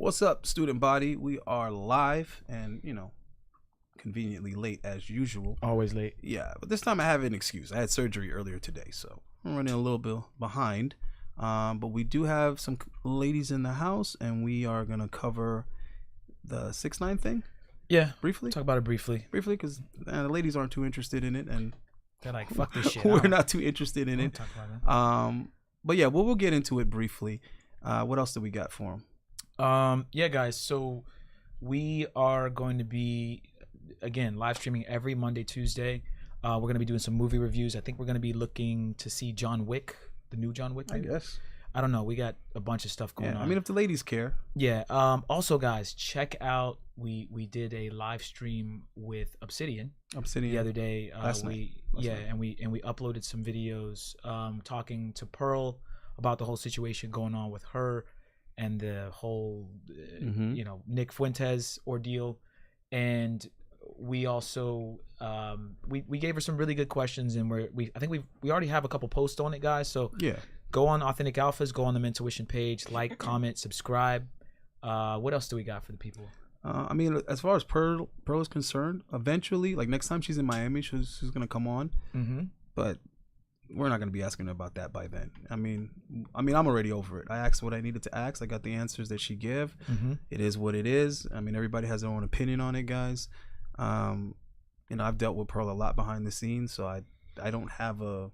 What's up, student body? We are live and, conveniently late as usual. Always late. Yeah, but this time I have an excuse. I had surgery earlier today, so I'm running a little bit behind. But we do have some ladies in the house, and we are going to cover the 6ix9ine thing. Yeah. Briefly? Talk about it briefly. Briefly, because the ladies aren't too interested in it, and they're like, fuck this shit. We're not too interested in it. Talk about it. But yeah, we'll get into it briefly. What else do we got for them? Yeah, guys. So we are going to be, again, live streaming every Monday, Tuesday. We're going to be doing some movie reviews. I think we're going to be looking to see John Wick, the new John Wick movie. I guess. I don't know. We got a bunch of stuff going on. I mean, if the ladies care. Yeah. Also, guys, check out. We did a live stream with Obsidian the other day. Last night. And we uploaded some videos talking to Pearl about the whole situation going on with her and the whole Nick Fuentes ordeal. And we also we gave her some really good questions, and I think we already have a couple posts on it, guys. So yeah, go on Authentic Alphas, go on the Mentuition page, like, comment, subscribe. What else do we got for the people? I mean, as far as Pearl is concerned, eventually, like next time she's in Miami, she's gonna come on. But we're not gonna be asking her about that by then. I mean, I'm already over it. I asked what I needed to ask. I got the answers that she gave. It is what it is. I mean, everybody has their own opinion on it, guys. I've dealt with Pearl a lot behind the scenes, so I don't have a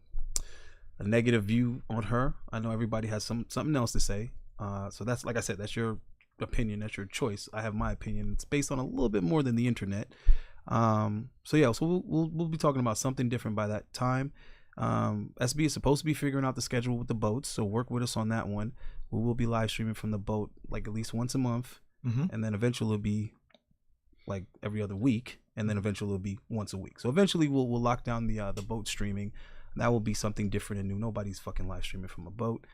negative view on her. I know everybody has something else to say. So that's, like I said, that's your opinion, that's your choice. I have my opinion. It's based on a little bit more than the internet. So we'll be talking about something different by that time. SB is supposed to be figuring out the schedule with the boats, so work with us on that one. We will be live streaming from the boat like at least once a month, and then eventually it'll be like every other week, and then eventually it'll be once a week. So eventually we'll lock down the boat streaming. That will be something different and new. Nobody's fucking live streaming from a boat.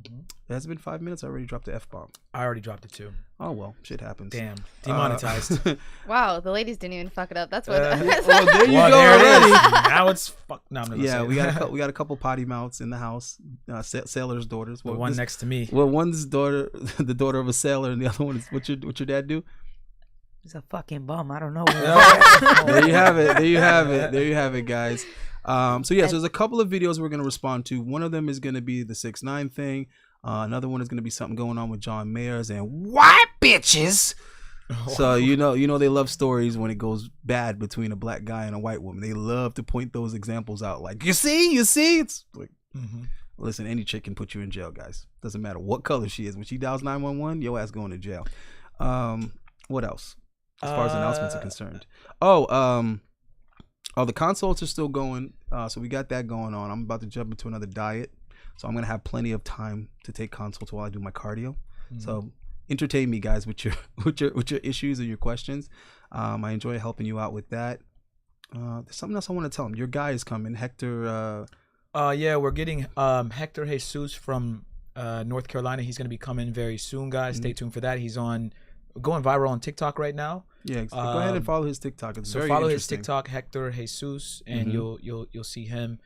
It has been 5 minutes. I already dropped the F-bomb. I already dropped it too. Oh well, shit happens. Damn, demonetized. Wow, the ladies didn't even fuck it up. That's what. Well, there you go there already. It is. Now it's fuck. No, I'm not Yeah, we got a couple potty mouths in the house. Sailors' daughters. The one next to me. Well, one's daughter, the daughter of a sailor, and the other one is what your dad do? He's a fucking bum. I don't know. There you have it. There you have it, guys. So there's a couple of videos we're gonna respond to. One of them is gonna be the 6ix9ine thing. Another one is gonna be something going on with John Mayers and white bitches. So you know they love stories when it goes bad between a black guy and a white woman. They love to point those examples out. Like you see. It's like, listen, any chick can put you in jail, guys. Doesn't matter what color she is. When she dials 911, your ass going to jail. What else? As far as announcements are concerned. The consults are still going. So we got that going on. I'm about to jump into another diet. So I'm going to have plenty of time to take consults while I do my cardio. So entertain me, guys, with your issues and your questions. I enjoy helping you out with that. There's something else I want to tell them. Your guy is coming, Hector. We're getting Hector Jesus from North Carolina. He's going to be coming very soon, guys. Stay tuned for that. He's going viral on TikTok right now. Yeah, go ahead and follow his TikTok. It's very follow his interesting. TikTok, Hector Jesus, and you'll see him.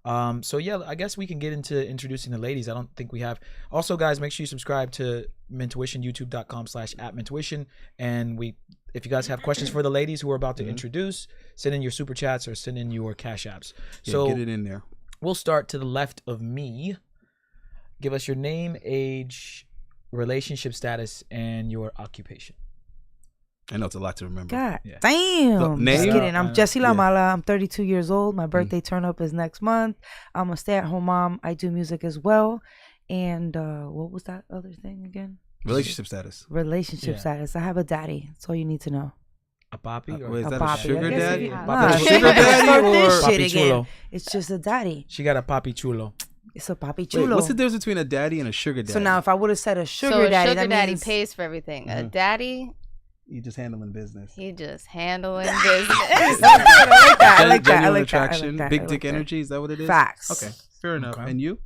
I guess we can get into introducing the ladies. I don't think we have. Also, guys, make sure you subscribe to Mentuition, youtube.com/@Mentuition. And if you guys have questions for the ladies who we're about to introduce, send in your super chats or send in your cash apps. So get it in there. We'll start to the left of me. Give us your name, age, relationship status, and your occupation. I know it's a lot to remember. God Yeah. damn. So, name? Just kidding. I'm Jessie La Yeah. Mala. I'm 32 years old. My birthday turn up is next month. I'm a stay-at-home mom. I do music as well. And what was that other thing again? Relationship status. Relationship status. I have a daddy. That's all you need to know. A papi? Wait, is A that papi. a sugar I guess daddy? if you- Papi Nah, chulo. sugar daddy Start or this shit Papi again. chulo. It's just a daddy. She got a papi chulo. It's a papi Wait, chulo. what's the difference between a daddy and a sugar daddy? So now if I would have said a sugar So a daddy, sugar that daddy means pays for everything. A daddy, you just handling business. he just handling business. I like that. Genuine I like attraction, that. big I dick like that. energy. Is that what it is? Facts. Okay, fair enough. Okay. And you?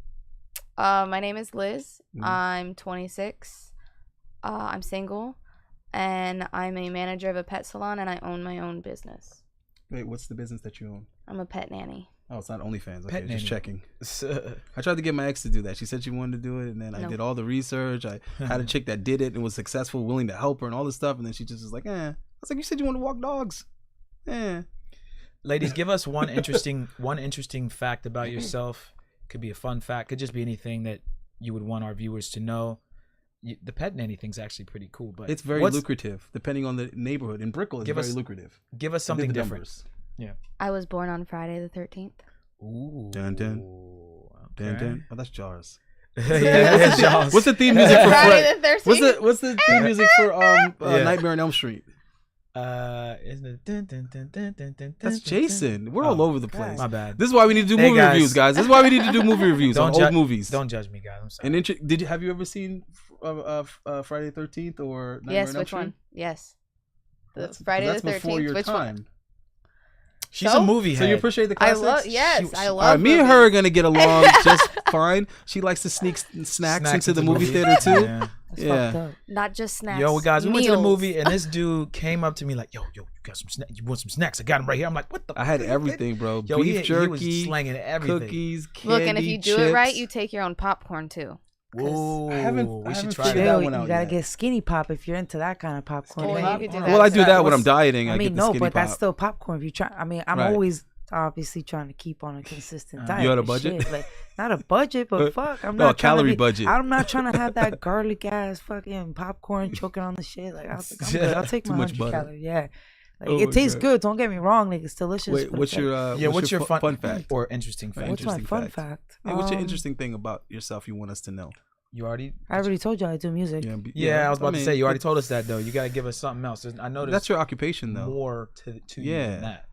My name is Liz. Mhm. I'm 26. I'm single, and I'm a manager of a pet salon, and I own my own business. Wait, what's the business that you own? I'm a pet nanny. Oh, it's not OnlyFans. Okay, Pet nanny. just checking. I tried to get my ex to do that. She said she wanted to do it, and then I did all the research. I had a chick that did it and was successful, willing to help her and all this stuff, and then she just was like, I was like, you said you want to walk dogs. Ladies, give us one interesting fact about yourself. Could be a fun fact. Could just be anything that you would want our viewers to know. The pet nanny thing's actually pretty cool, but it's very lucrative depending on the neighborhood. In Brickell, it's very lucrative. Give us something different. Yeah. I was born on Friday the 13th. Ooh. Dun dun. Okay. Dun dun. Oh, that's Jaws. Yeah, what's the theme music for Friday the 13th? What's the theme music for Nightmare on Elm Street? Isn't it? That's Jason. We're all over the place. My bad. This is why we need to do movie reviews, guys. This is why we need to do movie reviews on old movies. Don't judge me, guys. I'm sorry. And have you ever seen Friday the 13th or Nightmare on Elm Street? Which one? Yes. Friday the 13th. Before your which time. one? She's a movie head. So you appreciate the classics? I love All right, me and her are going to get along just fine. She likes to sneak snacks into the movie theater, too. Yeah. Not just snacks. Yo, guys, we meals. went to the movie, and this dude came up to me like, yo, you got some snacks? You want some snacks? I got them right here. I'm like, what the I had everything, bro. Yo, beef jerky, he was slanging everything. cookies, candy, Look, and if you do chips. it right, you take your own popcorn, too. Whoa, I haven't we should figured try that that. one out You gotta yet. get skinny pop if you're into that kind of popcorn. Well, you could do Well, I do that when I'm What's- dieting. I I mean, get the no, skinny but pop. that's still popcorn. If you try, I mean, I'm Right. always obviously trying to keep on a consistent diet. You on a and budget? shit. Like, not a budget, but fuck, I'm No, not a calorie trying to be, budget. I'm not trying to have that garlic ass fucking popcorn choking on the shit. Like, I'm good. I'll take Too my much 100 butter. calories. Yeah. Like, Oh it my tastes God. good. Don't get me wrong. Like, it's delicious. Wait, but what's it's like, your what's your fun fact? or interesting fact? what's my interesting fun fact? fact? Yeah, what's your interesting thing about yourself you want us to know? You already? I already told you I do music. Yeah, I was about to mean, say you already told us that though. You got to give us something else. I know That's your occupation, though. more to you than that.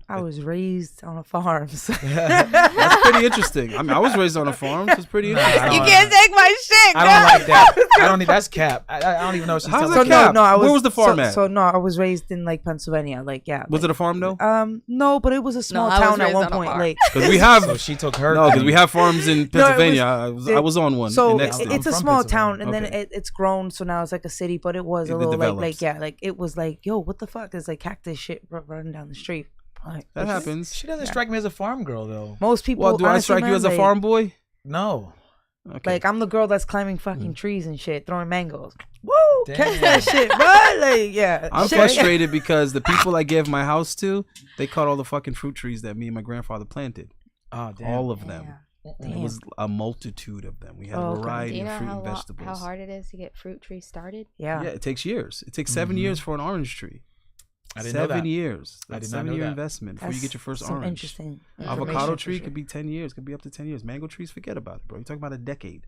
I was raised on a farm. So. That's pretty interesting. I mean, I was raised on a farm, so it's pretty interesting. You can't take my shit, I don't like that. I don't need. That's cap. I don't even know if she's How's telling that me. cap? I was. Where was the farm at? So no, I was raised in like Pennsylvania. Like Was it a farm though? No, but it was a small I was town at raised one on a point. farm. Like Because we have So she took her. because we have farms in Pennsylvania. was- I was on one. so in Exton. it's a from small Pennsylvania. town, and then Okay. it's grown. So now it's like a city, but it was a It little develops. like it was like, yo, what the fuck? There's like cactus shit running down the street. Like, That happens. She doesn't strike me as a farm girl though. most people. Well, do I honestly, strike you man, as a like- farm boy? No. Okay. Like I'm the girl that's climbing fucking trees and shit, throwing mangoes. Woo! Damn. Catch that shit, bro. Like, yeah. I'm Shit. frustrated because the people I gave my house to, they cut all the fucking fruit trees that me and my grandfather planted. Oh damn. All of them. Damn. It was a multitude of them. We had Oh, a okay. Do variety you of know fruit how, and vegetables. how hard it is to get fruit trees started? Yeah. Yeah, it takes years. It takes 7 years for an orange tree. I didn't know 7 that. years. I That's did not know 7-year that. investment before you That's get your first some orange. interesting Avocado information tree for sure. could be 10 years, could be up to 10 years. Mango trees, forget about it, bro. You're talking about a decade.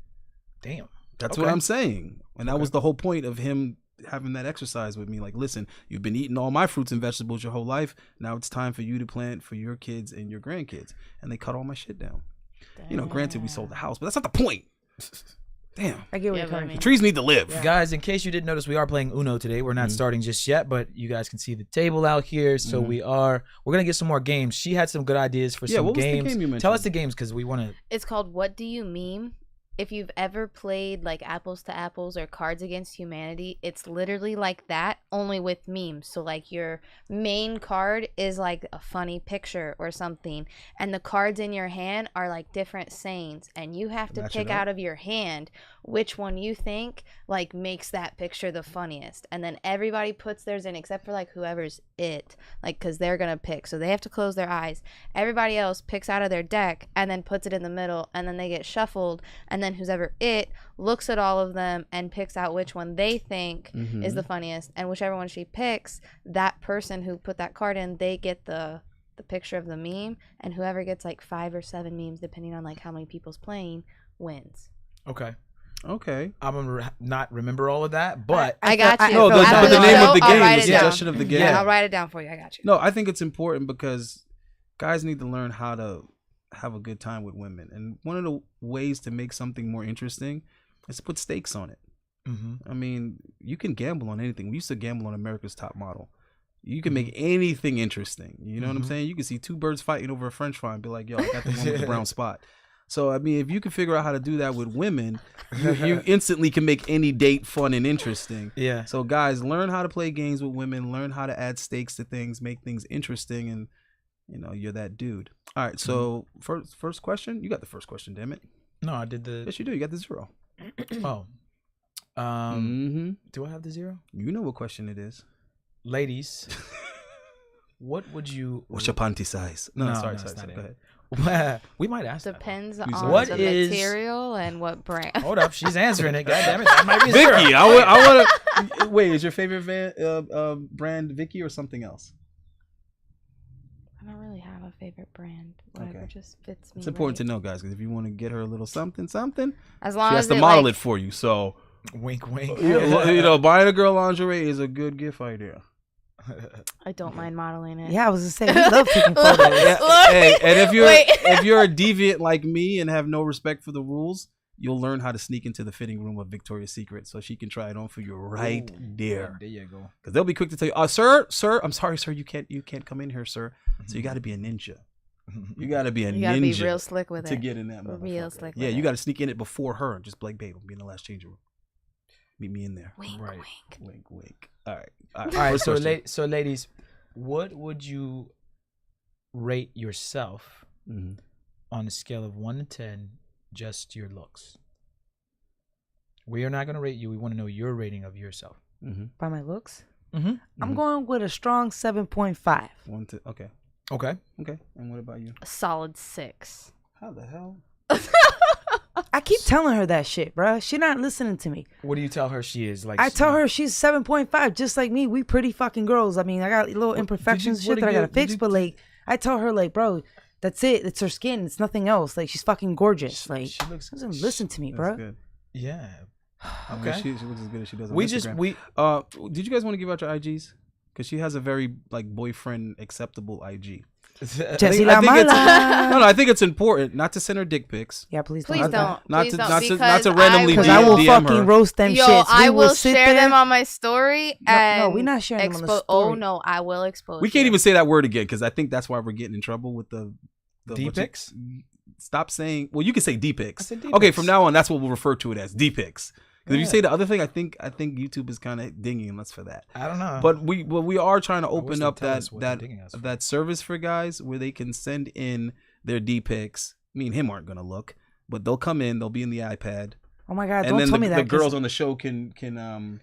Damn. That's Okay. what I'm saying. And that was the whole point of him having that exercise with me. Like, listen, you've been eating all my fruits and vegetables your whole life. Now it's time for you to plant for your kids and your grandkids. And they cut all my shit down. You know, granted, we sold the house, but that's not the point. Damn. I get what Yeah, you're but I coming mean- The trees need to live. Guys, in case you didn't notice, we are playing Uno today. We're not starting just yet, but you guys can see the table out here. So we're gonna get some more games. She had some good ideas for Yeah, some what was the games. game you Tell us mentioned? the games because we want to. It's called What Do You Meme? If you've ever played like Apples to Apples or Cards Against Humanity, it's literally like that, only with memes. So like your main card is like a funny picture or something, and the cards in your hand are like different sayings, and you have to Match it pick up. out of your hand which one you think like makes that picture the funniest, and then everybody puts theirs in except for like whoever's it, like because they're gonna pick, so they have to close their eyes. Everybody else picks out of their deck and then puts it in the middle, and then they get shuffled, and then whoever it looks at all of them and picks out which one they think is the funniest, and whichever one she picks, that person who put that card in, they get the picture of the meme, and whoever gets like 5 or 7 memes depending on like how many people's playing wins. Okay. Okay. I'm gonna not remember all of that, but I got you. No, After the name of the show, I'll game, write the it down. suggestion of the game. Yeah, I'll write it down for you. I got you. No, I think it's important because guys need to learn how to have a good time with women. And one of the ways to make something more interesting is to put stakes on it. I mean, you can gamble on anything. We used to gamble on America's Top Model. You can make anything interesting. You know what I'm saying? You can see 2 birds fighting over a french fry and be like, yo, I got the one with the brown spot. So, I mean, if you can figure out how to do that with women, you instantly can make any date fun and interesting. yeah. So, guys, learn how to play games with women. Learn how to add stakes to things, make things interesting. And you're that dude. All right, so first question. You got the first question, damn it. No, I did the. Yes, you do. You got the 0. Oh. Do I have the 0? You know what question it is. Ladies, what would you? What's your panty size? No, sorry. Go ahead. We might ask. Depends that. on What the is- material and what brand. Hold up, she's answering it. God damn it, that might be 0. Vicky, I want to. Wait, is your favorite brand Vicky or something else? I don't really have a favorite brand. Whatever just fits me. It's important to know, guys, because if you want to get her a little something, as long she as has to model it for you. So, wink, wink. Buying a girl lingerie is a good gift idea. I don't mind modeling it. Yeah, I was gonna say we love taking photos. Hey, and if you're a deviant like me and have no respect for the rules, you'll learn how to sneak into the fitting room of Victoria's Secret so she can try it on for you right there. There you go. Because they'll be quick to tell you, sir, I'm sorry, sir, you can't come in here, sir. So you got to be a ninja. You got to be a ninja. You got to be real slick with it. To get in that motherfucker. Real slick Yeah, with you it. got to sneak in it before her and just be like, babe, I'm being the last change room. Meet me in there. Wink, Right. wink. Wink, wink. All right. All right. First question. So ladies, what would you rate yourself on a scale of 1 to 10, just your looks? We are not going to rate you. We want to know your rating of yourself. By my looks, Mm-hmm. I'm going with a strong 7.5. 1 to okay. Okay. And what about you? A solid 6. How the hell? I keep telling her that shit, bruh. She not listening to me. What do you tell her she is? Like I tell her she's 7.5, just like me. We pretty fucking girls. I mean, I got little imperfections, shit that I gotta fix, but like, I tell her like, bro, that's it. It's her skin. It's nothing else. Like, she's fucking gorgeous. Like, she doesn't listen to me, bro. Good. Yeah. Okay. Okay. She looks as good as she does on We Instagram. just did you guys want to give out your IGs? Because she has a very like boyfriend acceptable IG. Jesse La Mala. I think it's important not to send her dick pics. Yeah, please Please don't. Not Please to don't, not to randomly Because I will DM fucking her. roast them Yo, shits. I will sit share there. them on my story. And No, we're not sharing them on the story. Oh no, I will expose. We can't you. even say that word again because I think that's why we're getting in trouble with the D-pics? Stop saying. Well, you can say D-pics. I said Okay, D-pics. from now on, that's what we'll refer to it as D-pics. Because if you Yeah. say the other thing, I think YouTube is kind of dinging us for that. I don't know. But we are trying to open they'd up tell that us what they're dinging us for. that service for guys where they can send in their D-pics. Me and him aren't gonna look, but they'll come in. They'll be in the iPad, Oh my God, and don't then tell me the that. girls on the show can rate them.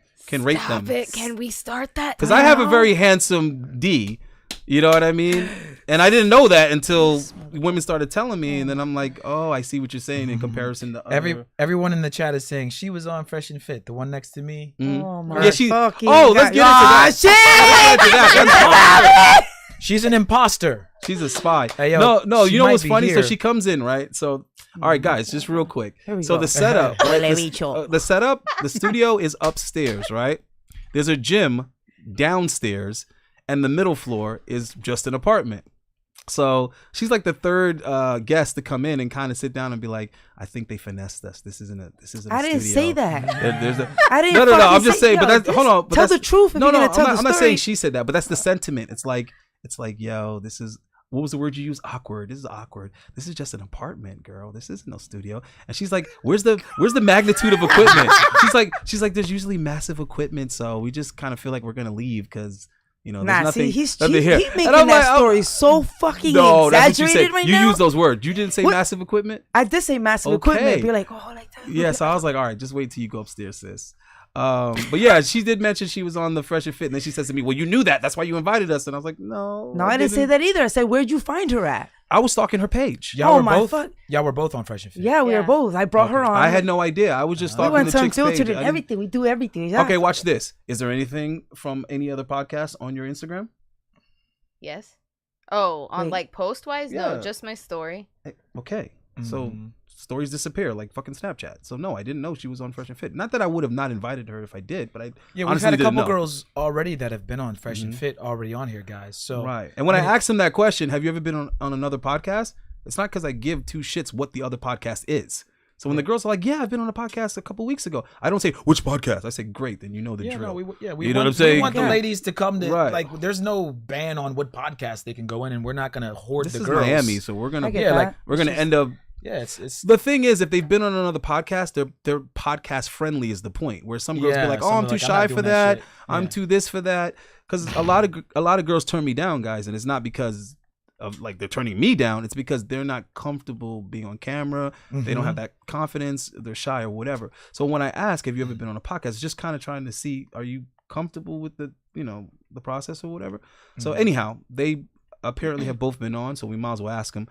Stop it. Can we start that? Because I have a now? very handsome D. You know what I mean? And I didn't know that until women started telling me, and then I'm like, oh, I see what you're saying in comparison to other. Everyone in the chat is saying she was on Fresh and Fit, the one next to me. Oh my Yeah, she. fucking Oh, let's get into that. shit. Let's get into that. That's fine. She's an imposter. She's a spy. Hey, yo, no. she You know might what's be funny? So here. she comes in, right? So, all right, guys, just real quick. Here we So go. the setup, right? Huele the, bicho. the setup, the studio is upstairs, right? There's a gym downstairs, and the middle floor is just an apartment. So she's like the third guest to come in and kind of sit down and be like, I think they finessed us. This isn't a I didn't studio. say that. There's a, I didn't. no. fucking I'm just say, saying, but yo, that's hold on. But tell that's, the truth if no, you're no. gonna tell I'm the not story. saying she said that, but that's the sentiment. It's like, yo, this is. What was the word you used? Awkward. This is awkward. This is just an apartment, girl. This isn't no studio. And she's like, where's the magnitude of equipment? She's like, there's usually massive equipment, so we just kind of feel like we're gonna leave because there's Nah, nothing. see, he's nothing here. making And I'm that like, story so fucking no, that's what you exaggerated said. right You now. used those words. You didn't say What? massive equipment. I did say massive Okay. equipment. You're like, oh, like that. Yeah, so I was like, all right, just wait till you go upstairs, sis. But yeah, she did mention she was on the Fresh and Fit, and then she says to me, well, you knew that. That's why you invited us. And I was like, no. No, I didn't say that either. I said, where'd you find her at? I was stalking her page. Y'all Oh were my both. fuck. Y'all were both on Fresh and Fit. Yeah, we were Yeah. both. I brought her Okay. on. I had no idea. I was just We stalking went the to chick's page. Unfiltered I and didn't- everything. We do everything. Yeah. Okay, watch this. Is there anything from any other podcast on your Instagram? Yes. Oh, on Wait. like post wise? Yeah. No, just my story. Okay. So Mhm. stories disappear like fucking Snapchat. So no, I didn't know she was on Fresh and Fit. Not that I would have not invited her if I did, but I Yeah, we've honestly had a didn't couple know. girls already that have been on Fresh and Mhm. Fit already on here, guys. So Right. And when I mean, asked him that question, have you ever been on another podcast? It's not because I give two shits what the other podcast is. So when the girls are like, yeah, I've been on a podcast a couple weeks ago, I don't say, which podcast? I say, great, then you know the yeah, drill. no, we You know want, what I'm saying? We want the Yeah. ladies to come to Right. like. There's no ban on what podcast they can go in, and we're not gonna hoard This the is girls. Miami, so we're gonna I get Yeah, that. like we're gonna it's end up. Yeah, it's The thing is, if they've been on another podcast, they're podcast friendly is the point. Where some girls be Yeah, like, some "Oh, are I'm too like, I'm shy not for doing that that. shit." I'm Yeah. too this for that." Because a lot of girls turn me down, guys, and it's not because of like they're turning me down. It's because they're not comfortable being on camera. They don't have that confidence. They're shy or whatever. So when I ask, have you ever been on a podcast? It's just kind of trying to see, are you comfortable with the the process or whatever. So anyhow, they apparently have both been on, so we might as well ask them.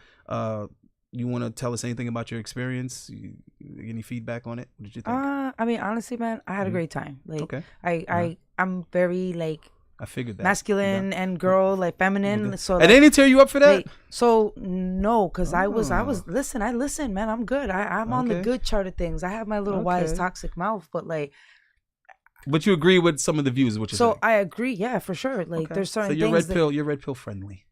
You want to tell us anything about your experience? Any feedback on it? What did you think? I mean, honestly, man, I had a great time. Like, okay. I'm very like I figured that masculine and girl, like feminine. So and they didn't tear you up for that? Like, so no, because I was listen, man, I'm good. I'm on the good chart of things. I have my little wise toxic mouth, but like. But you agree with some of the views, which is so I agree, yeah, for sure. Like there's certain things. So you're red pill friendly.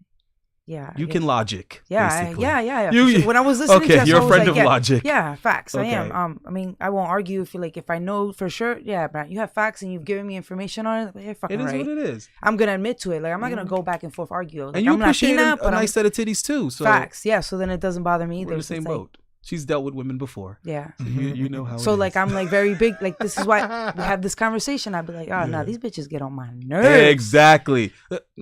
Yeah, you can logic. Yeah, basically. yeah. Sure. When I was listening to that, you're a friend of logic. Yeah, facts. Okay. I am. I mean, I won't argue if I know for sure. Yeah, but you have facts and you've given me information on it. You're fucking right. It is what it is. I'm gonna admit to it. Like I'm not gonna go back and forth argue. Like, and you I'm appreciate Latina, a nice set of titties too. So facts. Yeah. So then it doesn't bother me. We're in the same boat. She's dealt with women before. Yeah. So you know how. So it like is. I'm like very big. Like this is why we have this conversation. I'd be like, oh no, these bitches get on my nerves. Exactly.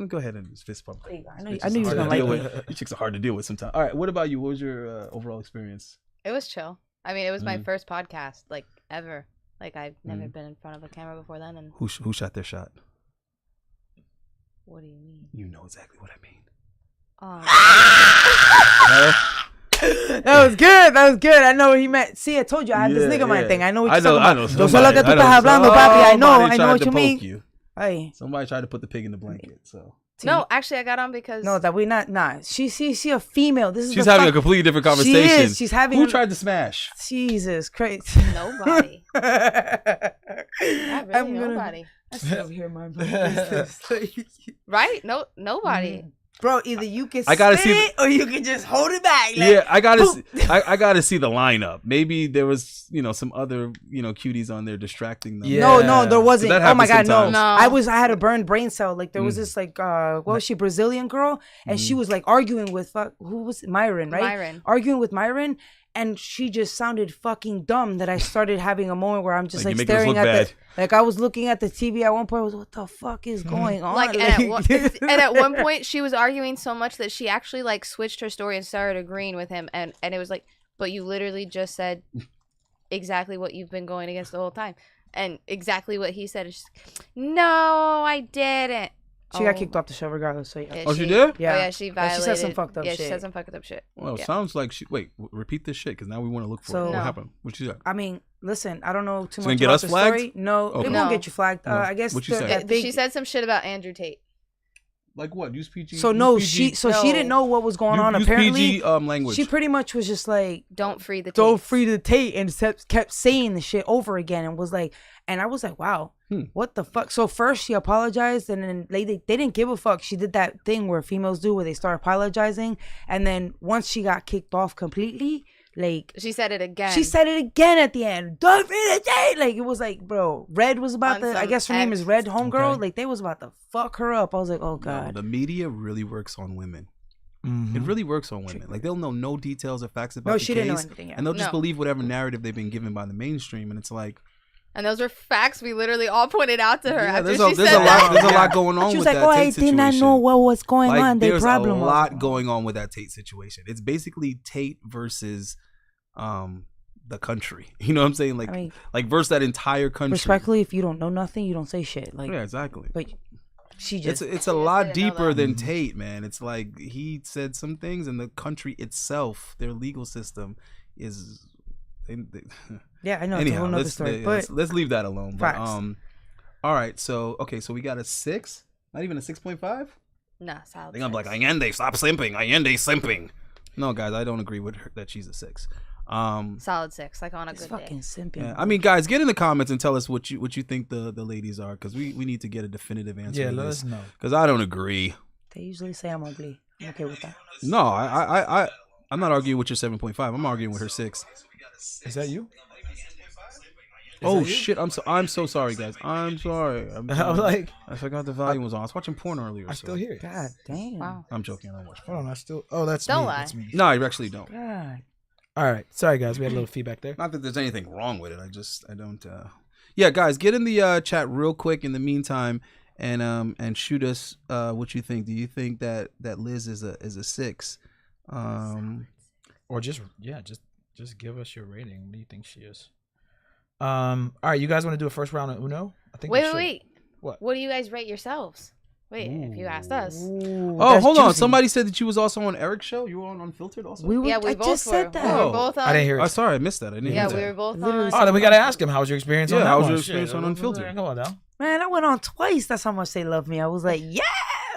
Go ahead and fist bump. I know you're gonna like it. You chicks are hard to deal with sometimes. All right. What about you? What was your overall experience? It was chill. I mean, it was my first podcast like ever. Like I've never been in front of a camera before then. And who shot their shot? What do you mean? You know exactly what I mean. That was good. I know what he meant. See, I told you I had this nigga mind thing. I know what you're talking about. I know. I know what you mean. Hey. Somebody tried to put the pig in the blanket. So no, actually, I got on because that we not. Nah, she a female. She's having a completely different conversation. She is. She's having. Who tried to smash? Jesus Christ. Nobody. Nobody. I sit over here, my right? No, nobody. Bro, either you can spit it or you can just hold it back. Like, yeah, I gotta see the lineup. Maybe there was some other cuties on there distracting them. Yeah. No, there wasn't. Oh my god, sometimes. no. I had a burned brain cell. Like there was this like what was she, Brazilian girl, and she was like arguing with who was it? Myron, right? Myron. Arguing with Myron. And she just sounded fucking dumb that I started having a moment where I'm just like staring at I was looking at the TV at one point. I was, what the fuck is going on? Like, and at one point she was arguing so much that she actually like switched her story and started agreeing with him. And it was like, but you literally just said exactly what you've been going against the whole time. And exactly what he said. Is just, no, I didn't. She got kicked off the show regardless. So yeah. She did? Yeah. Oh, yeah, she violated. She said some fucked up shit. Yeah, she said some fucked up shit. Well, it sounds like she. Wait, repeat this shit because now we want to look for it. What happened? What she said? I mean, listen, I don't know too much get about us the flagged? story. No, it won't get you flagged. I guess. What you said? She said some shit about Andrew Tate. Like what? Use PG. So no, she didn't know what was going on. Apparently, PG language. She pretty much was just like, "Don't free the Tate." Don't free the Tate, and kept saying the shit over again, and was like, and I was like, wow, what the fuck? So first she apologized, and then they didn't give a fuck. She did that thing where females do, where they start apologizing, and then once she got kicked off completely, like she said it again. She said it again at the end. Don't free the Tate. Like it was like, bro, Red was about to. I guess her name is Red, homegirl. Okay. Like they was about to fuck her up. I was like, oh god. No, the media really works on women. It really works on women. Like they'll know no details or facts about the case. No, she didn't know anything. Yeah. And they'll just believe whatever narrative they've been given by the mainstream, and it's like. And those are facts we literally all pointed out to her. Yeah, after there's a lot going on with that Tate situation. She was like, oh, I did not know what was going on. There's a lot going on with that Tate situation. It's basically Tate versus the country. You know what I'm saying? Like, like versus that entire country. Respectfully, if you don't know nothing, you don't say shit. Like, yeah, exactly. But she just it's a lot deeper than Tate, man. It's like he said some things, and the country itself, their legal system is. Yeah, I know. Anyhow, it's a whole nother story. But let's leave that alone. Facts. But, all right, so we got a 6, not even a 6.5. Nah, solid. I think I'm like Allende, stop simping. Allende simping. No, guys, I don't agree with her that she's a 6. Solid 6, like on a good fucking day. Simping. Yeah, I mean, guys, get in the comments and tell us what you think the ladies are, because we need to get a definitive answer. Yeah, let us know. Because I don't agree. They usually say I'm ugly. I'm okay with that. No, I'm not arguing with your 7.5. I'm arguing with her 6. Is that you? Shit! I'm so sorry, guys. I'm sorry. I'm like, I forgot the volume was on. I was watching porn earlier. I still hear it. God damn. Wow. I'm joking. I don't watch porn. Hold on, I still. Oh, that's don't me. lie. That's me. No, I actually don't. God. All right, sorry guys, we had a little feedback there. Not that there's anything wrong with it. I don't. Yeah, guys, get in the chat real quick in the meantime, and shoot us what you think. Do you think that Liz is a 6? Or just give us your rating. What do you think she is? All right, you guys want to do a first round of Uno? I think. Wait. What do you guys rate yourselves? Wait, if you asked us. Oh, hold on. Somebody said that you was also on Eric's show. You were on Unfiltered also. We both just said that. We were both on. I didn't hear it. Oh, sorry, I missed that. I didn't hear that. We were both Literally on. Oh, then we gotta ask him. How was your experience on that how was one? your experience on Unfiltered? Come on now. Man, I went on twice. That's how much they love me. I was like, yeah,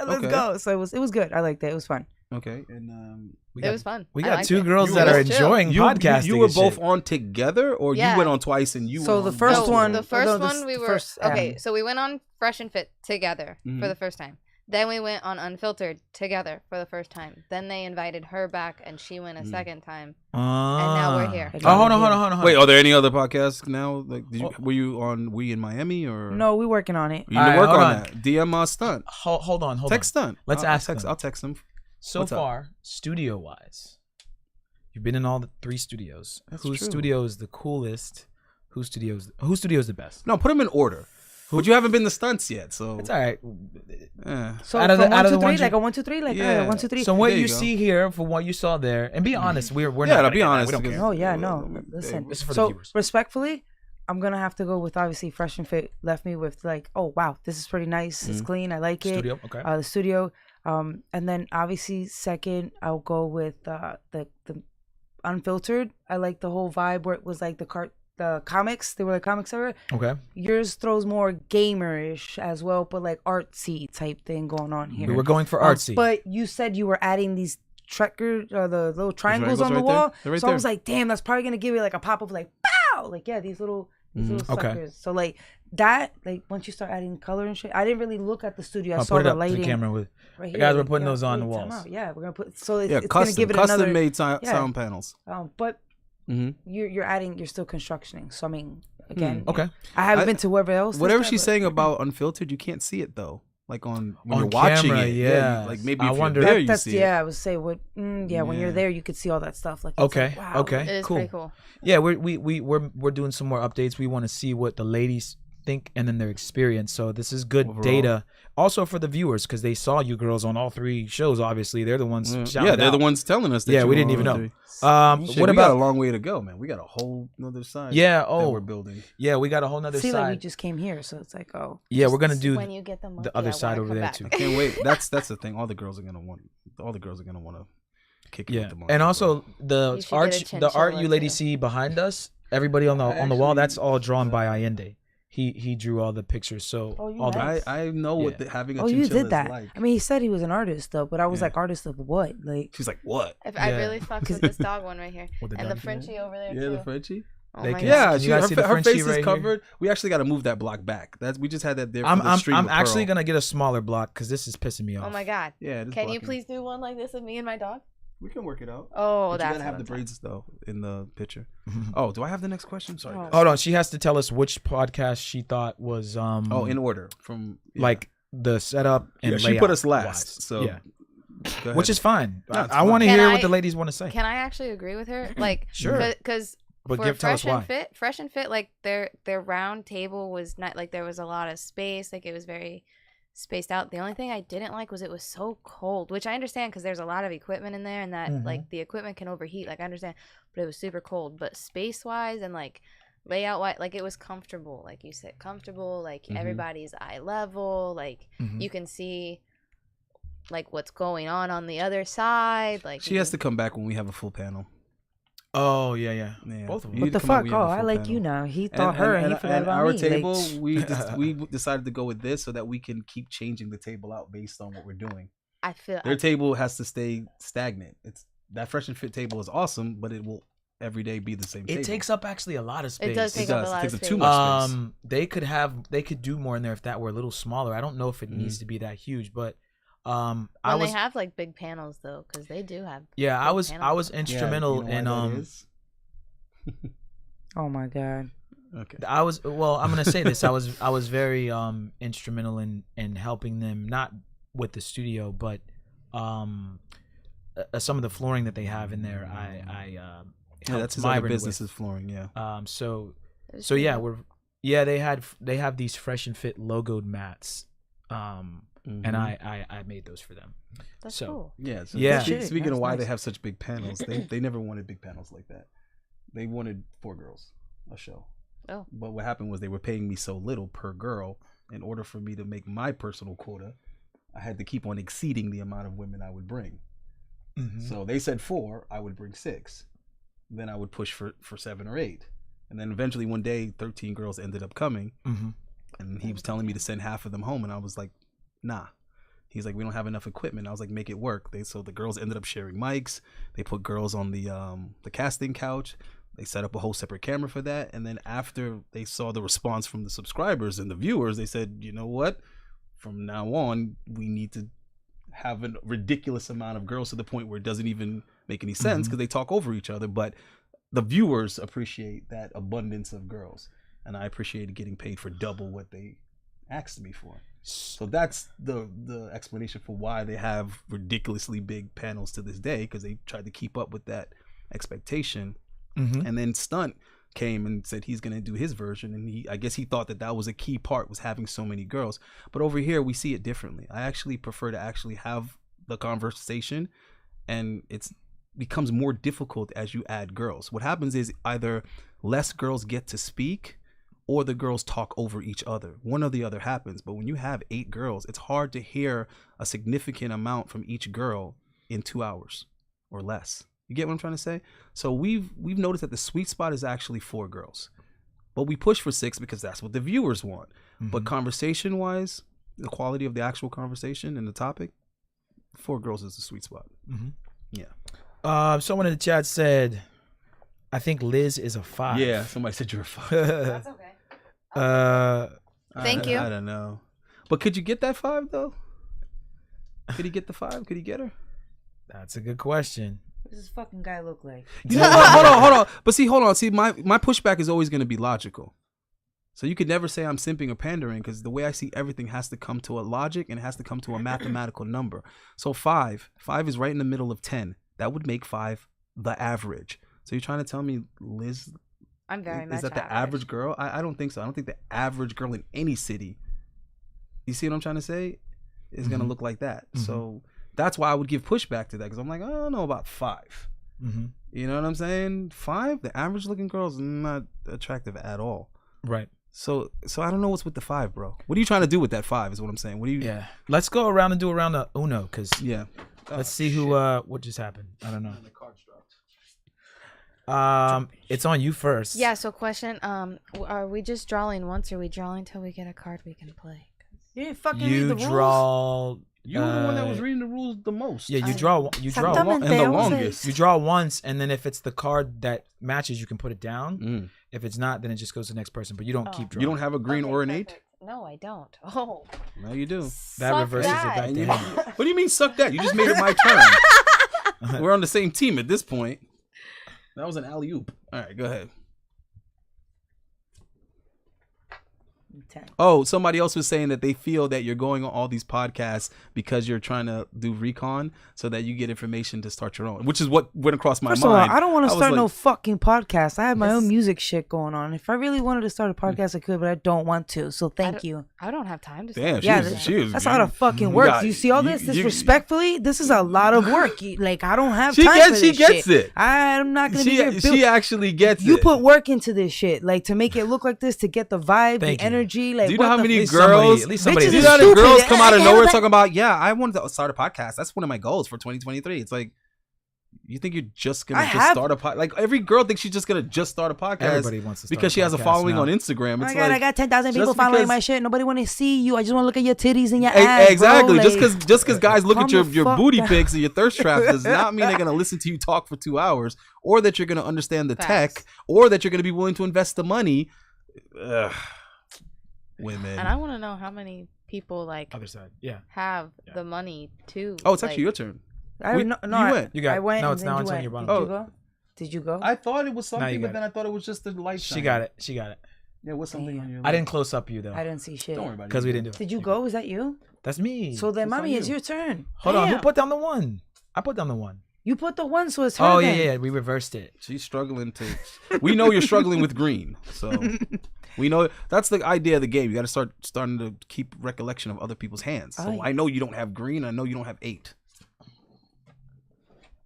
let's go. So it was good. I liked it. It was fun. Okay, and It was fun. We got two girls that are chill. enjoying podcasting. You were and both shit. on together, or Yeah. you went on twice and you. So were the on first both? one- The first Although one we the were first, okay. So we went on Fresh and Fit together Mhm. for the first time. Then we went on Unfiltered together for the first time. Then they invited her back, and she went a second time. And now we're here. Oh, hold on. Wait, are there any other podcasts now? Like, were you on We in Miami or? No, we're working on it. You need to Alright, work hold on on. that. DM Stunt. Hold on. Text Stunt. Let's ask them. I'll text him. So What's up? far, studio wise, you've been in all the 3 studios. That's Whose true. studio is the coolest? Whose studio is the best? No, put them in order. But you haven't been the stunts yet, so. It's all right. So Out of the- from out 1, of 2, the 3, ones you- like a 1, 2, 3, like Yeah. 1, 2, 3. So what There you you go. see here, for what you saw there, and be honest, we're Yeah, not. to be honest, we don't because- care. Oh yeah, no. Hey, Listen. this is for the So viewers. respectfully, I'm gonna have to go with obviously Fresh and Fit. Left me with like, oh wow, this is pretty nice. It's clean. I like it. Studio, okay. The studio. And then obviously second, I'll go with the Unfiltered. I like the whole vibe where it was like the comics. They were like comics era. Okay. Yours throws more gamerish as well, but like artsy type thing going on here. We were going for artsy. But you said you were adding these the little triangles on the right wall. there. They're right So I there. was like, damn, that's probably gonna give it like a pop of like pow, like yeah, these little Okay. suckers. So like that, like once you start adding color and shit, I didn't really look at the studio. I I'll saw put it the up to lighting the camera with. right guys, we're Like, putting yeah, those on the wait, time walls. out. Yeah, we're gonna put. So it's, Yeah, it's gonna give it another. custom made yeah. sound panels. But Mm-hmm. you're adding, you're still constructioning. So I mean, again, Okay. I haven't been to whoever else. does Whatever that, she's but- saying about Unfiltered, you can't see it though. Like when On you're watching camera, it, yeah. like maybe I if wonder- you're there, you That's see yeah. I would say what. When Yeah. you're there, you could see all that stuff. Like it's Okay. like, wow, Okay. It is Cool. pretty cool. Yeah, we're doing some more updates. We want to see what the ladies think and then their experience. So this is good Overall. data, also for the viewers, because they saw you girls on all 3 shows. Obviously, they're the ones. it. shouting Yeah, it they're the out. ones telling us. That Yeah, you we were didn't even on know. there. Shit, What we got a about? long way to go, man. We got a whole other side. Yeah. that Oh, we're building. yeah. We got a whole nother See, side. like we just came here, so it's like, oh, Yeah, we're gonna do When you get the monkey, other I side wanna over come there back. too. Can't wait. That's the thing. All the girls are gonna want to kick it Yeah, with the monkey, and bro. also the You should art, get a the art chinchilla, you ladies too. see behind us, everybody on the wall, that's all drawn by Allende. He drew all the pictures. So Oh, you all the, nice. I know what Yeah. having a oh, you chinchilla did that. is like. I mean, he said he was an artist though, but I was Yeah. like, artist of what? Like, She's like, what? I Yeah. really fucked with this dog one right here, With the and the dog? Frenchie over there Yeah, too. the Frenchie. Oh They my can- God. Yeah, Can you guys see the her Frenchie face right is here? covered. We actually got to move that block back. We just had that there. For the I'm stream with actually Pearl. gonna get a smaller block because this is pissing me off. Oh my God. Yeah, this Can you blocking. please do one like this of me and my dog? We can work it out. Oh, But that's you gotta have what the I'm braids though in the picture. Mhm. Oh, do I have the next question? Sorry. Oh. guys. Hold on, she has to tell us which podcast she thought was Oh, in order from like the setup and yeah, she layout put us last. wise. So yeah, go which ahead. is fine. No, it's I want to fine. hear Can what I- the ladies want to say. Can I actually agree with her? Like, Sure. Because But for tell us why. Fresh and Fit, like their round table was not like there was a lot of space. Like it was very spaced out. The only thing I didn't like was it was so cold, which I understand because there's a lot of equipment in there and that Mhm. like the equipment can overheat. Like I understand, but it was super cold. But space wise and like layout wise, like it was comfortable. Like you said, comfortable. Like Mhm. everybody's eye level. Like Mhm. you can see like what's going on the other side. Like She has to come back when we have a full panel. Oh yeah. Yeah. Both of them. You what need the to come out fuck? when we have Oh, a I full like panel. you now. He thought her, and he forgot about our me. table, Like, we decided to go with this so that we can keep changing the table out based on what we're doing. I feel Their table has to stay stagnant. It's that Fresh and Fit table is awesome, but it will every day be the same table. It takes up actually a lot of space. It does It take up a does. lot It of takes up space. too much space. They could do more in there if that were a little smaller. I don't know if it needs to be that huge, but I when was they have like big panels though, because they do have. yeah, I big was panels. instrumental Yeah, you know why in that is? oh my god. Okay. I'm gonna say this. I was very instrumental in helping them, not with the studio, but some of the flooring that they have in there. I Yeah, helped that's his other Myron business with. is flooring. Yeah. So It was yeah, pretty they have these Fresh and Fit logoed mats. and I made those for them. That's cool. Yeah. So Yeah. Speaking of why they have such big panels, they never wanted big panels like that. They wanted 4 girls a show. Oh. But what happened was they were paying me so little per girl. In order for me to make my personal quota, I had to keep on exceeding the amount of women I would bring. So they said 4, I would bring 6. Then I would push for 7 or 8. And then eventually one day, 13 girls ended up coming. And he was telling me to send half of them home. And I was like, nah. He's like, we don't have enough equipment. I was like, make it work. So the girls ended up sharing mics. They put girls on the casting couch. They set up a whole separate camera for that. And then after they saw the response from the subscribers and the viewers, they said, you know what? From now on, we need to have a ridiculous amount of girls to the point where it doesn't even make any sense because they talk over each other. But the viewers appreciate that abundance of girls. And I appreciated getting paid for double what they asked me for. So that's the explanation for why they have ridiculously big panels to this day, because they tried to keep up with that expectation. And then Stunt came and said he's going to do his version, and I guess he thought that was a key part, was having so many girls. But over here we see it differently. I actually prefer to actually have the conversation, and it becomes more difficult as you add girls. What happens is either less girls get to speak or the girls talk over each other. One or the other happens. But when you have 8 girls, it's hard to hear a significant amount from each girl in 2 hours or less. You get what I'm trying to say? So we've noticed that the sweet spot is actually 4 girls, but we push for 6 because that's what the viewers want. But conversation wise, the quality of the actual conversation and the topic, 4 girls is the sweet spot. Yeah. Someone in the chat said, I think Liz is a 5. Yeah. Somebody said you're a 5. That's okay. Thank you. I don't know. But could you get that 5 though? Could he get the 5? Could he get her? That's a good question. What does this fucking guy look like? You know what? Hold on. But hold on. See, my pushback is always going to be logical. So you could never say I'm simping or pandering, because the way I see everything has to come to a logic and it has to come to a mathematical number. So 5 is right in the middle of 10. That would make 5 the average. So you're trying to tell me Liz I'm very much is that the average girl? I don't think so. I don't think the average girl in any city, you see what I'm trying to say, is going to look like that. So that's why I would give pushback to that, because I'm like, I don't know about 5. You know what I'm saying? 5, the average looking girl is not attractive at all. Right. So I don't know what's with the 5, bro. What are you trying to do with that 5 is what I'm saying. What do you? Yeah. Let's go around and do a round of Uno, because let's see who what just happened. I don't know. It's on you first. Yeah. So question: are we just drawing once, or are we drawing till we get a card we can play? You didn't fucking You read the draw. rules. You were the one that was reading the rules the most. Yeah, you draw and the longest. You draw once, and then if it's the card that matches, you can put it down. If it's not, then it just goes to the next person. But you don't keep drawing. You don't have a green or an 8? No, I don't. Oh. No, you do. That reverses it back to him. What do you mean suck that? You just made it my turn. We're on the same team at this point. That was an alley-oop. All right, go ahead. 10. Oh, somebody else was saying that they feel that you're going on all these podcasts because you're trying to do recon so that you get information to start your own, which is what went across my mind. First of all, I don't want to start like, no fucking podcast. I have my own music shit going on. If I really wanted to start a podcast, I could, but I don't want to. So thank you. I don't don't have time to. Damn, that's a lot of fucking work. You see all this? Respectfully, this is a lot of work. Like I don't have time for this shit. She gets it. I'm not gonna be here. She actually gets it. You put work into this shit, like to make it look like this, to get the vibe, the energy. Like, do you know how many girls? Do you know how many girls come out of nowhere talking about? Yeah, I wanted to start a podcast. That's one of my goals for 2023. It's like, you think you're just gonna start a podcast? Like every girl thinks she's just gonna start a podcast. Everybody wants to start because she has a following on Instagram. It's oh my God, I got 10,000 people following my shit. Nobody want to see you. I just want to look at your titties and your ass. Exactly. Bro. Just because guys look at your booty pics and your thirst traps does not mean they're gonna listen to you talk for 2 hours, or that you're gonna understand the tech, or that you're gonna be willing to invest the money. Ugh. Women. And I want to know how many people like other side, have the money to. Oh, it's actually your turn. You went. You got. I went. No, it's now it's on your bottom. Did you go? I thought it was something, but then I thought it was just the light. She got it. Yeah, what's something on your? I didn't close up you though. I didn't see shit. Don't worry about it. Because we didn't do it. Did you go? Was that you? That's me. So then, mommy, it's your turn. Hold on. Who put down the 1? I put down the 1. You put the 1, so it's her. Oh then. yeah. We reversed it. She's struggling to. We know you're struggling with green, so. We know that's the idea of the game. You got to starting to keep recollection of other people's hands. So I know you don't have green. I know you don't have 8.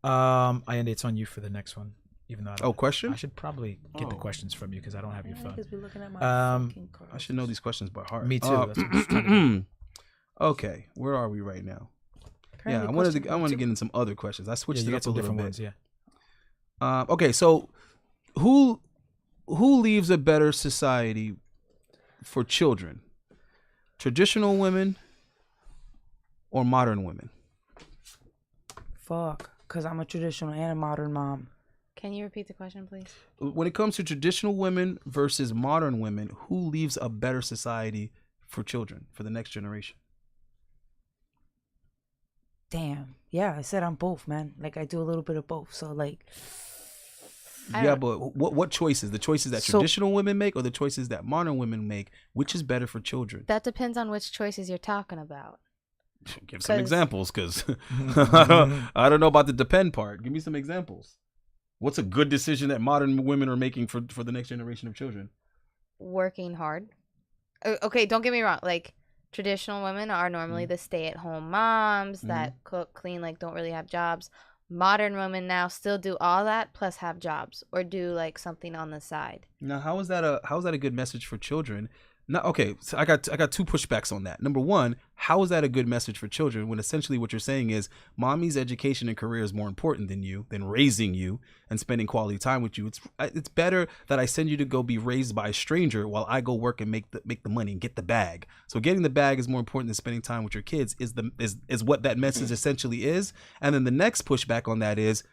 And it's on you for the next one. Even though question? I should probably get the questions from you because I don't have your phone. Because we're looking at my fucking cards. I should know these questions by heart. Me too. That's what I'm trying to do. Okay, where are we right now? Yeah, I want to get in some other questions. I switched it up a little bit. Ones, yeah. Okay, so who leaves a better society for children? Traditional women or modern women? Fuck, because I'm a traditional and a modern mom. Can you repeat the question, please? When it comes to traditional women versus modern women, who leaves a better society for children, for the next generation? Damn. Yeah, I said I'm both, man. Like, I do a little bit of both. So, like... Yeah, but what choices? The choices that traditional women make or the choices that modern women make? Which is better for children? That depends on which choices you're talking about. Give some examples, because I don't know about the depend part. Give me some examples. What's a good decision that modern women are making for the next generation of children? Working hard. Okay, don't get me wrong. Like, traditional women are normally the stay-at-home moms that cook, clean, like, don't really have jobs. Modern women now still do all that plus have jobs or do like something on the side. Now, how is that a good message for children? Now, okay, so I got 2 pushbacks on that. Number one, how is that a good message for children when essentially what you're saying is mommy's education and career is more important than raising you and spending quality time with you. It's better that I send you to go be raised by a stranger while I go work and make the money and get the bag. So getting the bag is more important than spending time with your kids is what that message essentially is. And then the next pushback on that is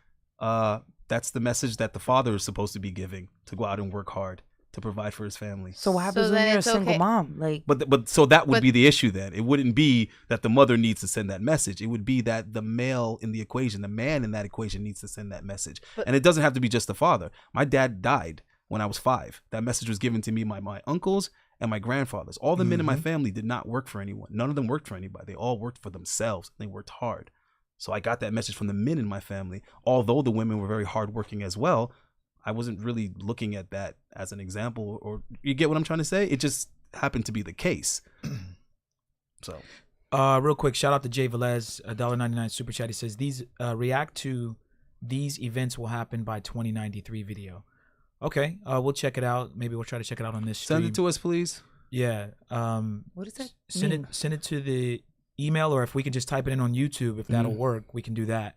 that's the message that the father is supposed to be giving, to go out and work hard to provide for his family. So what happens when you're a single mom? Like, but so that would be the issue then. It wouldn't be that the mother needs to send that message. It would be that the male in the equation, the man in that equation, needs to send that message. And it doesn't have to be just the father. My dad died when I was 5. That message was given to me by my uncles and my grandfathers. All the men in my family did not work for anyone. None of them worked for anybody. They all worked for themselves. They worked hard. So I got that message from the men in my family. Although the women were very hardworking as well, I wasn't really looking at that as an example, or you get what I'm trying to say? It just happened to be the case. So, real quick, shout out to Jay Velez, $1.99 super chat. He says these react to these events will happen by 2093 video. Okay, we'll check it out. Maybe we'll try to check it out on this stream. Send it to us, please. Yeah. What is that? Send it to the email, or if we can just type it in on YouTube, if that'll work, we can do that.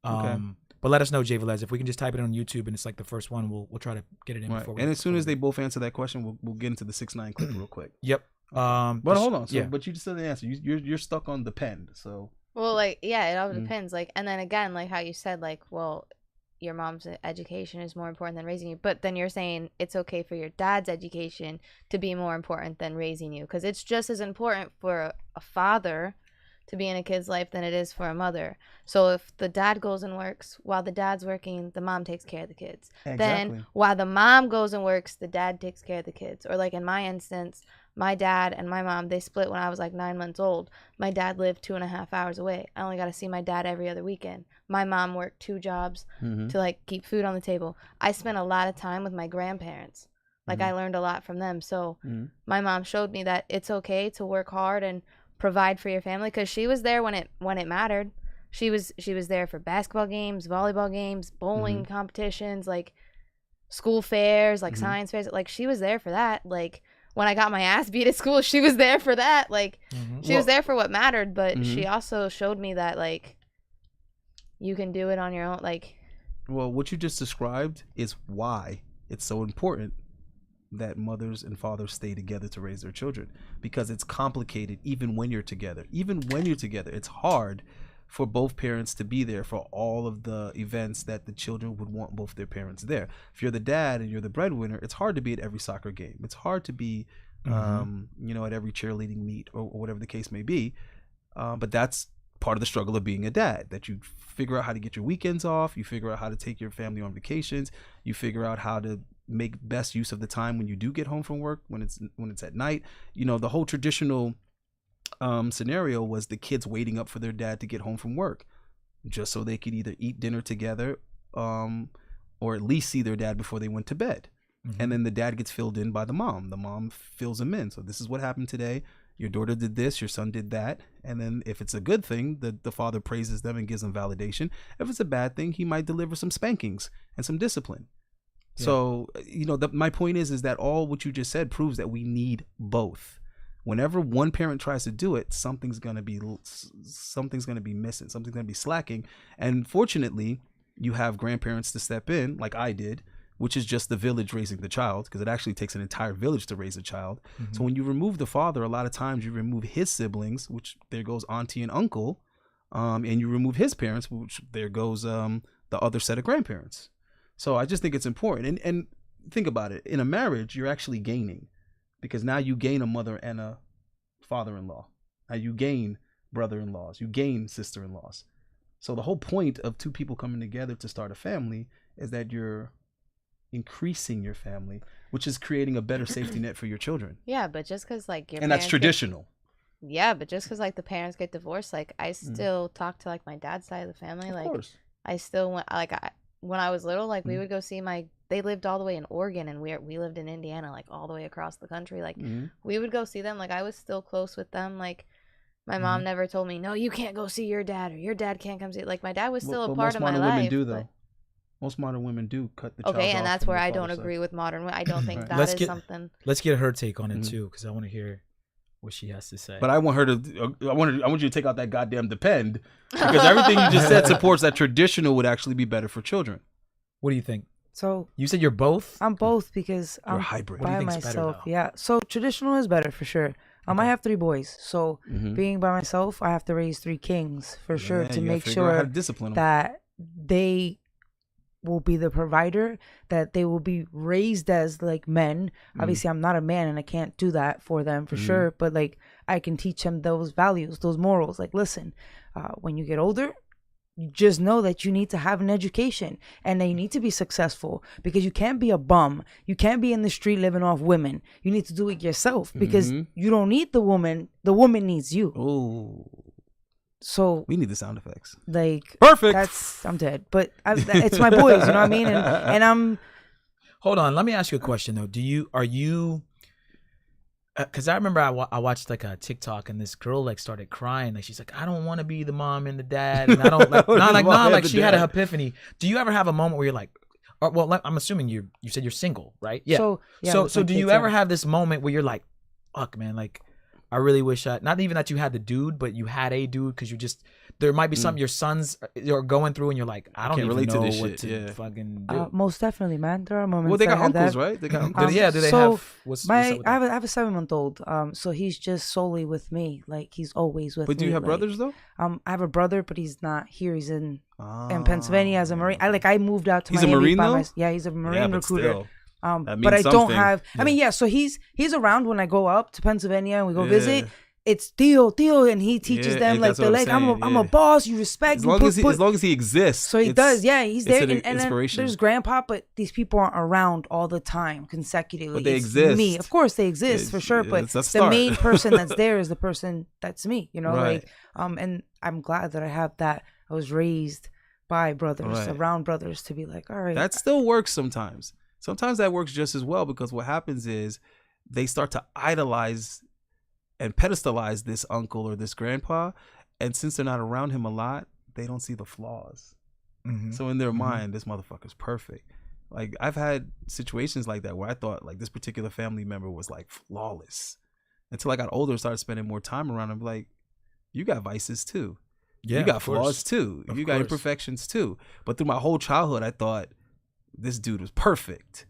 Okay. But let us know, Jay Velez. If we can just type it in on YouTube and it's like the first one, we'll try to get it in before. And as soon as they both answer that question, we'll get into the 6ix9ine clip real quick. Yep. But hold on. So, but you just didn't answer. You're stuck on depend. So. Well, like, yeah, it all depends. Like, and then again, like how you said, like, well, your mom's education is more important than raising you. But then you're saying it's okay for your dad's education to be more important than raising you, because it's just as important for a father to be in a kid's life than it is for a mother. So if the dad goes and works while the dad's working, the mom takes care of the kids. Exactly. Then while the mom goes and works, the dad takes care of the kids. Or like in my instance, my dad and my mom, they split when I was like 9 months old. My dad lived 2.5 hours away. I only got to see my dad every other weekend. My mom worked 2 jobs to like keep food on the table. I spent a lot of time with my grandparents. Like I learned a lot from them. So my mom showed me that it's okay to work hard and provide for your family, because she was there when it mattered. She was there for basketball games, volleyball games, bowling competitions, like school fairs, like science fairs. Like she was there for that. Like when I got my ass beat at school, she was there for that. Like she was there for what mattered, but she also showed me that like you can do it on your own. Like, well, what you just described is why it's so important that mothers and fathers stay together to raise their children, because it's complicated even when you're together. Even when you're together, it's hard for both parents to be there for all of the events that the children would want both their parents there. If you're the dad and you're the breadwinner, it's hard to be at every soccer game. It's hard to be, at every cheerleading meet or whatever the case may be. But that's part of the struggle of being a dad, that you figure out how to get your weekends off. You figure out how to take your family on vacations. You figure out how to make best use of the time when you do get home from work, when it's at night. The whole traditional scenario was the kids waiting up for their dad to get home from work, just so they could either eat dinner together or at least see their dad before they went to bed. and then the dad gets filled in by the mom. The mom fills him in. So this is what happened today. Your daughter did this, your son did that. And then if it's a good thing, the father praises them and gives them validation. If it's a bad thing, he might deliver some spankings and some discipline. Yeah. So, my point is that all what you just said proves that we need both. Whenever one parent tries to do it, something's going to be missing, something's going to be slacking. And fortunately, you have grandparents to step in, like I did, which is just the village raising the child, because it actually takes an entire village to raise a child. Mm-hmm. So when you remove the father, a lot of times you remove his siblings, which there goes auntie and uncle, and you remove his parents, which there goes the other set of grandparents. So I just think it's important. And think about it. In a marriage, you're actually gaining, because now you gain a mother and a father-in-law. Now you gain brother-in-laws. You gain sister-in-laws. So the whole point of two people coming together to start a family is that you're increasing your family, which is creating a better safety net for your children. Yeah, but just because like your and that's traditional. But just because like the parents get divorced, like I still talk to like my dad's side of the family. Of course. I still went when I was little, like we would go see they lived all the way in Oregon and we lived in Indiana, like all the way across the country. Like we would go see them. Like I was still close with them. Like my mom never told me, no, you can't go see your dad, or your dad can't come see. Like my dad was still a part of my life. Most modern women do, though. Most modern women do cut the child off. Okay, and that's where I don't agree with modern women. I don't think that is something. Let's get her take on it too, because I want to hear what she has to say. But I want you to take out that goddamn depend, because everything you just said supports that traditional would actually be better for children. What do you think? So you said you're both? I'm both, because you're I'm hybrid. by myself. Yeah. So traditional is better for sure. I have 3 boys, so being by myself, I have to raise 3 kings for sure, to make sure that they will be the provider, that they will be raised as like men. Obviously, I'm not a man and I can't do that for them for sure, but like I can teach them those values, those morals. Like, listen, when you get older, you just know that you need to have an education and that you need to be successful, because you can't be a bum. You can't be in the street living off women. You need to do it yourself, because you don't need the woman. The woman needs you. Oh. So we need the sound effects. Like, perfect. I'm dead. But it's my boys, you know what I mean? And I'm. Hold on. Let me ask you a question though. Are you? Because I remember I watched like a TikTok and this girl like started crying. Like she's like, I don't want to be the mom and the dad. And I don't like she had an epiphany. Do you ever have a moment where you're like, I'm assuming you said you're single, right? Yeah. So do you ever have this moment where you're like, fuck man, like I really wish not even that you had the dude, but you had a dude, because there might be something your sons are going through and you're like, I don't even know what to fucking do. Most definitely, man. There are moments. Well, they got uncles, right? They got uncles. Do they have? I have a 7-month-old. So he's just solely with me. Like he's always with me. But do you have brothers though? I have a brother, but he's not here. He's in Pennsylvania as a Marine. I moved out to Miami. He's a Marine though? Yeah, he's a Marine recruiter. Still. But I don't have. I mean, yeah. So he's around when I go up to Pennsylvania and we go visit. It's Theo, and he teaches them like the I'm a boss. You respect. As long as he exists. So he does. Yeah, he's there. And then there's Grandpa, but these people aren't around all the time consecutively. But they exist. Me, of course, they exist for sure. But the main person that's there is the person that's me. You know, right. And I'm glad that I have that. I was raised by brothers, around brothers, to be like, all right. That still works sometimes. Sometimes that works just as well, because what happens is they start to idolize and pedestalize this uncle or this grandpa, and since they're not around him a lot, they don't see the flaws. So in their mind, this motherfucker's perfect. Like I've had situations like that where I thought like this particular family member was like flawless, until I got older and started spending more time around him. Like, you got vices too. Yeah, you got flaws too. You got imperfections too. But through my whole childhood, I thought this dude was perfect.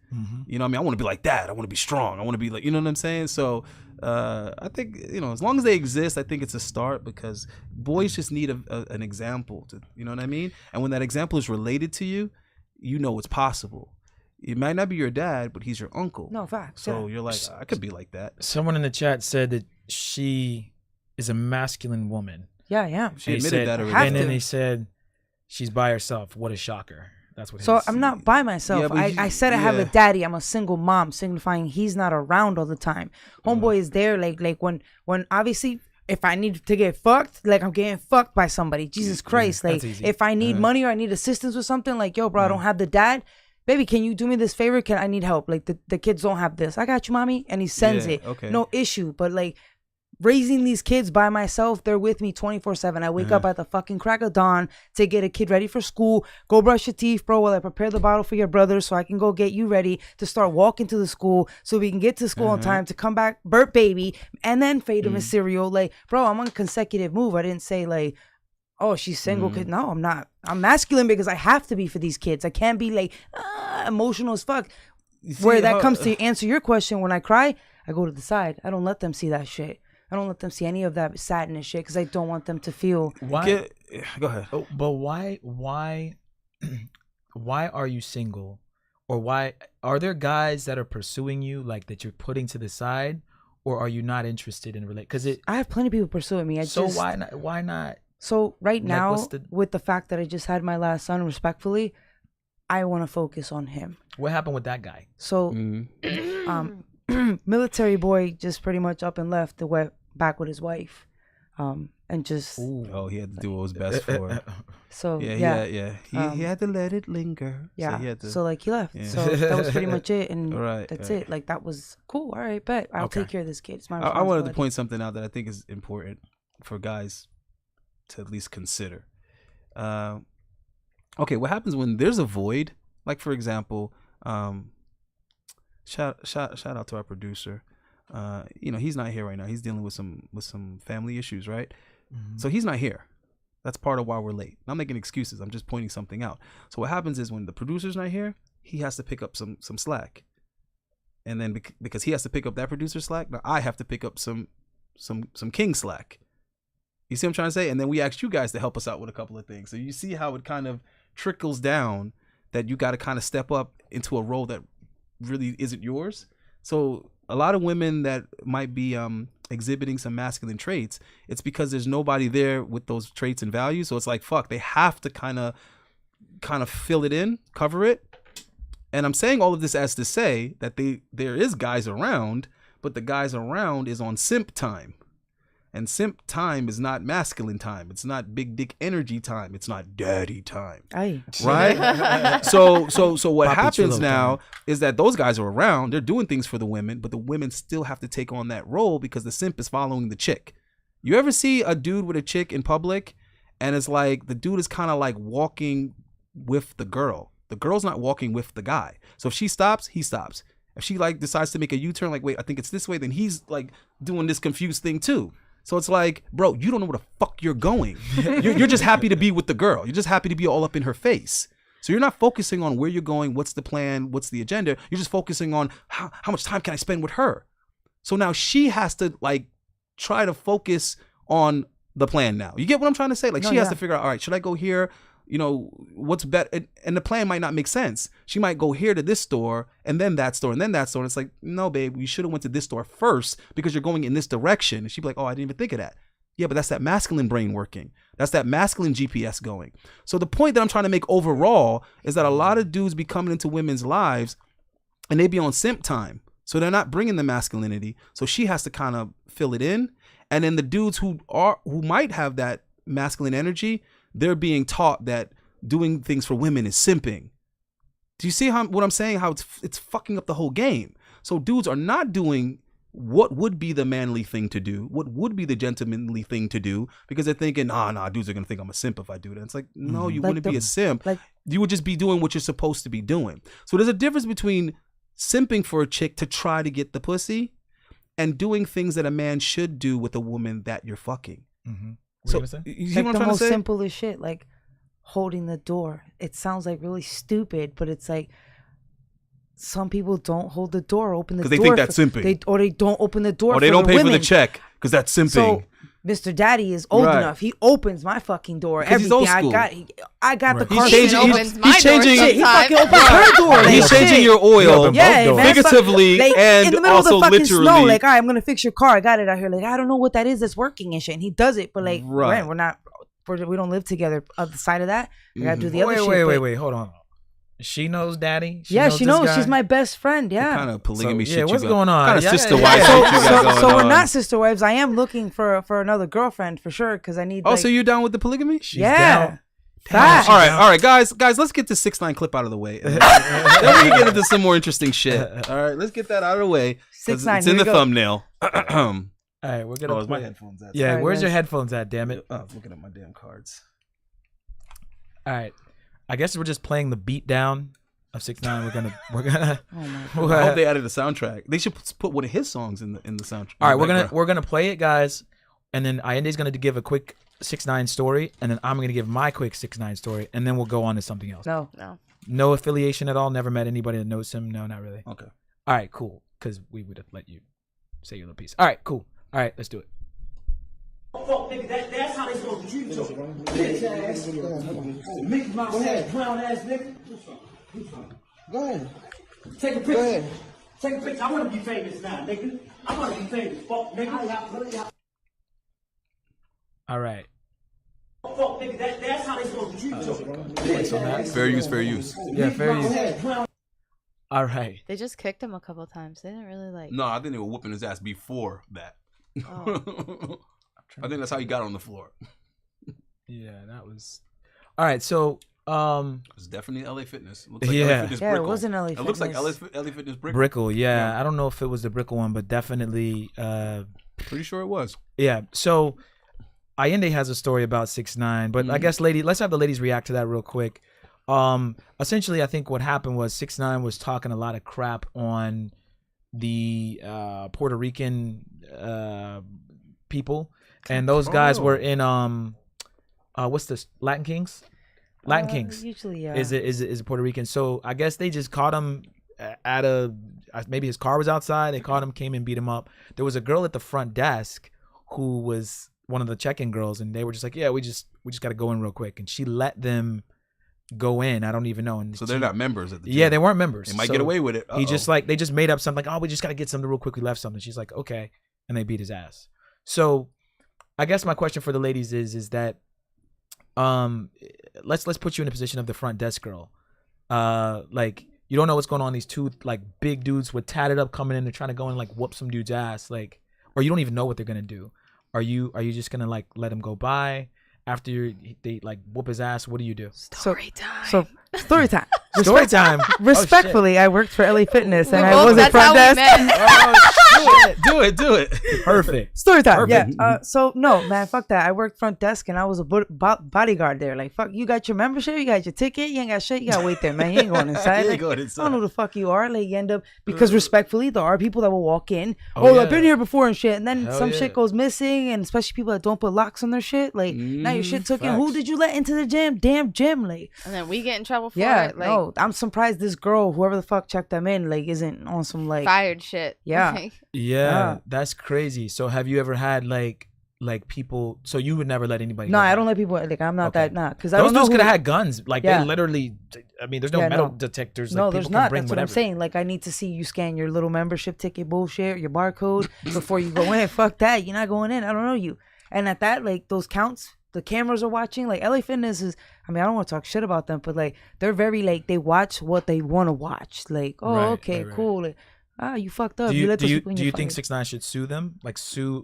You know what I mean? I want to be like that. I want to be strong. I want to be like, you know what I'm saying? So I think, as long as they exist, I think it's a start, because boys just need an example to, you know what I mean? And when that example is related to you, you know it's possible. It might not be your dad, but he's your uncle. No, facts. So you're like, I could be like that. Someone in the chat said that she is a masculine woman. Yeah, yeah. She admitted that already. And then they said she's by herself. What a shocker. That's what. So I'm not by myself. Yeah, I said I have a daddy. I'm a single mom, signifying he's not around all the time. Homeboy is there, like when obviously if I need to get fucked, like I'm getting fucked by somebody. Jesus Christ, like if I need money or I need assistance with something, like yo, bro, I don't have the dad. baby, can you do me this favor? I need help. Like the kids don't have this. I got you, mommy. And he sends it. Okay. No issue. But like raising these kids by myself, they're with me 24/7. I wake up at the fucking crack of dawn to get a kid ready for school. Go brush your teeth, bro, while I prepare the bottle for your brother so I can go get you ready to start walking to the school so we can get to school on time to come back, burp baby, and then feed him a cereal. Like, bro, I'm on a consecutive move. I didn't say like, oh, she's single. No, I'm not. I'm masculine because I have to be for these kids. I can't be like emotional as fuck. Where that comes to answer your question, when I cry, I go to the side. I don't let them see that shit. I don't let them see any of that sadness shit because I don't want them to feel. Why? Go ahead. Oh, but why are you single? Or why are there guys that are pursuing you like that you're putting to the side, or are you not interested in relate? Because I have plenty of people pursuing me. Why not? Why not? So right now, with the fact that I just had my last son, respectfully, I want to focus on him. What happened with that guy? So, military boy just pretty much up and left. Went back with his wife, and just. Oh, he had to do what was best for her. So He had to let it linger. Yeah. So like he left. Yeah. So that was pretty much it, and that's it. Like that was cool. All right, bet I'll take care of this kid. It's my responsibility. I wanted to point something out that I think is important for guys to at least consider. Okay, what happens when there's a void? Like for example, shout out to our producer. He's not here right now. He's dealing with some family issues, right? So he's not here. That's part of why we're late. I'm not making excuses. I'm just pointing something out. So what happens is when the producer's not here, he has to pick up some slack, and then because he has to pick up that producer's slack, now I have to pick up some king slack. You see what I'm trying to say? And then we asked you guys to help us out with a couple of things. So you see how it kind of trickles down that you got to kind of step up into a role that really isn't yours. So a lot of women that might be exhibiting some masculine traits, it's because there's nobody there with those traits and values. So it's like, fuck, they have to kind of fill it in, cover it. And I'm saying all of this as to say that there is guys around, but the guys around is on simp time. And simp time is not masculine time. It's not big dick energy time. It's not daddy time. Aye. Right? So what happens now is that those guys are around. They're doing things for the women, but the women still have to take on that role because the simp is following the chick. You ever see a dude with a chick in public and it's like the dude is kind of like walking with the girl. The girl's not walking with the guy. So if she stops, he stops. If she like decides to make a U-turn, like, wait, I think it's this way, then he's like doing this confused thing too. So it's like, bro, you don't know where the fuck you're going. You're just happy to be with the girl. You're just happy to be all up in her face. So you're not focusing on where you're going, what's the plan, what's the agenda. You're just focusing on how much time can I spend with her. So now she has to like try to focus on the plan now. You get what I'm trying to say? Like she has to figure out, all right, should I go here? You know, what's better? And the plan might not make sense. She might go here to this store and then that store and then that store. And it's like, no, babe, you should have went to this store first because you're going in this direction. And she'd be like, oh, I didn't even think of that. Yeah, but that's that masculine brain working. That's that masculine GPS going. So the point that I'm trying to make overall is that a lot of dudes be coming into women's lives and they be on simp time. So they're not bringing the masculinity. So she has to kind of fill it in. And then the dudes who might have that masculine energy, they're being taught that doing things for women is simping. Do you see what I'm saying? How it's fucking up the whole game. So dudes are not doing what would be the manly thing to do, what would be the gentlemanly thing to do, because they're thinking, nah, dudes are gonna think I'm a simp if I do that. It's like, no, you wouldn't be a simp. You would just be doing what you're supposed to be doing. So there's a difference between simping for a chick to try to get the pussy and doing things that a man should do with a woman that you're fucking. Mm-hmm. So you see like what I'm the trying most to say? simplest shit, like holding the door. It sounds like really stupid, but it's like some people don't hold the door, open the door. Because they think that's simping. They don't open the door. Or they don't pay for the check because that's simping. So Mr. Daddy is old enough. He opens my fucking door. Everything I got the car. He's changing. He fucking opens her door. He's changing your oil, figuratively and in the middle also of the fucking literally. Snow, like, all right, I'm gonna fix your car. I got it out here. Like, I don't know what that is that's working and shit. And he does it, but like, we don't live together. Other side of that, I gotta do the other shit. Wait, hold on. She knows Daddy. She knows. She's my best friend. Yeah. What kind of polygamy shit? What's going on? What kind of sister wives? So we're not sister wives. I am looking for another girlfriend for sure because I need. Oh, so you down with the polygamy? She's down. All right, guys, let's get this 6ix9ine clip out of the way. Then we can get into some more interesting shit. All right, let's get that out of the way. 6ix9ine, it's in the thumbnail. All right, we're gonna. My headphones at? Yeah, Sorry, where's guys. your headphones at? Damn it! I was looking at my damn cards. All right, I guess we're just playing the beat down of 6ix9ine. We're gonna. Oh my I hope they added a soundtrack. They should put one of his songs in the soundtrack. All right, we're gonna play it, guys, and then Allende's gonna give a quick 6ix9ine story, and then I'm gonna give my quick 6ix9ine story, and then we'll go on to something else. No. affiliation at all. Never met anybody that knows him. No, not really. Okay. All right, cool. Because we would have let you say your little piece. All right, cool. All right, let's do it. Fuck, nigga, that's how they supposed to treat you. Bitch ass. Mickey Mouse ass, brown ass nigga. Go ahead. Take a picture. Go ahead. Take a picture. I want to be famous now, nigga. I want to be famous. Fuck, nigga. All right. Fuck, nigga, that's how they supposed to treat you. Bitch ass. Fair use. Yeah, fair use. All right. They just kicked him a couple times. They didn't really like. No, I think they were whooping his ass before that. Oh. I think that's how he got on the floor. Yeah, that was. All right, so It's definitely LA Fitness. It looks like Yeah. LA Fitness Yeah, it Brickle. wasn't LA It looks like Fitness. LA Fitness Brickle. Brickle. Yeah, I don't know if it was the Brickle one, but definitely. Pretty sure it was. Yeah. So Allende has a story about 6ix9ine, but I guess let's have the ladies react to that real quick. Essentially, I think what happened was 6ix9ine was talking a lot of crap on the Puerto Rican people, and those guys were in what's this, Latin Kings? Latin Kings. Usually, yeah. Is it Puerto Rican? So I guess they just caught him at maybe his car was outside. They caught him, came and beat him up. There was a girl at the front desk who was one of the check-in girls, and they were just like, "Yeah, we just got to go in real quick," and she let them go in. I don't even know. And So they're not members at the gym. Yeah, they weren't members. They might So get away with it. He just they just made up something like, "Oh, we just got to get something real quick. We left something." She's like, "Okay," and they beat his ass. So I guess my question for the ladies is that let's put you in a position of the front desk girl. Like, you don't know what's going on. These two like big dudes with tatted up coming in and trying to go and like whoop some dude's ass, like, or you don't even know what they're gonna do. Are you just gonna like let him go by after they like whoop his ass? What do you do? Story time. So story time. Story time. Respectfully, I worked for LA Fitness and I Well, was at that's how front we desk. met. Do it. Perfect. Story time. Perfect. Yeah. So no, man, fuck that. I worked front desk and I was a bodyguard there. Like, fuck, you got your membership, you got your ticket, you ain't got shit, you gotta wait there, man. You ain't going inside. You ain't Like, going I inside. don't know who the fuck you are. Like, you end up, because respectfully, there are people that will walk in. Oh, Oh, yeah. I've been here before and shit, and then Hell some yeah. shit goes missing, and especially people that don't put locks on their shit. Like, now your shit took in. Who facts. did you let into the gym? Damn gym, like. And then we get in trouble for Yeah, it. Like, no, I'm surprised this girl, whoever the fuck checked them in, like, isn't on some like. fired shit. Yeah. Like, Yeah, that's crazy. So have you ever had like people? So you would never let anybody? No, go I by? don't let people. Like, I'm not Okay. that. Nah, because I Those don't know dudes who could have had guns. Like Yeah. they literally. I mean, there's no Yeah, metal no. detectors. Like, No, people there's can not. bring That's what I'm whatever. saying. Like, I need to see you scan your little membership ticket bullshit, your barcode before you go in. Fuck that. You're not going in. I don't know you. And at that, like, those counts, the cameras are watching. Like, LA Fitness is, I mean, I don't want to talk shit about them, but like, they're very, like, they watch what they want to watch. Like, oh, Right, okay, right. cool. Like, you fucked up. Do you let do those you, people in do your you think fucking- 6ix9ine should sue them? Like sue.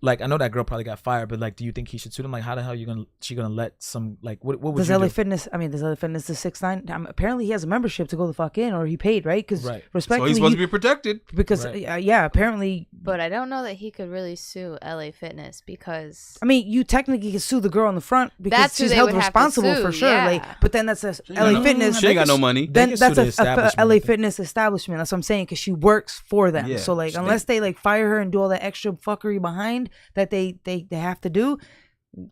Like, I know that girl probably got fired, but like, do you think he should sue them? Like, how the hell she gonna let some like what would Does you LA do? Fitness? I mean, does LA Fitness the 6ix9ine? Apparently, he has a membership to go the fuck in, or he paid, right? Because Right. So respectfully, he's supposed to be protected. because Right. yeah, apparently. but I don't know that he could really sue LA Fitness because I mean, you technically can sue the girl in the front because That's who she's they held would have to responsible for sue, sure. yeah. Like, but then that's LA Fitness. She ain't got no money. Then They can that's sue the a establishment, I LA think. Fitness establishment. That's what I'm saying, because she works for them. Yeah. So like, So unless they like fire her and do all that extra fuckery behind that they have to do,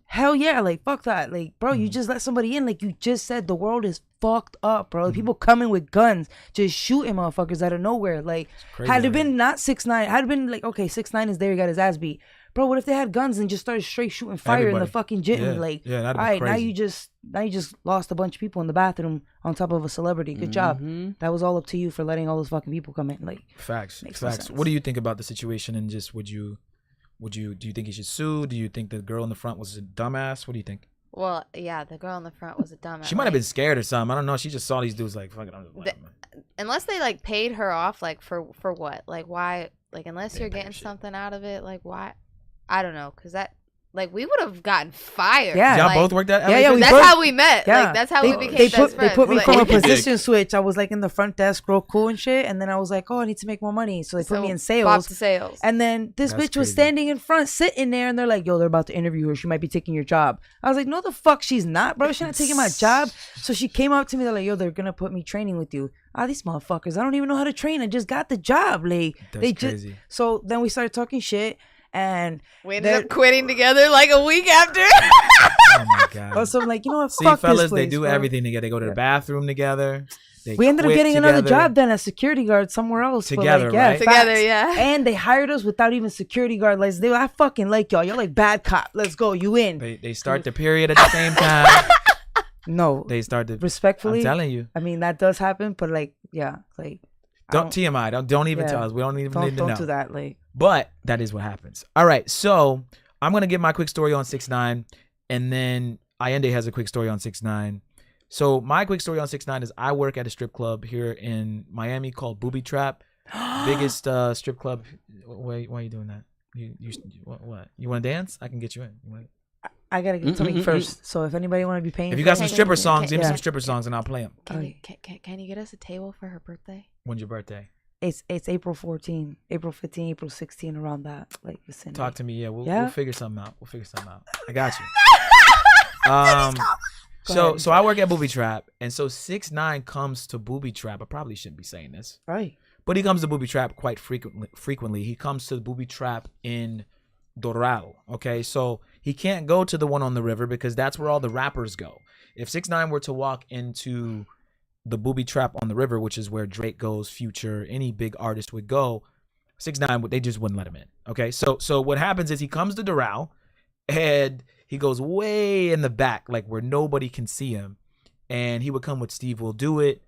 hell yeah, like fuck that. Like, bro, you just let somebody in. Like you just said, the world is fucked up, bro. People coming with guns, just shooting motherfuckers out of nowhere. Like, crazy had it already. been not 6ix9ine, had it been like, okay, 6ix9ine is there, he got his ass beat. Bro, what if they had guns and just started straight shooting fire in the Everybody. fucking gym? Yeah. Like, Yeah, that'd be all right, now crazy. you just lost a bunch of people in the bathroom on top of a celebrity. Good job. That was all up to you for letting all those fucking people come in. Like, Facts. Makes no Facts. sense. What do you think about the situation? And just do you think he should sue? Do you think the girl in the front was a dumbass? What do you think? well, yeah, the girl in the front was a dumbass. She might have been scared or something. I don't know. She just saw these dudes like, fuck it, I'm just letting them in. unless they like paid her off, like for what, like why, like unless They you're pay her getting shit. something out of it, like why, I don't know, because that like we would have gotten fired. Yeah. Y'all like, both worked at LA? Yeah, that's how we met. Yeah. Like that's how we became they best put, friends. They put me Like, from a What you position switch. I was like in the front desk, real cool and shit. And then I was like, oh, I need to make more money. So they put me in Bop sales. to sales. And then this That's bitch was crazy. standing in front, sitting there, and they're like, yo, they're about to interview her. She might be taking your job. I was like, no, the fuck, she's not, bro. She's not taking my job. So she came up to me. They're like, yo, they're going to put me training with you. These motherfuckers, I don't even know how to train. I just got the job. Like, That's crazy. So then we started talking shit. And We ended up quitting together like a week after. Oh my god. also, I'm like, you know what? See, Fuck fellas, this place, they do bro. everything together. They go to the bathroom together. We ended up getting another job then as security guard somewhere else. Together, but like, yeah, right? Together, facts. yeah. And they hired us without even security guard license. They were, I fucking like y'all. You're like bad cop. Let's go. You in? They start the period at the same time. No. They start the. Respectfully, I'm telling you. I mean, that does happen, but like, yeah, like. Don't TMI. Don't even yeah. tell us. We don't even need to know. Don't do that. Like. But that is what happens. All right, so I'm gonna give my quick story on 6ix9ine, and then Allende has a quick story on 6ix9ine. So my quick story on 6ix9ine is I work at a strip club here in Miami called Booby Trap, biggest strip club. Why are you doing that? You what? You want to dance? I can get you in. You wanna... I gotta get something first. So if anybody want to be paying, If you got some Hang on, stripper songs, give me yeah. some stripper songs, and I'll play them. Can you get us a table for her birthday? When's your birthday? It's April 14, April 15, April 16, around that like vicinity. Talk to me. Yeah, we'll Yeah? figure something out. I got you. So I work at Booby Trap, and so 6ix9ine comes to Booby Trap. I probably shouldn't be saying this, Right. but he comes to Booby Trap quite frequently. He comes to the Booby Trap in Doral. Okay, so he can't go to the one on the river because that's where all the rappers go. If 6ix9ine were to walk into the Booby Trap on the river, which is where Drake goes, Future, any big artist would go, 6ix9ine, they just wouldn't let him in. Okay, so what happens is he comes to Doral, and he goes way in the back, like where nobody can see him, and he would come with Steve Will Do It,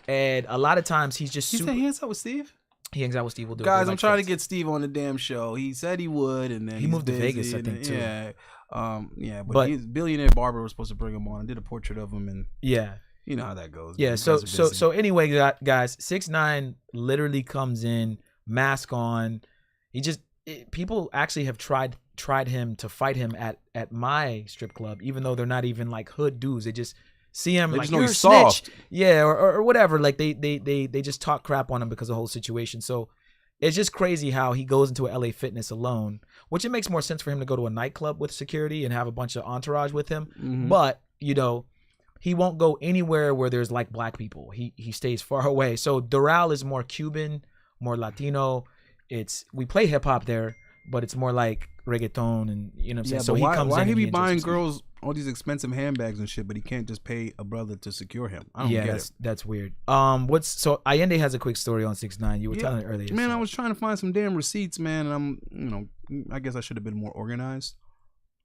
and a lot of times he's just He said he hangs out with Steve? he hangs out with Steve Will Do It. Guys, They're I'm like trying to friends. get Steve on the damn show. He said he would, and then He he's moved to busy, Vegas, I and think, then- too. Yeah, but But- he's billionaire barber was supposed to bring him on. I did a portrait of him, and Yeah. you know how that goes. Yeah, man. so You guys are busy. anyway, guys, 6ix9ine literally comes in, mask on. People actually have tried him to fight him at my strip club, even though they're not even like hood dudes. They just see him They like just know you're a he's snitch. soft. Yeah, or whatever. Like they just talk crap on him because of the whole situation. So it's just crazy how he goes into a LA Fitness alone, which it makes more sense for him to go to a nightclub with security and have a bunch of entourage with him. Mhm. But he won't go anywhere where there's like black people. He stays far away. So Doral is more Cuban, more Latino. We play hip hop there, but it's more like reggaeton, and you know what I'm saying. Yeah, So but he comes why in. he and be enjoys buying himself. girls all these expensive handbags and shit, but he can't just pay a brother to secure him? I don't Yeah, get it. that's weird. So Allende has a quick story on 6ix9ine. You were telling it earlier. Man, so. I was trying to find some damn receipts, man, and I guess I should have been more organized.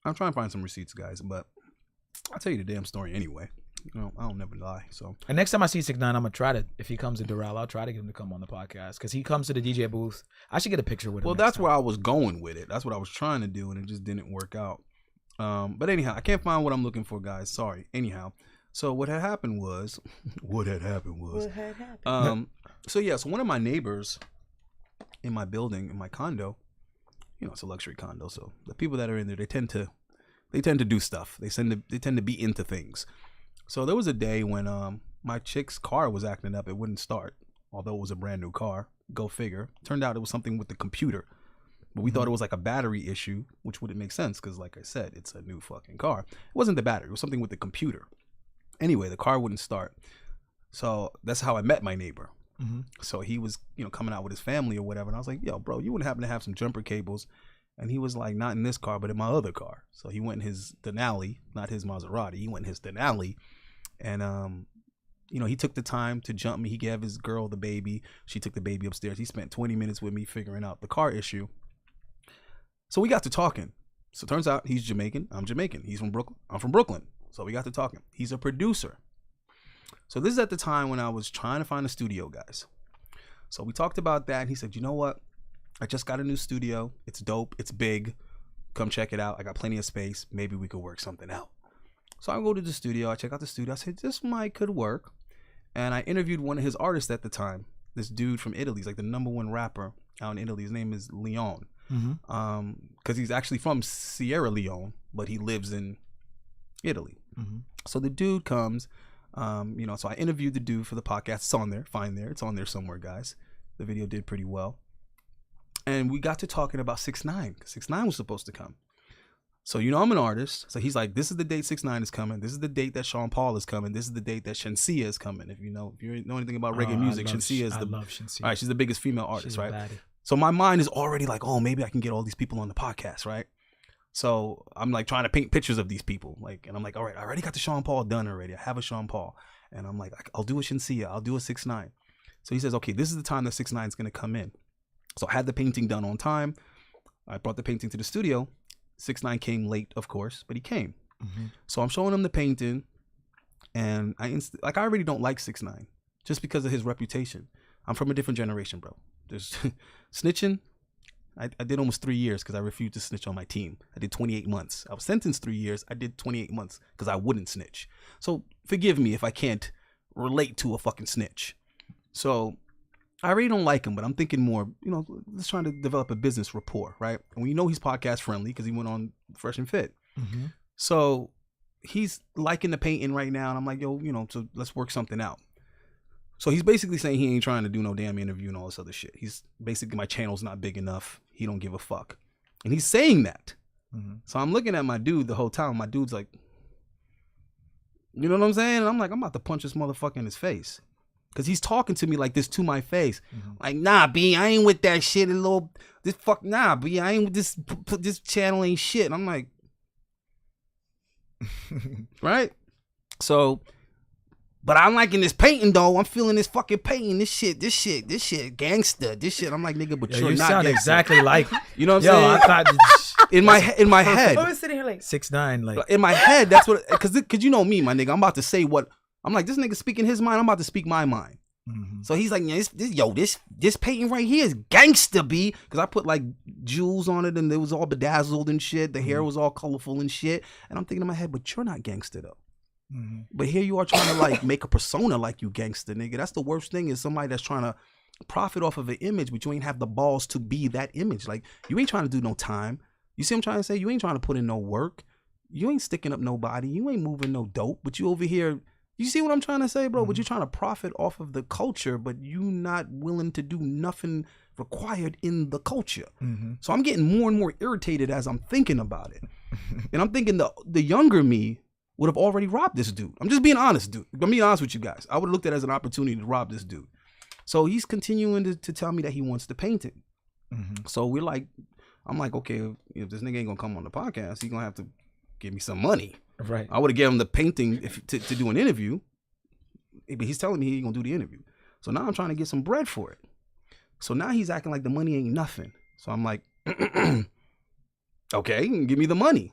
I'm trying to find some receipts, guys, but I'll tell you the damn story anyway. I don't never lie. So, And next time I see 6ix9ine, I'm gonna try to. If he comes to Doral, I'll try to get him to come on the podcast because he comes to the DJ booth. I should get a picture with him. well, next that's time. where I was going with it. That's what I was trying to do, and it just didn't work out. But anyhow, I can't find what I'm looking for, guys. Sorry. Anyhow, so what had happened was, so one of my neighbors in my building, in my condo, it's a luxury condo, so the people that are in there, they tend to do stuff. They tend to be into things. So there was a day when my chick's car was acting up. It wouldn't start, although it was a brand new car. Go figure. Turned out it was something with the computer. But we thought it was like a battery issue, which wouldn't make sense because, like I said, it's a new fucking car. It wasn't the battery. It was something with the computer. Anyway, the car wouldn't start. So that's how I met my neighbor. Mm-hmm. So he was, coming out with his family or whatever. And I was like, yo, bro, you wouldn't happen to have some jumper cables? And he was like, not in this car, but in my other car. So he went in his Denali, not his Maserati. He went in his Denali. And, he took the time to jump me. He gave his girl the baby. She took the baby upstairs. He spent 20 minutes with me figuring out the car issue. So we got to talking. So it turns out he's Jamaican. I'm Jamaican. He's from Brooklyn. I'm from Brooklyn. So we got to talking. He's a producer. So this is at the time when I was trying to find a studio, guys. So we talked about that. And he said, you know what? I just got a new studio. It's dope. It's big. Come check it out. I got plenty of space. Maybe we could work something out. So I go to the studio. I check out the studio. I said, this could work. And I interviewed one of his artists at the time. This dude from Italy. He's like the #1 rapper out in Italy. His name is Leon. because he's actually from Sierra Leone, but he lives in Italy. So the dude comes, so I interviewed the dude for the podcast. It's on there, it's on there somewhere, guys. The video did pretty well, and we got to talking about 6ix9ine, because 6ix9ine was supposed to come. So, I'm an artist. So he's like, this is the date 6ix9ine is coming. This is the date that Sean Paul is coming. This is the date that Shenseea is coming. If you know anything about reggae music, Shenseea is I love Shenseea. All right, she's the biggest female artist, right? So my mind is already like, oh, maybe I can get all these people on the podcast, right? So I'm like trying to paint pictures of these people, and I'm like, all right, I already got the Sean Paul done already. I have a Sean Paul, and I'm like, I'll do a Shenseea, I'll do a 6ix9ine. So he says, okay, this is the time that 6ix9ine is gonna come in. So I had the painting done on time. I brought the painting to the studio. 6ix9ine came late, of course, but he came. So I'm showing him the painting, and I already don't like 6ix9ine just because of his reputation. I'm from a different generation, bro. There's snitching. I did almost 3 years because I refused to snitch on my team. I did 28 months. I was sentenced 3 years. I did 28 months because I wouldn't snitch. So forgive me if I can't relate to a fucking snitch. So I really don't like him, but I'm thinking more, let's try to develop a business rapport, right? And he's podcast friendly because he went on Fresh and Fit. So he's liking the painting right now. And I'm like, yo, so let's work something out. So he's basically saying he ain't trying to do no damn interview and all this other shit. He's basically, my channel's not big enough. He don't give a fuck. And he's saying that. So I'm looking at my dude the whole time. My dude's like, you know what I'm saying? And I'm like, I'm about to punch this motherfucker in his face. Because he's talking to me like this to my face. Like, nah, B, I ain't with that shit. Nah, B, I ain't with this channel ain't shit. And I'm like, right? So, but I'm liking this painting though. I'm feeling this fucking painting. This shit, gangster. This shit. I'm like, nigga, but you're you not sound gangster. Exactly like. You know what I'm saying? I thought in my head. I was sitting here like 6ix9ine, like in my head. That's what. Because you know me, my nigga. I'm about to say what. I'm like, this nigga speaking his mind. I'm about to speak my mind. So he's like, this painting right here is gangster, B. Because I put like jewels on it and it was all bedazzled and shit. The hair was all colorful and shit. And I'm thinking in my head, but you're not gangster though. But here you are trying to like make a persona like you gangster, nigga. That's the worst thing, is somebody that's trying to profit off of an image, but you ain't have the balls to be that image. Like, you ain't trying to do no time. You see what I'm trying to say? You ain't trying to put in no work. You ain't sticking up nobody. You ain't moving no dope. But you over here, you see what I'm trying to say, bro? But you're trying to profit off of the culture, but you not willing to do nothing required in the culture. So I'm getting more and more irritated as I'm thinking about it. And I'm thinking the younger me would have already robbed this dude. I'm just being honest, dude. I'm being honest with you guys. I would have looked at it as an opportunity to rob this dude. So he's continuing to tell me that he wants the painting. So I'm like, okay, if this nigga ain't gonna come on the podcast, he's gonna have to give me some money. right. I would have given him the painting to do an interview. But he's telling me he ain't gonna do the interview. So now I'm trying to get some bread for it. So now he's acting like the money ain't nothing. So I'm like, okay, give me the money.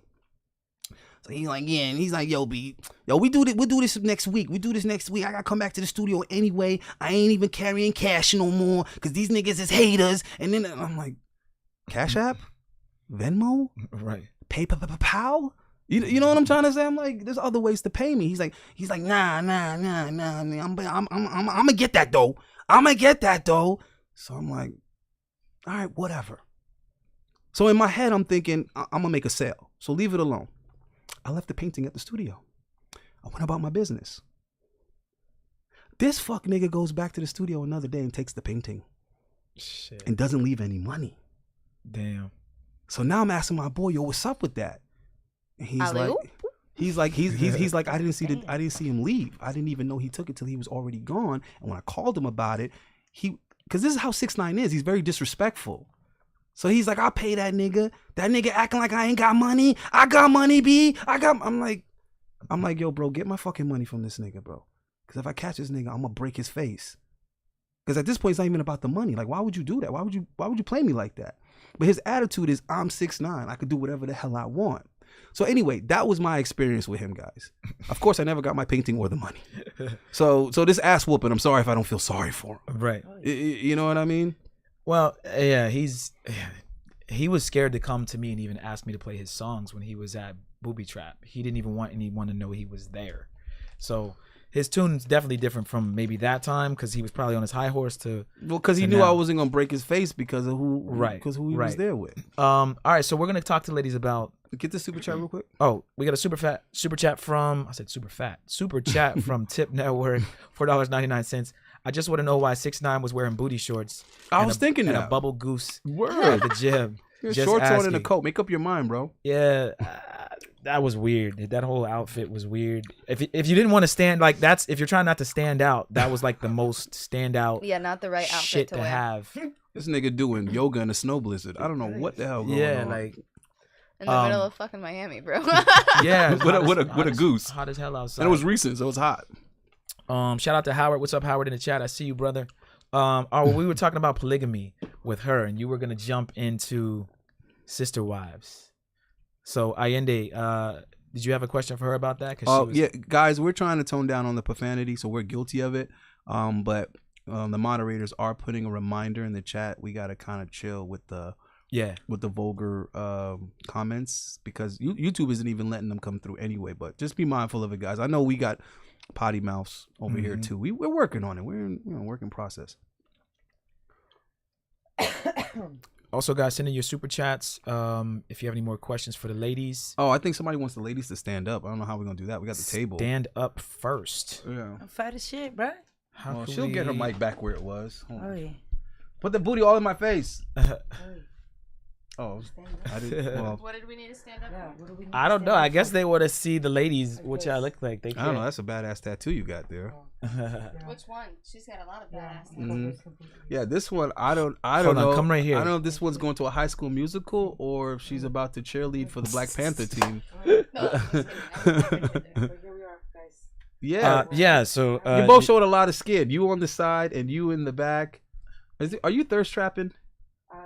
So he's like, yeah, and he's like, yo, B, we'll do this next week. We do this next week. I gotta come back to the studio anyway. I ain't even carrying cash no more because these niggas is haters. And then I'm like, Cash App, Venmo, Right. PayPal. You know what I'm trying to say? I'm like, there's other ways to pay me. He's like, nah. I'm gonna get that though. So I'm like, all right, whatever. So in my head, I'm thinking, I'm gonna make a sale. So leave it alone. I left the painting at the studio. I went about my business. This fuck nigga goes back to the studio another day and takes the painting. Shit. And doesn't leave any money. Damn. So now I'm asking my boy, yo, what's up with that? And he's like, I didn't see him leave. I didn't even know he took it till he was already gone. And when I called him about it, because this is how 6ix9ine is. He's very disrespectful. So he's like, I'll pay that nigga. That nigga acting like I ain't got money. I got money, B. I'm like, yo, bro, get my fucking money from this nigga, bro. Because if I catch this nigga, I'm gonna break his face. Because at this point, it's not even about the money. Like, why would you do that? Why would you play me like that? But his attitude is, I'm 6ix9ine. I could do whatever the hell I want. So anyway, that was my experience with him, guys. Of course, I never got my painting or the money. So this ass whooping, I'm sorry if I don't feel sorry for him. Right. You know what I mean? Well, yeah, he was scared to come to me and even ask me to play his songs when he was at Booby Trap. He didn't even want anyone to know he was there. So his tune's definitely different from maybe that time because he was probably on his high horse to. Well, because he knew I wasn't gonna break his face because of who he was there with. All right, so we're gonna talk to ladies about. Get the super chat real quick. Oh, we got a super chat from. I said super chat from Tip Network, $4.99. I just want to know why 6ix9ine was wearing booty shorts. I was thinking and that a bubble goose word at the gym. Just shorts asking. on and a coat. Make up your mind, bro. Yeah, that was weird. That whole outfit was weird. If you didn't want to stand like that's if you're trying not to stand out, that was like the most standout. Yeah, not the right outfit shit to wear. have. This nigga doing yoga in a snow blizzard. I don't know what the hell going on. Yeah, like in the middle of fucking Miami, bro. yeah, with a goose. Hot as hell outside. And it was recent, so it was hot. Shout out to Howard. What's up, Howard, in the chat? I see you, brother. We were talking about polygamy with her, and you were gonna jump into sister wives. So Allende, did you have a question for her about that? Yeah, guys, we're trying to tone down on the profanity, so we're guilty of it. But the moderators are putting a reminder in the chat. We gotta kind of chill with the vulgar comments because YouTube isn't even letting them come through anyway. But just be mindful of it, guys. I know we got potty mouths over here too. We're working on it. We're in work in process. Also, guys, send in your super chats if you have any more questions for the ladies. Oh, I think somebody wants the ladies to stand up. I don't know how we're gonna do that. We got the table. Stand up first. Yeah. I'm fat as shit, bro. Well, she'll get her mic back where it was. Oh yeah. Put the booty all in my face. Oh, I didn't. Well, What did we need to stand up for? I don't know. I guess they want to see the ladies, which I look like. They I don't know. That's a badass tattoo you got there. Which one? She's got a lot of badass. Yeah, this one I don't Hold know. on, come right here. I don't know if this one's going to a High School Musical or if she's about to cheerlead for the Black Panther team. Yeah, yeah. So you both showed a lot of skin. You on the side and you in the back. Are you thirst trapping?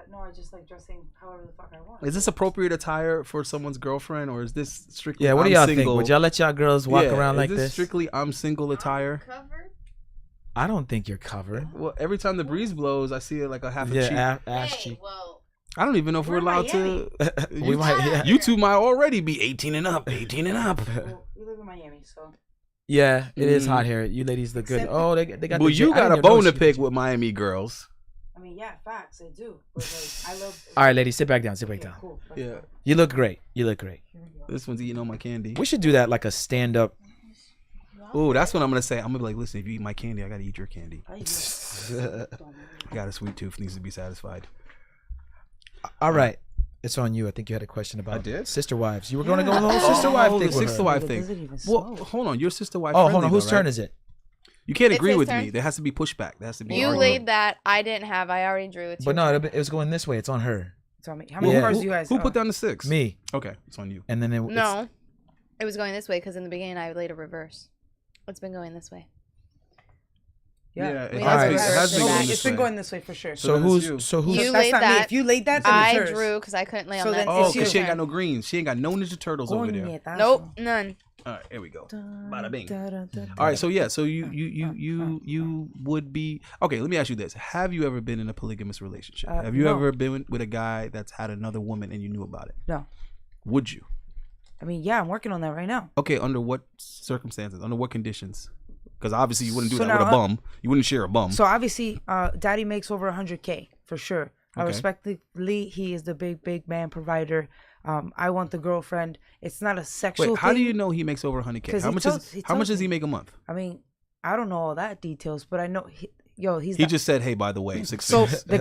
No, I just like dressing however the fuck I want. Is this appropriate attire for someone's girlfriend, or is this strictly? Yeah, what do I'm y'all single? think? Would y'all let y'all girls walk around like is this? Strictly, I'm single attire. Covered? I don't think you're covered. Well, every time the breeze blows, I see it like a half a cheek. Ass cheek. Well, I don't even know if we're allowed to. We might. Yeah. You two might already be 18 and up. 18 and up. Well, we live in Miami, so. Yeah, it is hot here. You ladies look good. Oh, they got. Well, you got a bone to pick with Miami girls. I mean, yeah, facts, I do. But like, I love. All right, ladies, sit back down. Sit back down. Cool. Yeah. You look great. You look great. This one's eating all my candy. We should do that like a stand up. Oh, that's what I'm gonna say. I'm gonna be like, listen, if you eat my candy, I gotta eat your candy. I got a sweet tooth, needs to be satisfied. All right, it's on you. I think you had a question about. I did? Sister wives. You were going to go the whole sister wife thing. The sister wife thing. Well, hold on. Your sister wife. Oh, hold on. Whose turn is it? You can't agree his with turn. me. There has to be pushback. There has to be. you argument. laid that. I didn't have. I already drew it. But no, it was going this way. It's on her. Tell me, how many cards do you guys? Who put down the 6? Me. Okay, it's on you. And then No, it was going this way because in the beginning I laid a reverse. It's been going this way. Yeah, it We has been going it's this been way. going this way for sure. So then it's you. who's You that's laid not me. that. If you laid that, then I it's yours. drew because I couldn't lay on So that. then Oh, it's because she ain't your got no greens. She ain't got no Ninja Turtles over there. Nope, none. All right, here we go. Bada bing. All right, so yeah, so you would be okay. Let me ask you this: have you ever been in a polygamous relationship? Have you no. ever been with a guy that's had another woman and you knew about it? No. Would you? I mean, yeah, I'm working on that right now. Okay, under what circumstances? Under what conditions? Because obviously you wouldn't do So that with a now, bum. You wouldn't share a bum. So obviously, Daddy makes over 100K for sure. Okay. Respectively, he is the big man provider. I want the girlfriend. It's not a sexual Wait, how thing. do you know he makes over 100K? 'Cause How he much tells- is he how much tells does he me. make a month? I mean, I don't know all that details, but I know he's He just said, "Hey, by the way, 6 so figures." the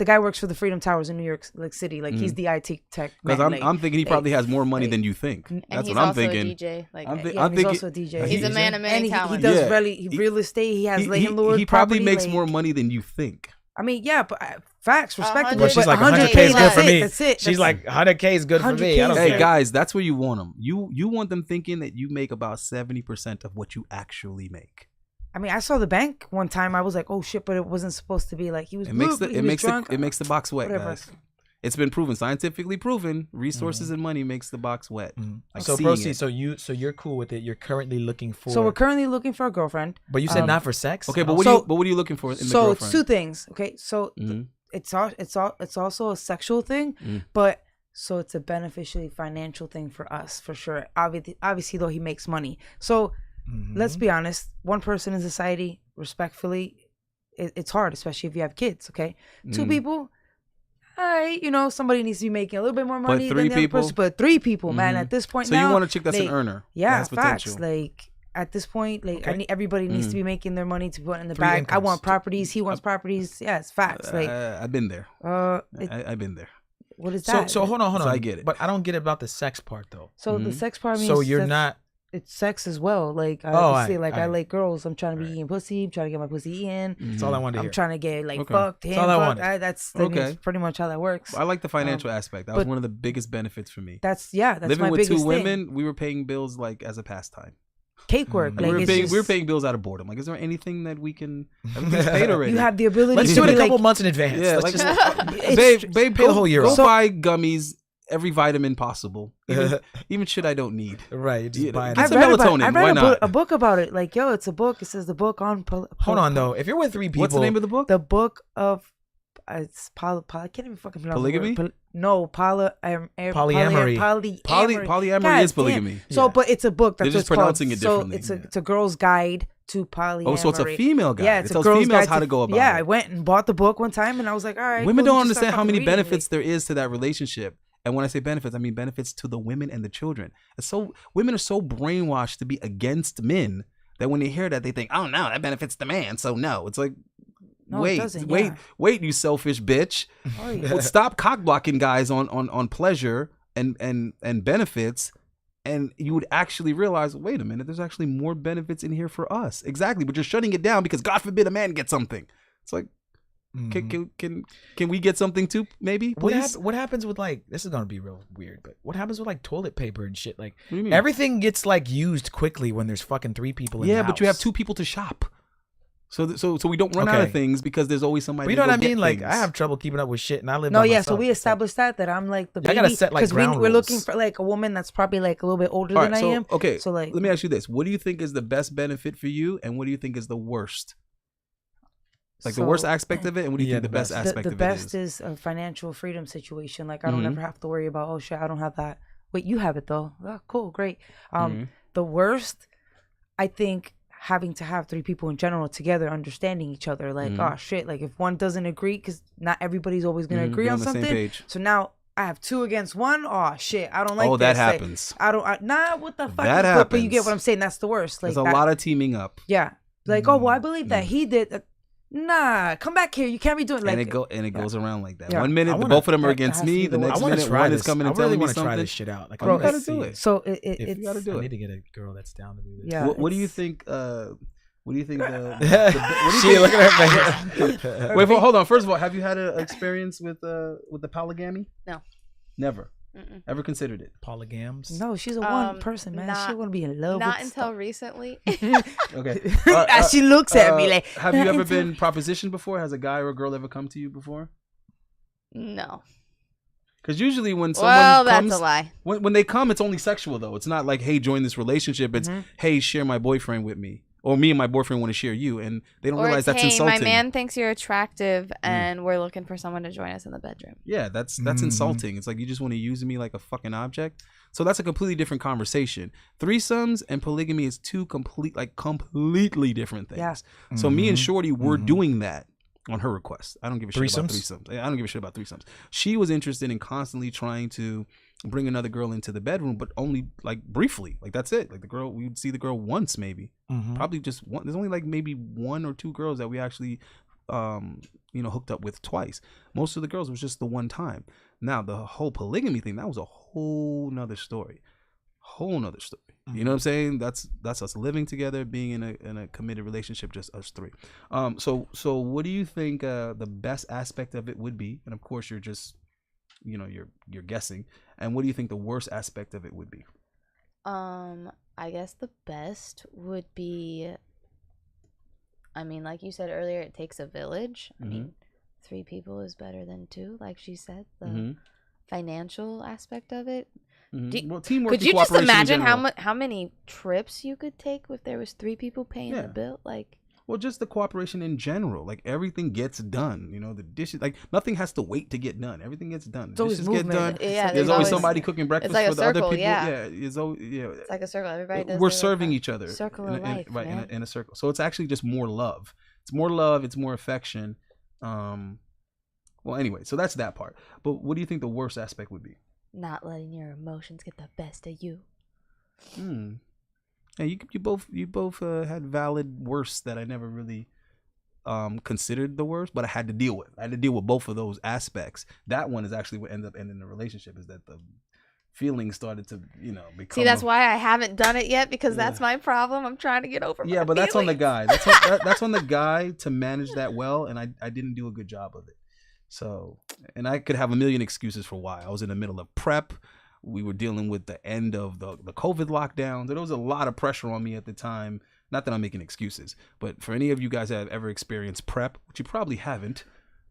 guy works for the Freedom Towers in New York City. Like he's the IT tech. Because man, I'm thinking he probably has more money like- than you think. And That's he's what I'm also thinking. a DJ. Like, I'm yeah. thi- yeah, I'm and thinking he's also a DJ. He's a man of many and he talents. does Yeah. real estate. He has He landlord. probably property, makes like- more money than you think. I mean, yeah, but facts, respectable. But she's like 100K is good for me. That's it. She's like 100K is good for me. I don't 100K. Hey care. guys, that's where you want them. You want them thinking that you make about 70% of what you actually make. I mean, I saw the bank one time. I was like, oh shit, but it wasn't supposed to be like he was. It makes he it was makes drunk. it makes the box wet, Whatever. guys. It's been proven, scientifically proven. Resources and money makes the box wet. Like So seeing proceed. it. So you're cool with it. You're currently looking for. So we're currently looking for a girlfriend. But you said not for sex. Okay, but So- what are you looking for in the So girlfriend? it's two things. Okay, so Mhm. it's also a sexual thing, but so it's a beneficially financial thing for us for sure. Obviously though he makes money. So let's be honest. One person in society, respectfully, it's hard, especially if you have kids. Okay, 2 people. All right, you know, somebody needs to be making a little bit more money than the other person. But 3 people, man, at this point so now. So you want a chick that's an earner. Yeah, facts. Like, at this point, like, everybody needs to be making their money to put in the bag. Incomes. I want properties. He wants properties. Yeah, it's facts. Like, I've been there. I've been there. What is that? So hold on. So I get it. But I don't get it about the sex part, though. So the sex part means... So you're not... It's sex as well. Like, I like girls. I'm trying to be eating pussy. I'm trying to get my pussy eaten. That's all I want to hear. I'm trying to get fucked. That's all I want. That's pretty much how that works. I like the financial aspect. That was one of the biggest benefits for me. That's living my with biggest 2 women. Thing. We were paying bills like as a pastime. Cake work. Like, we were paying bills out of boredom. Like, is there anything that we can? Everything's paid already. You have the ability. Let's do it a couple months in advance. Yeah, Let's babe, pay the whole year. Go buy gummies. Every vitamin possible, even shit I don't need. Right, just buy get some melatonin. Why not? A book about it. Like, yo, it's a book. It says the book on. Hold on, though. If you're with 3 people, what's the name of the book? The book of it's I can't even fucking pronounce polygamy. Polyamory. Polyamory is polygamy. Yeah. So, but it's a book. That's They're just pronouncing it differently. So it's a girl's guide to polyamory. Oh, so it's a female guide. Yeah, it tells females how to go about it. Yeah, I went and bought the book one time, and I was like, all right. Women don't understand how many benefits there is to that relationship. And when I say benefits, I mean benefits to the women and the children. And so women are so brainwashed to be against men that when they hear that, they think, oh, no, that benefits the man. So no, it's like, no, wait, you selfish bitch. Oh, yeah. Well, stop cock blocking guys on pleasure and benefits. And you would actually realize, wait a minute, there's actually more benefits in here for us. Exactly. But you're shutting it down because God forbid a man gets something. It's like, can we get something too? Maybe, please. What happens with like this is gonna be real weird, but what happens with like toilet paper and shit? Like everything gets like used quickly when there's fucking 3 people in the house. Yeah, but you have 2 people to shop. So we don't run out of things because there's always somebody. But you know what I mean? Like I have trouble keeping up with shit, and I live. No, by yeah. myself. So we established that I'm like the baby. I gotta set like ground rules. We're looking for like a woman that's probably like a little bit older than I am. Okay. So like, let me ask you this: what do you think is the best benefit for you, and what do you think is the worst? Like the worst aspect of it, and what do you think the best aspect of it is? The best is a financial freedom situation. Like I don't ever have to worry about, oh shit, I don't have that. Wait, you have it though. Oh, cool, great. The worst, I think, having to have 3 people in general together, understanding each other. Like, oh shit, like if one doesn't agree, because not everybody's always gonna agree on something. So now I have 2 against 1. Oh shit, I don't like. Oh, this. that happens. What the fuck? That happens. But you get what I'm saying. That's the worst. Like there's a lot of teaming up. Yeah. Like, oh well, I believe that he did. Nah, come back here. You can't be doing like and it goes around like that. Yeah. 1 minute, both of them are against me. The next minute, one is coming and telling me something. I try this shit out. Like, you gotta do it. So you gotta do it. I need to get a girl that's down to do this. Yeah. What do you think? What do you think? Look at her face. Wait, hold on. First of all, have you had an experience with the polygamy? No. Never. Ever considered it? Polygams? No, she's a one person, man. She want to be in love. Not until recently. Okay. She looks at me like. Have you ever been propositioned before? Has a guy or a girl ever come to you before? No. Because usually when someone comes, that's a lie. When they come, it's only sexual though. It's not like, hey, join this relationship. It's hey, share my boyfriend with me. Or me and my boyfriend want to share you, and they don't realize that's insulting. My man thinks you're attractive, and we're looking for someone to join us in the bedroom. Yeah, that's insulting. It's like you just want to use me like a fucking object. So that's a completely different conversation. Threesomes and polygamy is completely different things. Yeah. So me and Shorty were doing that on her request. I don't give a shit about threesomes. I don't give a shit about threesomes. She was interested in constantly trying to bring another girl into the bedroom, but only like briefly. Like that's it. Like the girl, we would see the girl once maybe. Probably just one. There's only like maybe 1 or 2 girls that we actually hooked up with twice. Most of the girls was just the one time. Now the whole polygamy thing, that was a whole nother story. You know what I'm saying? That's us living together, being in a committed relationship, just us 3. So what do you think the best aspect of it would be? And of course you're just you're guessing. And what do you think the worst aspect of it would be? I guess the best would be, I mean, like you said earlier, it takes a village. I mean, 3 people is better than 2, like she said. The financial aspect of it. Well, teamwork. Could you just imagine how many trips you could take if there was 3 people paying the bill? Like, Well, just the cooperation in general. Like everything gets done. You know, the dishes. Like nothing has to wait to get done. Everything gets done. The dishes get done. Yeah, there's always somebody cooking breakfast like for the other circle, people. yeah. It's always, It's like a circle. Everybody does. we're serving each other. Circle of life, right? man. In a circle. So it's actually just more love. It's more love. It's more affection. Well, anyway, so that's that part. But what do you think the worst aspect would be? Not letting your emotions get the best of you. And you both had valid worst that I never really considered the worst, but I had to deal with. I had to deal with both of those aspects. That one is actually what ended up ending the relationship, is that the feelings started to, become. See, that's why I haven't done it yet, because that's my problem. I'm trying to get over my but that's on the feelings. guy. That's on the guy to manage that well, and I didn't do a good job of it. So, and I could have a million excuses for why. I was in the middle of prep. We were dealing with the end of the COVID lockdowns. There was a lot of pressure on me at the time. Not that I'm making excuses, but for any of you guys that have ever experienced prep, which you probably haven't,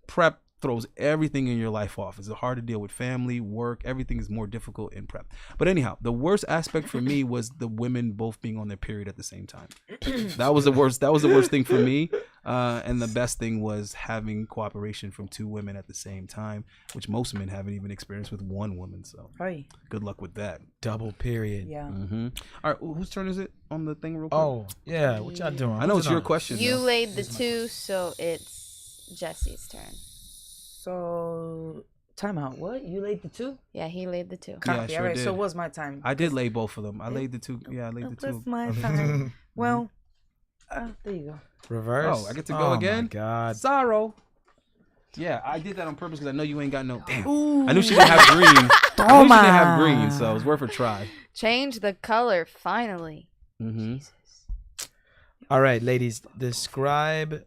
prep throws everything in your life off. It's hard to deal with family, work. Everything is more difficult in prep. But anyhow, the worst aspect for me was the women both being on their period at the same time. That was the worst. That was the worst thing for me. And the best thing was having cooperation from two women at the same time, which most men haven't even experienced with one woman. So good luck with that. Double period. Yeah. All right, whose turn is it on the thing real quick? Oh, yeah. What y'all doing? I know it's your question. You though. laid the two, so it's Jesse's turn. So, time out. What? You laid the two? Yeah, he laid the two. Copy. sure All right, did. so it was my time. I did lay both of them. I laid the two. Yeah, I laid the It two. was my time. Well, there you go. Reverse. Oh, I get to go again? My God. Sorrow. Yeah, I did that on purpose because I know you ain't got no. Damn. I knew she didn't have green. I knew she didn't have green, so it was worth a try. Change the color, finally. Jesus. All right, ladies, describe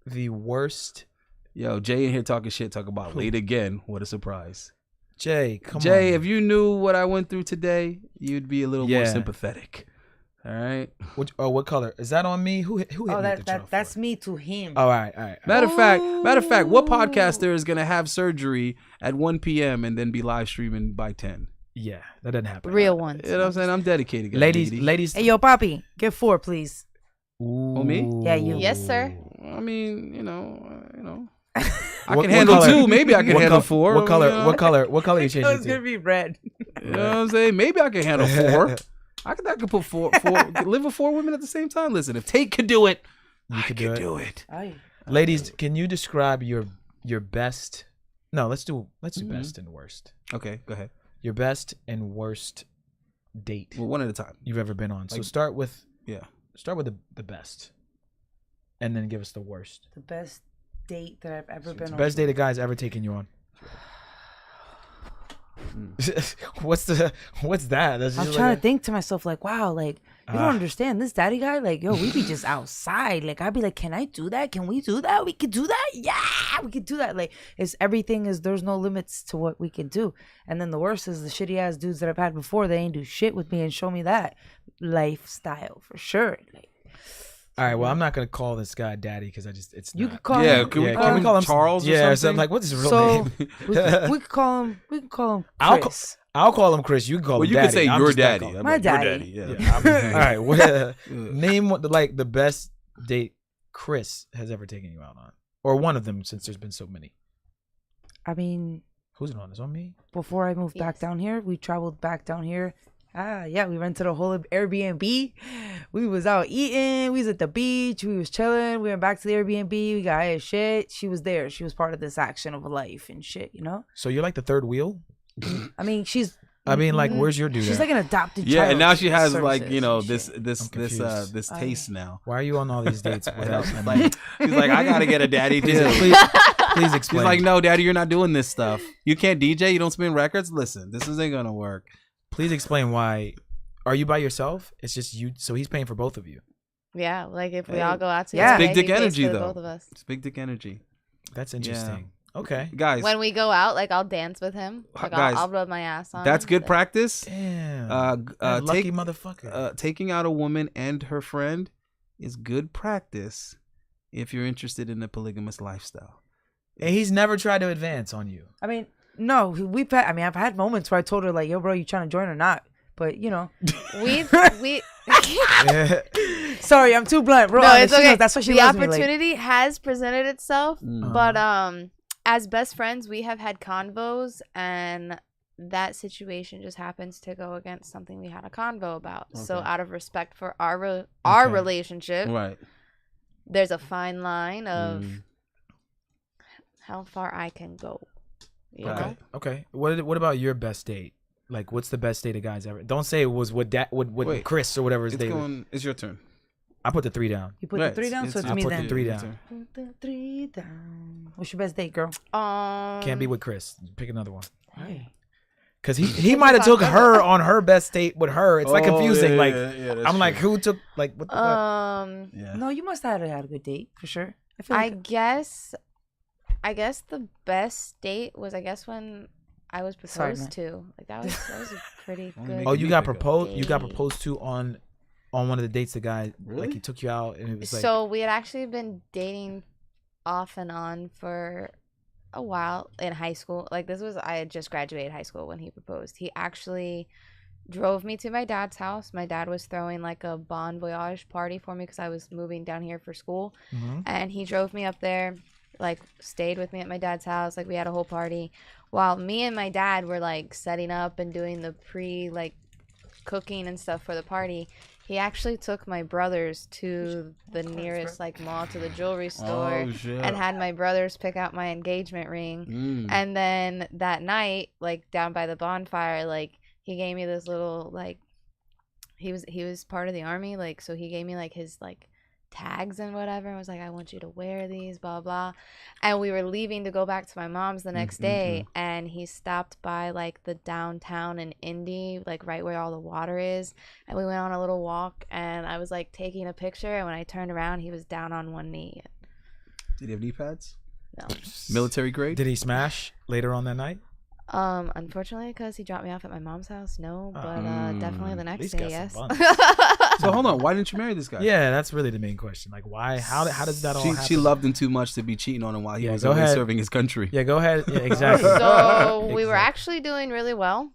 the worst. Yo, Jay in here talking shit, talk about late again. What a surprise. Jay, come on. Jay, if you knew what I went through today, you'd be a little more Yeah. sympathetic. All right. What color? Is that on me? Who hit me with the drum That's for? me to him. Oh, all right. Matter of fact, what podcaster is gonna have surgery at 1 p.m. and then be live streaming by 10? Yeah, that doesn't happen. Real ones. You know what I'm saying? I'm dedicated, guys. Ladies. Hey, yo, Poppy, get 4, please. Ooh. Oh, me? Yeah, you. Yes, sir. I mean, you know. I What- can what handle color? 2. Maybe I can handle 4. What color? You know? What color? What color you It changing was gonna to? be red. You know what I'm saying? Maybe I can handle 4. I could put 4 live with 4 women at the same time. Listen, if Tate could do it, I could do it. Ladies, can you describe your best? No, let's do best and worst. Okay, go ahead. Your best and worst date Well, one at a time. you've ever been on. So Like- start with Yeah. the best, and then give us the worst. The best date that I've ever been on. Best date a guy's ever taken you on. What's that? That's I'm just trying like to think to myself, like, wow, like, you don't understand this daddy guy. Like, yo, we be just outside. Like, I'd be like, can I do that? Can we do that? We could do that? Yeah, we could do that. Like, there's no limits to what we can do. And then the worst is the shitty ass dudes that I've had before. They ain't do shit with me and show me that lifestyle for sure. Like, all right, well, I'm not gonna call this guy daddy because it's you not. could call Yeah, him. can we call him Charles or Yeah, something? I'm like, what's his real So name? we could call him. We can call him I'll Chris. I'll call him Chris. You can call Well, him you daddy. could say I'm your just not daddy. calling him- My Your daddy. Yeah. All right, well, name what the best date Chris has ever taken you out on, or one of them, since there's been so many. I mean, Who's it on? Is it on me? before I moved back down here, we traveled back down here. Yeah, we rented a whole Airbnb. We was out eating. We was at the beach. We was chilling. We went back to the Airbnb. We got his shit. She was there. She was part of this action of a life and shit, you know? So you're like the third wheel. I mean, she's... I mean, like, where's your dude? She's at? like an adopted Yeah, child. and now she has services like, you know, and this shit. this I'm this confused. this taste now. Why are you on all these dates without? She's like, I gotta get a daddy too. Please explain. She's like, no, daddy, you're not doing this stuff. You can't DJ. You don't spin records. Listen, this isn't gonna work. Please explain why. Are you by yourself? It's just you. So he's paying for both of you. Yeah, like if we Hey. all go out Yeah. together, It's big dick he pays energy, for the though. both of us. It's big dick energy, That's interesting. Okay. guys. When we go out, like I'll dance with him. Like Guys, I'll rub my ass on. That's him. good practice. Damn. Lucky lucky motherfucker. Taking out a woman and her friend is good practice if you're interested in the polygamous lifestyle. And he's never tried to advance on you. I mean, no, I've had moments where I told her, like, yo, bro, you trying to join or not? But, you know. we Sorry, I'm too blunt, bro. No, it's She okay. knows, that's what she the loves me, like. opportunity has presented itself, Mm. but as best friends, we have had convos, and that situation just happens to go against something we had a convo about. So, Okay. out of respect for our Okay. relationship, Right. there's a fine line of Mm. how far I can go. You Okay. know? Okay. What about your best date? Like, what's the best date a guy's ever? Don't say it was with Wait. Chris or whatever his It's date was. going. It's your turn. I put the 3 down. You put Right, the 3 down, so it's I me put then. the 3 Your down. turn. Put the 3 down. What's your best date, girl? Can't be with Chris. Pick another one. Hey. Cause he might have took her on her best date with her. It's like Oh, confusing. yeah, like yeah, that's I'm like, true. who took like what the fuck? Yeah. No, you must have had a good date for sure. I feel I like guess the best date was when I was Sorry, proposed to. Like that was a pretty Only good. make Oh, it you me got pick up. proposed. You got Date. proposed to on one of the dates. The guy Really? like he took you out and it was like So we had actually been dating off and on for a while in high school. Like I had just graduated high school when he proposed. He actually drove me to my dad's house. My dad was throwing like a bon voyage party for me because I was moving down here for school. Mhm. And he drove me up there, like stayed with me at my dad's house. Like we had a whole party while me and my dad were like setting up and doing the like cooking and stuff for the party. He actually took my brothers to the nearest like mall, to the jewelry store, Oh, shit. and had my brothers pick out my engagement ring. Mm. And then that night, like down by the bonfire, like he gave me this little like he was part of the army, like so he gave me like his like tags and whatever, and was like, I want you to wear these, blah blah. And we were leaving to go back to my mom's the next day, and he stopped by like the downtown in Indy, like right where all the water is, and we went on a little walk, and I was like taking a picture, and when I turned around he was down on one knee. Did he have knee pads? No. Military grade? Did he smash later on that night? Unfortunately, because he dropped me off at my mom's house, no, but definitely the next least day, got yes. some buns. So hold on. Why didn't you marry this guy? Yeah, that's really the main question. Like, why? How does that all happen? She loved him too much to be cheating on him while he Yeah, was go away ahead. serving his country. Yeah, go ahead. Yeah, exactly. So we were Exactly. actually doing really well.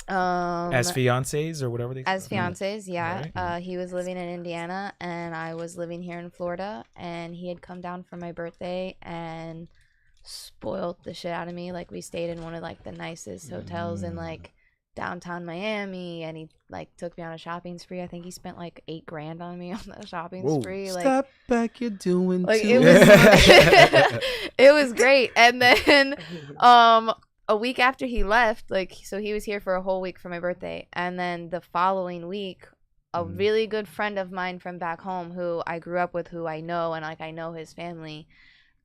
As fiancés or whatever they As fiancés, yeah. Right. He was living in Indiana and I was living here in Florida, and he had come down for my birthday and spoiled the shit out of me. Like we stayed in one of like the nicest hotels in like downtown Miami, and he like took me on a shopping spree. I think he spent like $8,000 on me on the shopping Whoa. spree. Like Step back, you're doing like too it much. was it was great. And then a week after he left, like so he was here for a whole week for my birthday, and then the following week a really good friend of mine from back home who I grew up with, who I know, and like I know his family,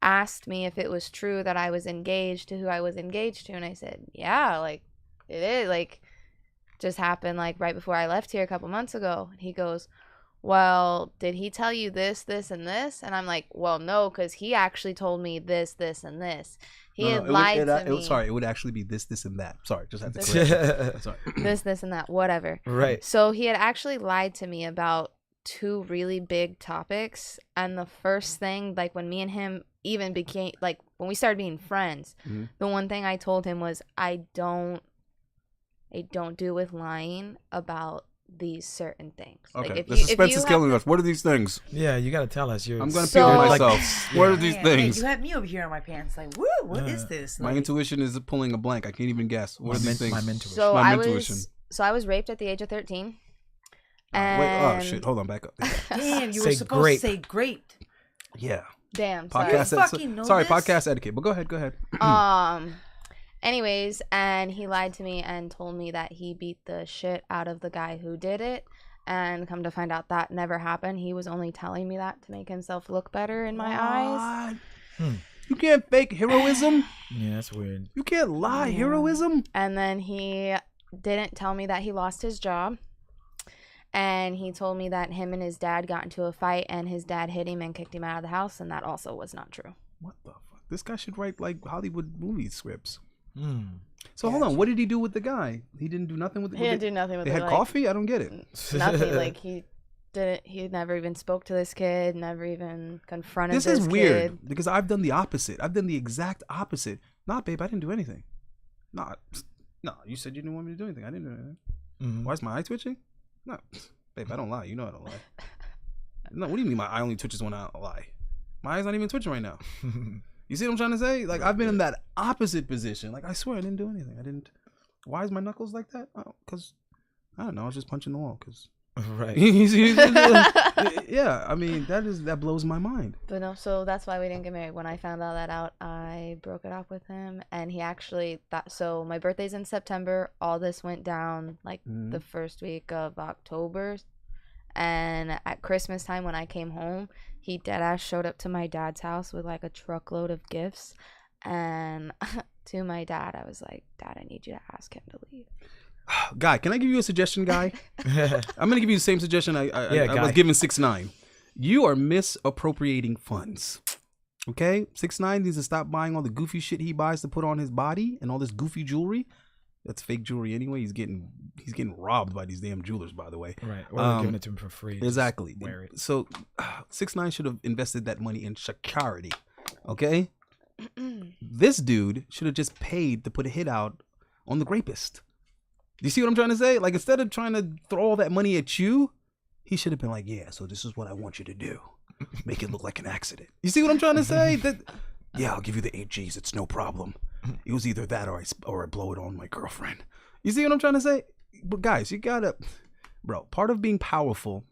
asked me if it was true that I was engaged to who I was engaged to, and I said yeah, like it is, like just happened like right before I left here a couple months ago. And he goes, well, did he tell you this, this, and this? And I'm like, well, no, because he actually told me this, this, and this. He had lied to me. Sorry, it would actually be this, this, and that. Sorry, just had to correct. Sorry. This, and that, whatever. Right. So he had actually lied to me about two really big topics. And the first thing, like when me and him even became, like when we started being friends, the one thing I told him was, I don't do with lying about these certain things. Okay, Like the suspense is killing us. What are these things? Yeah, you gotta tell us. I'm gonna So- peel Like- myself. What are these Man, things? You had me over here on my pants. Like, woo, what is this? My Like, intuition is pulling a blank. I can't even guess. What are these things? My mentor. So My I intuition. was raped at the age of 13. Wait, And oh shit! Hold on, back up. damn, you Say were supposed grape. to say grape. Yeah, Damn, sorry. podcast. You fucking know Sorry, this? podcast etiquette. But go ahead. Anyways, and he lied to me and told me that he beat the shit out of the guy who did it, and come to find out that never happened. He was only telling me that to make himself look better in my eyes. You can't fake heroism. Yeah, that's weird. You can't lie heroism. And then he didn't tell me that he lost his job, and he told me that him and his dad got into a fight and his dad hit him and kicked him out of the house, and that also was not true. What the fuck? This guy should write like Hollywood movie scripts. Mm. So hold on, what did he do with the guy? He didn't do nothing with the He didn't do nothing with They it. had like, coffee? I don't get it. Nothing. Like he never even spoke to this kid, never even confronted This this is weird kid. because I've done the opposite. I've done the exact opposite. Nah, babe, I didn't do anything. Nah, you said you didn't want me to do anything. I didn't do anything. Mhm. Why is my eye twitching? No, babe, I don't lie. You know I don't lie. No, what do you mean my eye only twitches when I lie? My eye's not even twitching right now. You see what I'm trying to say? Like, I've been in that opposite position. Like, I swear I didn't do anything. I didn't. Why is my knuckles like that? Oh, because, I don't know. I was just punching the wall. Because. Right. Yeah, I mean, that blows my mind. But no, so that's why we didn't get married. When I found all that out, I broke it off with him, and he actually thought, so my birthday's in September. All this went down like the first week of October, and at Christmas time when I came home, he deadass showed up to my dad's house with like a truckload of gifts, and to my dad, I was like, Dad, I need you to ask him to leave. Guy, can I give you a suggestion, Guy? I'm gonna give you the same suggestion I was giving 6ix9ine. You are misappropriating funds. Okay, 6ix9ine needs to stop buying all the goofy shit he buys to put on his body and all this goofy jewelry. That's fake jewelry anyway. He's getting robbed by these damn jewelers, by the way. Right, or they're giving it to him for free. Exactly. Wear it. So 6ix9ine should have invested that money in security. Okay, this dude should have just paid to put a hit out on the rapist. You see what I'm trying to say? Like, instead of trying to throw all that money at you, he should have been like, yeah, so this is what I want you to do. Make it look like an accident. You see what I'm trying to say? Yeah, I'll give you the 8 G's. It's no problem. It was either that or I blow it on my girlfriend. You see what I'm trying to say? But guys, you gotta, bro, part of being powerful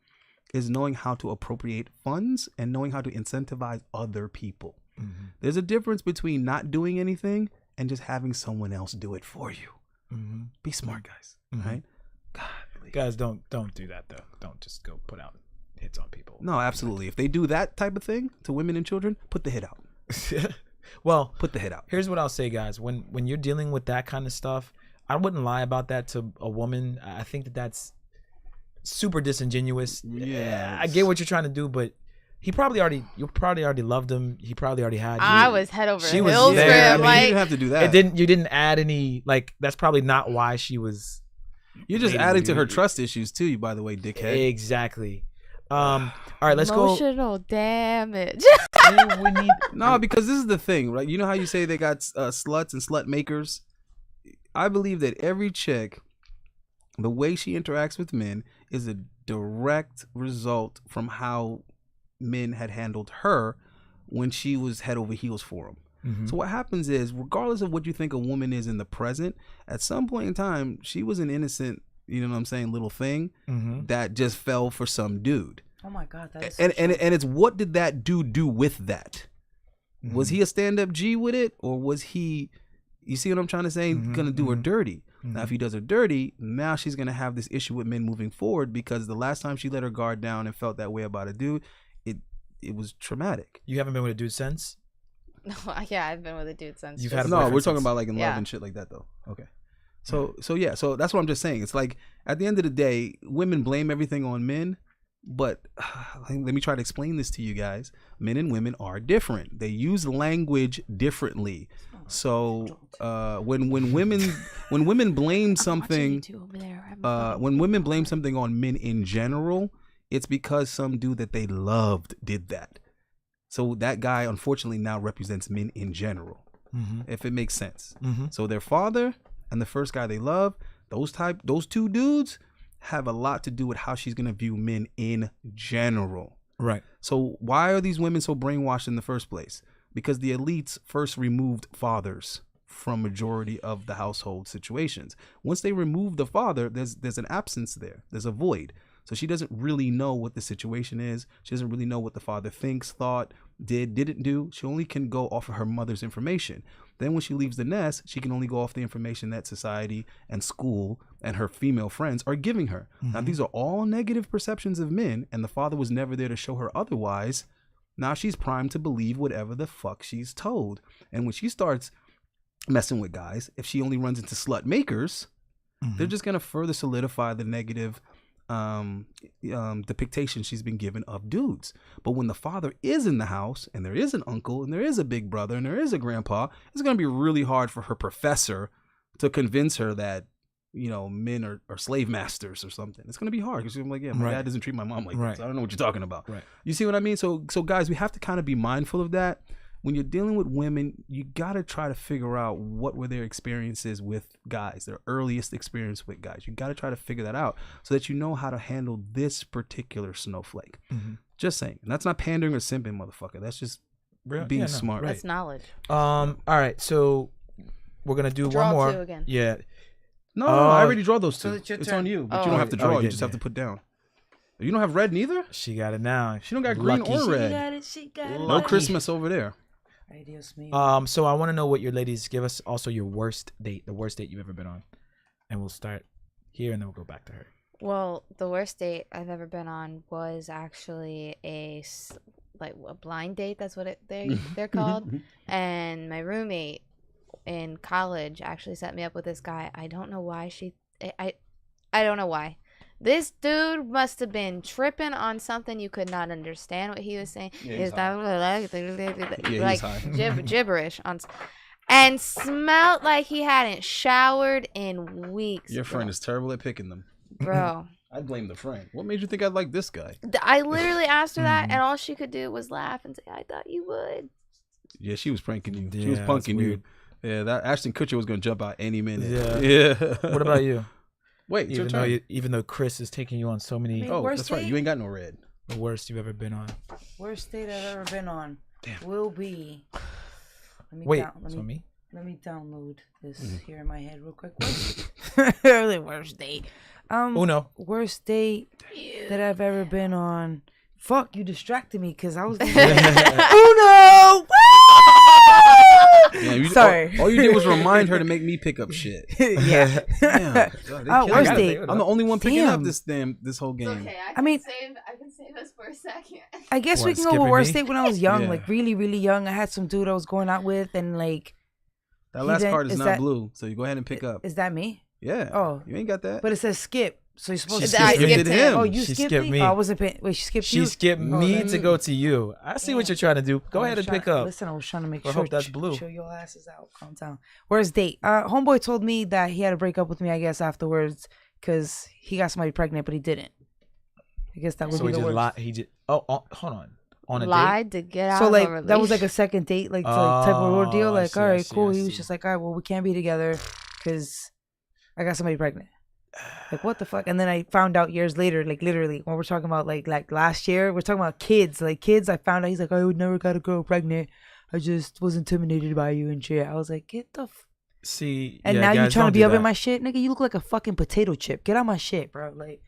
is knowing how to appropriate funds and knowing how to incentivize other people. Mm-hmm. There's a difference between not doing anything and just having someone else do it for you. Mm-hmm. Be smart, guys. Mm-hmm. Right? God, guys, don't do that though. Don't just go put out hits on people. No, absolutely. If they do that type of thing to women and children, put the hit out. Well, put the hit out. Here's what I'll say, guys. When you're dealing with that kind of stuff, I wouldn't lie about that to a woman. I think that's super disingenuous. Yeah, I get what you're trying to do, but you probably already loved him. He probably already had you. I was head over heels for him. You didn't have to do that. You didn't add any, like, that's probably not why she was. You're just adding to her trust issues too, by the way, dickhead. Exactly. All right, let's go. Emotional damage. No, because this is the thing, right? You know how you say they got sluts and slut makers? I believe that every chick, the way she interacts with men is a direct result from how men had handled her when she was head over heels for them. Mm-hmm. So what happens is, regardless of what you think a woman is in the present, at some point in time, she was an innocent, you know what I'm saying, little thing that just fell for some dude. Oh my God, that's and it's what did that dude do with that? Mm-hmm. Was he a stand-up G with it, or was he? You see what I'm trying to say? Gonna do her dirty. Now, if he does her dirty, now she's gonna have this issue with men moving forward, because the last time she let her guard down and felt that way about a dude, it was traumatic. You haven't been with a dude since? No, yeah, I've been with a dude since. You've had a no, we're talking about like in love and shit like that though. Okay. So that's what I'm just saying. It's like, at the end of the day, women blame everything on men, but let me try to explain this to you guys. Men and women are different. They use language differently. So when women blame something, when women blame something on men in general, it's because some dude that they loved did that. So that guy, unfortunately, now represents men in general, if it makes sense. So their father and the first guy they love, those two dudes have a lot to do with how she's going to view men in general. Right. So why are these women so brainwashed in the first place? Because the elites first removed fathers from majority of the household situations. Once they remove the father, there's an absence there. There's a void. So she doesn't really know what the situation is. She doesn't really know what the father thinks, thought, didn't do. She only can go off of her mother's information. Then when she leaves the nest, she can only go off the information that society and school and her female friends are giving her. Now, these are all negative perceptions of men, and the father was never there to show her otherwise. Now she's primed to believe whatever the fuck she's told. And when she starts messing with guys, if she only runs into slut makers, they're just going to further solidify the negative depiction she's been given of dudes. But when the father is in the house, and there is an uncle, and there is a big brother, and there is a grandpa, it's going to be really hard for her professor to convince her that, you know, men are slave masters or something. It's going to be hard, because she's like, yeah, my dad doesn't treat my mom like this. I don't know what you're talking about. Right. You see what I mean? So guys, we have to kind of be mindful of that. when you're dealing with women, you gotta try to figure out what were their experiences with guys, their earliest experience with guys. You gotta try to figure that out so that you know how to handle this particular snowflake. Just saying. And that's not pandering or simping, motherfucker. That's just being smart. That's knowledge. All right, so we're gonna do Draw one more. 2 again. Yeah. No, I already draw those 2. it's your It's turn. on you, but you Oh. don't have to draw. Oh, You you just did, have to put down. You don't have red neither? She got it now. She don't got green Lucky. or red. She got it. No Christmas over there. Ay, Dios mío. So I want to know what your ladies give us. Also, your worst date, the worst date you've ever been on, and we'll start here and then we'll go back to her. Well, the worst date I've ever been on was actually a blind date. That's what they're called. And my roommate in college actually set me up with this guy. I don't know why I don't know why. This dude must have been tripping on something you could not understand what he was saying. Yeah, Like gibberish and smelled like he hadn't showered in weeks. Your friend is terrible at picking them. Bro. I'd blame the friend. What made you think I'd like this guy? I literally asked her that, and all she could do was laugh and say, "I thought you would." Yeah, she was pranking you. She Yeah, was that's punking you. weird. Yeah, that Ashton Kutcher was gonna jump out any minute. Yeah. What about you? Wait, it's your turn. Even though Chris is taking you on so many, Oh, Worst that's right. date? You ain't got no red. the worst you've ever been on. Worst date I've ever been on Damn. will be. Wait, Let so me? Let me download this here in my head real quick. The worst date. Uno. Worst date that I've ever been on. Fuck, you distracted me because I was. Uno. Yeah, Sorry. All you did was remind her to make me pick up shit. Yeah. Damn. God, they Worst killed me. date. I'm the only one picking Damn. up this whole game. I mean- can save us for a second. I guess we What, can go skipping with worst me? date when I was young, Yeah. like really, really young. I had some dude I was going out with, and like, That He last didn't- card is is not that- blue, so you go ahead and pick up. is that me? Yeah. Oh. You ain't got that. But it says skip, so you're supposed She to. skipped You me. did him. Oh, you She skipped, skipped me. Oh, I wasn't paying. Wait, she skipped She you. skipped me to go to you. I see what you're trying to do. Go ahead and pick up. Listen, I was trying to make I sure. hope that's blue. Chill your asses out. Calm down. Where's date? Homeboy told me that he had to break up with me, I guess, afterwards because he got somebody pregnant, but he didn't. I guess that would So be he the just worst. lied. He just. Oh, hold on. On a date. Lied to get out So of like a that was like a relationship. second date, like, type of ordeal. I Like, see, all I right, see, cool. I He was see. just like, all right, well, we can't be together because I got somebody pregnant. Like, what the fuck? And then I found out years later, like literally, when we're talking about like last year, we're talking about kids. Like kids, I found out he's like, I would never got a girl pregnant. I just was intimidated by you and shit. I was like, get the. See. And yeah, now you guys, trying to don't be do up in that. my shit, nigga. You look like a fucking potato chip. Get out my shit, bro. Like,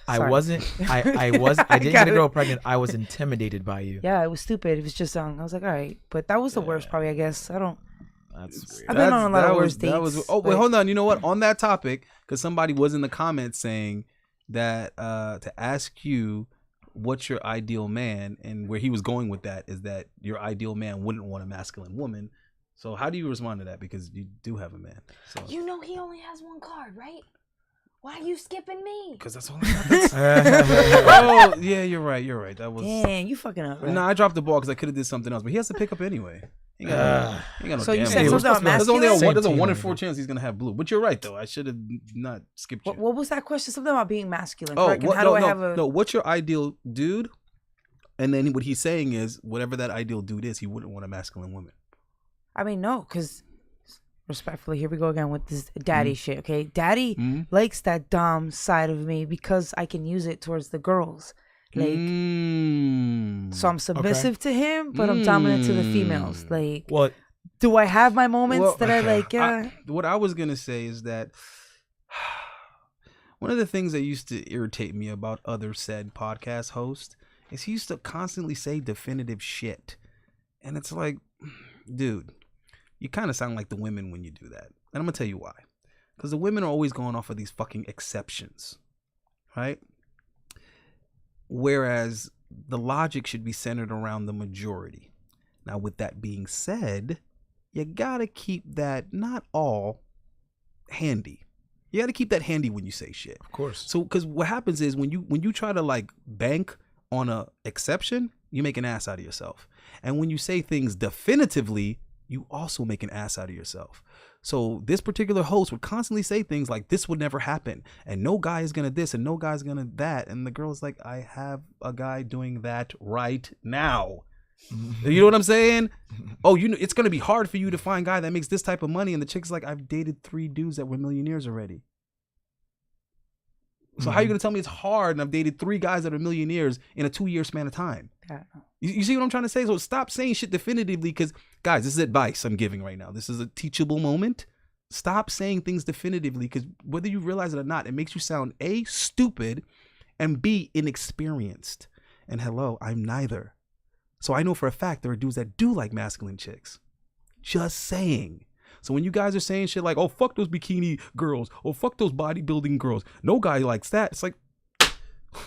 I sorry. wasn't. I didn't got get a it. girl pregnant. I was intimidated by you. Yeah, it was stupid. It was just I was like, all right, but that was the worst, probably. I guess I don't. That's weird. I've been on a lot of worst That dates. was, oh, wait, but- hold on. You know what? On that topic, because somebody was in the comments saying that to ask you what's your ideal man, and where he was going with that is that your ideal man wouldn't want a masculine woman. So how do you respond to that? Because you do have a man. So You know he only has one card, right? Why are you skipping me? because that's all I got. Oh yeah, you're right. You're right. That was. Damn, you fucking up. No, I dropped the ball because I could have did something else, but he has to pick up anyway. He ain't got no So you damn said blue. something about There's only masculine? there's a Same 1 in team, 4 maybe. chance he's gonna have blue. But you're right though. I should have not skipped you. What was that question? Something about being masculine. Oh, correct? And what, how no, do I no, have a? no. What's your ideal dude? And then what he's saying is, whatever that ideal dude is, he wouldn't want a masculine woman. I mean, no, because respectfully, here we go again with this daddy shit. Okay, daddy Mhm. likes that dom side of me because I can use it towards the girls. Like, so I'm submissive to him, but I'm dominant to the females. Like, Well, do I have my moments that I like? Yeah. What I was gonna say is that one of the things that used to irritate me about other said podcast hosts is he used to constantly say definitive shit, and it's like, dude, you kind of sound like the women when you do that, and I'm gonna tell you why. Because the women are always going off of these fucking exceptions, right? Whereas the logic should be centered around the majority. Now, with that being said, you gotta keep that not all handy. You gotta keep that handy when you say shit. of course. So, because what happens is when you try to like bank on a exception, you make an ass out of yourself. And when you say things definitively, you also make an ass out of yourself. So this particular host would constantly say things like, this would never happen, and no guy is gonna this, and no guy's gonna that, and the girl's like, I have a guy doing that right now. You know what I'm saying? Oh, it's gonna be hard for you to find a guy that makes this type of money, and the chick's like, I've dated 3 dudes that were millionaires already. So how are you gonna tell me it's hard, and I've dated 3 guys that are millionaires in a 2-year span of time? Yeah. You see what I'm trying to say? So stop saying shit definitively, because guys, this is advice I'm giving right now. This is a teachable moment. Stop saying things definitively, because whether you realize it or not, it makes you sound A, stupid, and B, inexperienced. And hello, I'm neither. So I know for a fact there are dudes that do like masculine chicks. Just saying. So when you guys are saying shit like, oh, fuck those bikini girls, or fuck those bodybuilding girls, no guy likes that. It's like,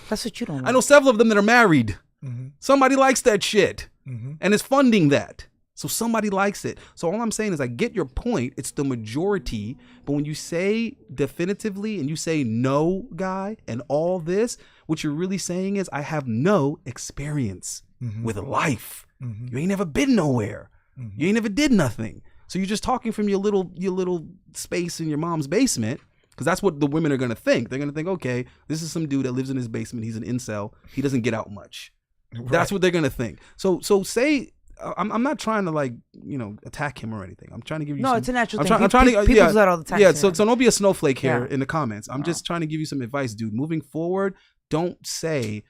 that's what you don't like. I know several of them that are married. Somebody likes that shit and is funding that. So somebody likes it. So all I'm saying is I get your point. It's the majority. But when you say definitively and you say no, guy, and all this, what you're really saying is I have no experience with life. You ain't never been nowhere. You ain't never did nothing. So you're just talking from your little space in your mom's basement, because that's what the women are going to think. They're going to think, okay, this is some dude that lives in his basement. He's an incel. He doesn't get out much. Right. That's what they're going to think. So say... I'm not trying to attack him or anything. I'm trying to give you it's a natural thing. I'm trying to people do that all the time. Yeah, so don't be a snowflake here in the comments. I'm just trying to give you some advice, dude. Moving forward, don't say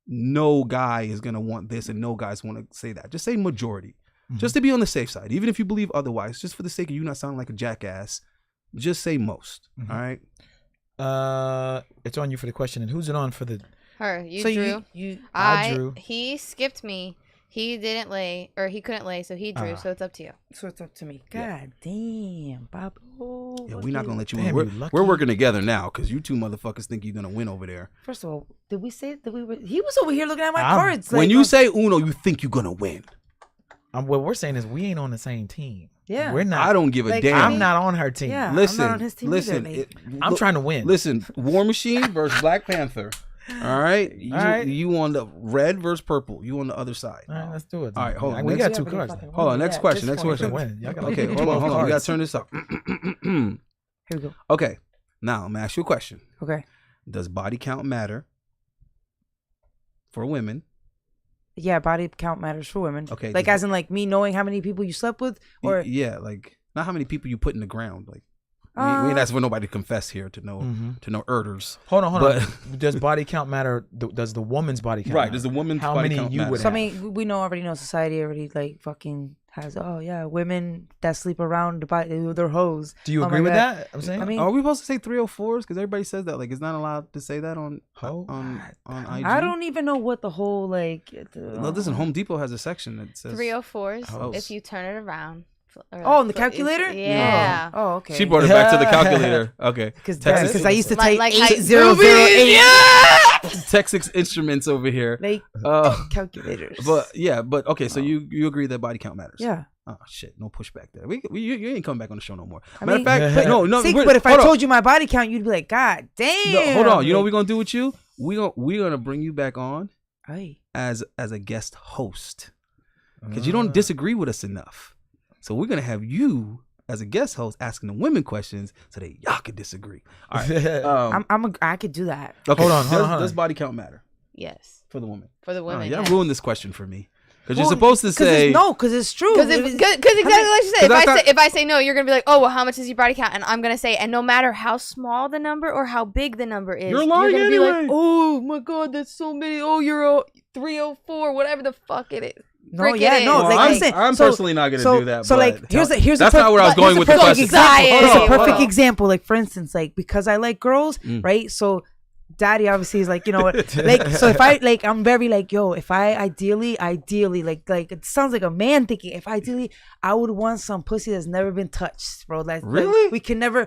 no guy is gonna want this and no guys want to say that. Just say majority, just to be on the safe side. Even if you believe otherwise, just for the sake of you not sounding like a jackass, just say most. All right. It's on you for the question, and who's it on for the? Her. You so drew. I drew. He skipped me. He didn't lay, or he couldn't lay, so he drew. So it's up to you. So it's up to me. God damn, Pablo. Yeah, we're not gonna let you win. We're working together now, because you two motherfuckers think you're gonna win over there. First of all, did we say that we were? He was over here looking at my cards. When you say Uno, you think you're gonna win. What we're saying is we ain't on the same team. Yeah, we're not. I don't give a damn. I'm not on her team. Yeah, listen, I'm not on his team either, I'm trying to win. Listen, War Machine versus Black Panther. All right, you on the red versus purple. You on the other side. All right, let's do it. All right, hold on. We got 2 cards. Hold on. Next question. Okay, hold on. We gotta turn this up. Here we go. Okay, now I'm gonna ask you a question. Okay. Does body count matter for women? Yeah, body count matters for women. Okay, like as in like me knowing how many people you slept with, or yeah, like not how many people you put in the ground, like. We ain't asking for nobody to confess here to know urders. Hold on. Does body count matter? Does the woman's body count matter? Does the woman's how body many count you matter? would so have? I mean, we already know society already like fucking has women that sleep around their hoes. Do you agree with that? I'm saying. I mean, are we supposed to say 304s? Because everybody says that. Like, it's not allowed to say that on IG. I don't even know what the whole like. No, listen. Home Depot has a section that says 304s if you turn it around. Oh, in the calculator? Yeah. Oh, okay. She brought it back to the calculator. Okay. Because I used to take like 8008. Texas Instruments over here. Like calculators. But okay. So you agree that body count matters? Yeah. Oh shit! No pushback there. You ain't coming back on the show no more. I Matter mean, of fact, no. See, but if I told you my body count, you'd be like, God damn. No, hold on. You know what we're gonna do with you? We're gonna bring you back on Aye. as a guest host, because you don't disagree with us enough. So we're gonna have you as a guest host asking the women questions so that y'all can disagree. All right. I could do that. Okay. Hold on. Does body count matter? Yes. For the woman. For the women. Y'all ruined this question for me. Because you're supposed to say because it's true. Because exactly like you said, if I say no, you're gonna be like, oh well, how much is your body count? And I'm gonna say, and no matter how small the number or how big the number is, you're lying gonna anyway. be like, oh my god, that's so many. Oh, you're a 304, whatever the fuck it is. No, yeah, no. Well, like listen, I'm personally not gonna do that. So like, here's that's not where I was going with the question. It's a perfect example. Like for instance, like because I like girls, right? So daddy obviously is like, you know what, like, so if I like, I'm very like, yo, if I ideally like it sounds like a man thinking, if ideally I would want some pussy that's never been touched, bro. Like really, we can never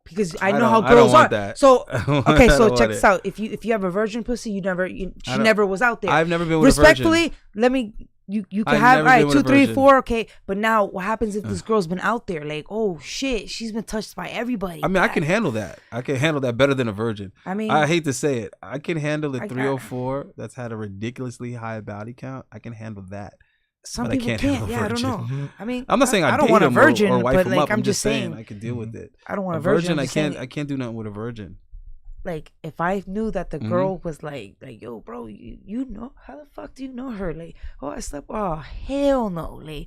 because I know how girls are. That. So okay, so check this out. If you have a virgin pussy, she never was out there. I've never been with a virgin. Respectfully, let me. You can have all right 2, 3, 4, okay. But now what happens if this girl's been out there? Like, oh shit, she's been touched by everybody. I mean, I can handle that. I can handle that better than a virgin. I mean, I hate to say it, I can handle the 304 that's had a ridiculously high body count. I can handle that. Some people can't. Yeah, I don't know. I mean, I'm not saying I don't want a virgin, or wife but them like up. I'm just saying I can deal with it. I don't want a virgin. I can't do nothing with a virgin. like if I knew that the girl was like yo, bro, you know, how the fuck do you know her? Like, oh, I slept. Oh, hell no. Like,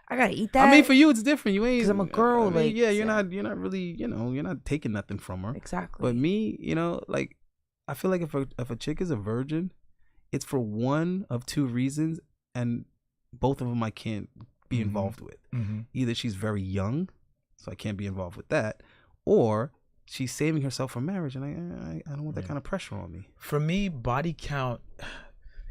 I gotta eat that. I mean, for you, it's different. You ain't, because I'm a girl. I mean, like, yeah, you're not really, you know, you're not taking nothing from her. Exactly. But me, you know, like, I feel like if a chick is a virgin, it's for one of two reasons, and both of them I can't be involved with. Either she's very young, so I can't be involved with that, or she's saving herself for marriage, and I don't want that kind of pressure on me. For me, body count,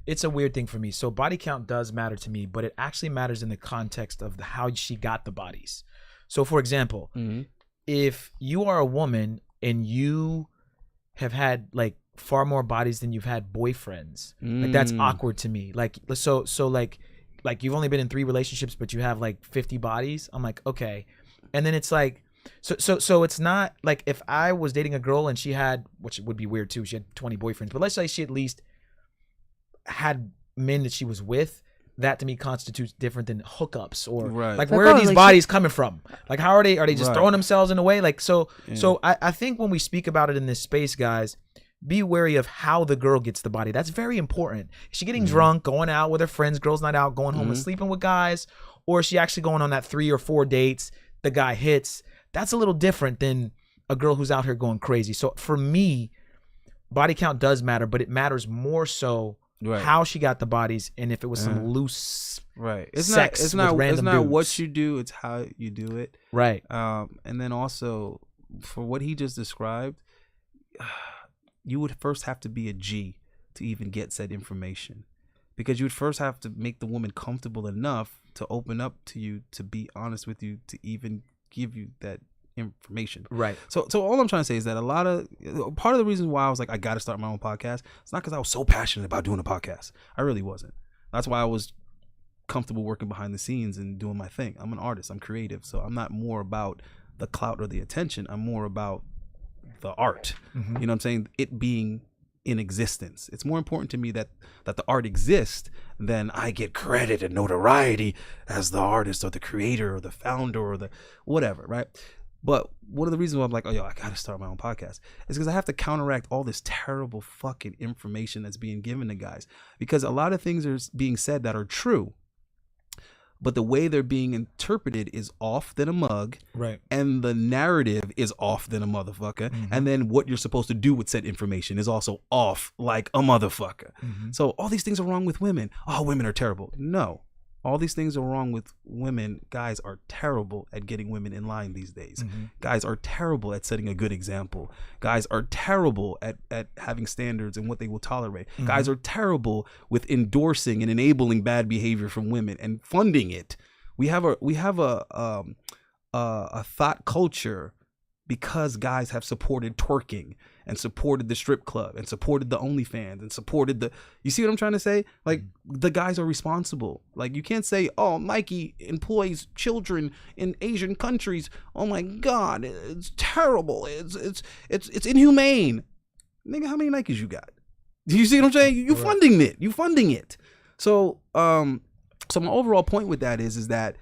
it's a weird thing for me. So body count does matter to me, but it actually matters in the context of how she got the bodies. So for example, if you are a woman and you have had like far more bodies than you've had boyfriends, like that's awkward to me. Like, so like you've only been in 3 relationships, but you have like 50 bodies. I'm like, okay. And then it's like, so it's not like if I was dating a girl and she had, which would be weird too, she had 20 boyfriends, but let's say she at least had men that she was with, that to me constitutes different than hookups or like where are these bodies coming from? Like how are they just throwing themselves in a way? Like so I think when we speak about it in this space, guys, be wary of how the girl gets the body. That's very important. Is she getting drunk, going out with her friends, girls night out, going home and sleeping with guys, or is she actually going on that 3 or 4 dates, the guy hits? That's a little different than a girl who's out here going crazy. So for me, body count does matter, but it matters more so how she got the bodies and if it was some loose It's sex not with random dudes. what you do, it's how you do it. Right. And then also for what he just described, you would first have to be a G to even get said information, because you would first have to make the woman comfortable enough to open up to you, to be honest with you, to even give you that information. Right. So all I'm trying to say is that part of the reason why I was like, I got to start my own podcast, it's not because I was so passionate about doing a podcast. I really wasn't. That's why I was comfortable working behind the scenes and doing my thing. I'm an artist. I'm creative. So I'm not more about the clout or the attention. I'm more about the art. You know what I'm saying? It being in existence. It's more important to me that the art exists than I get credit and notoriety as the artist or the creator or the founder or the whatever, right? But one of the reasons why I'm like, oh, yo, I got to start my own podcast is because I have to counteract all this terrible fucking information that's being given to guys. Because a lot of things are being said that are true, but the way they're being interpreted is off than a mug. Right. And the narrative is off than a motherfucker. And then what you're supposed to do with said information is also off like a motherfucker. So all these things are wrong with women. Oh, women are terrible. No. All these things are wrong with women. Guys are terrible at getting women in line these days. Guys are terrible at setting a good example. Guys are terrible at having standards and what they will tolerate. Guys are terrible with endorsing and enabling bad behavior from women and funding it. We have a thought culture because guys have supported twerking and supported the strip club and supported the OnlyFans and supported you see what I'm trying to say? Like, the guys are responsible. Like, you can't say, oh, Nike employs children in Asian countries. Oh my God, it's terrible. It's inhumane. Nigga, how many Nikes you got? Do you see what I'm saying? You funding it. You funding it. So my overall point with that is that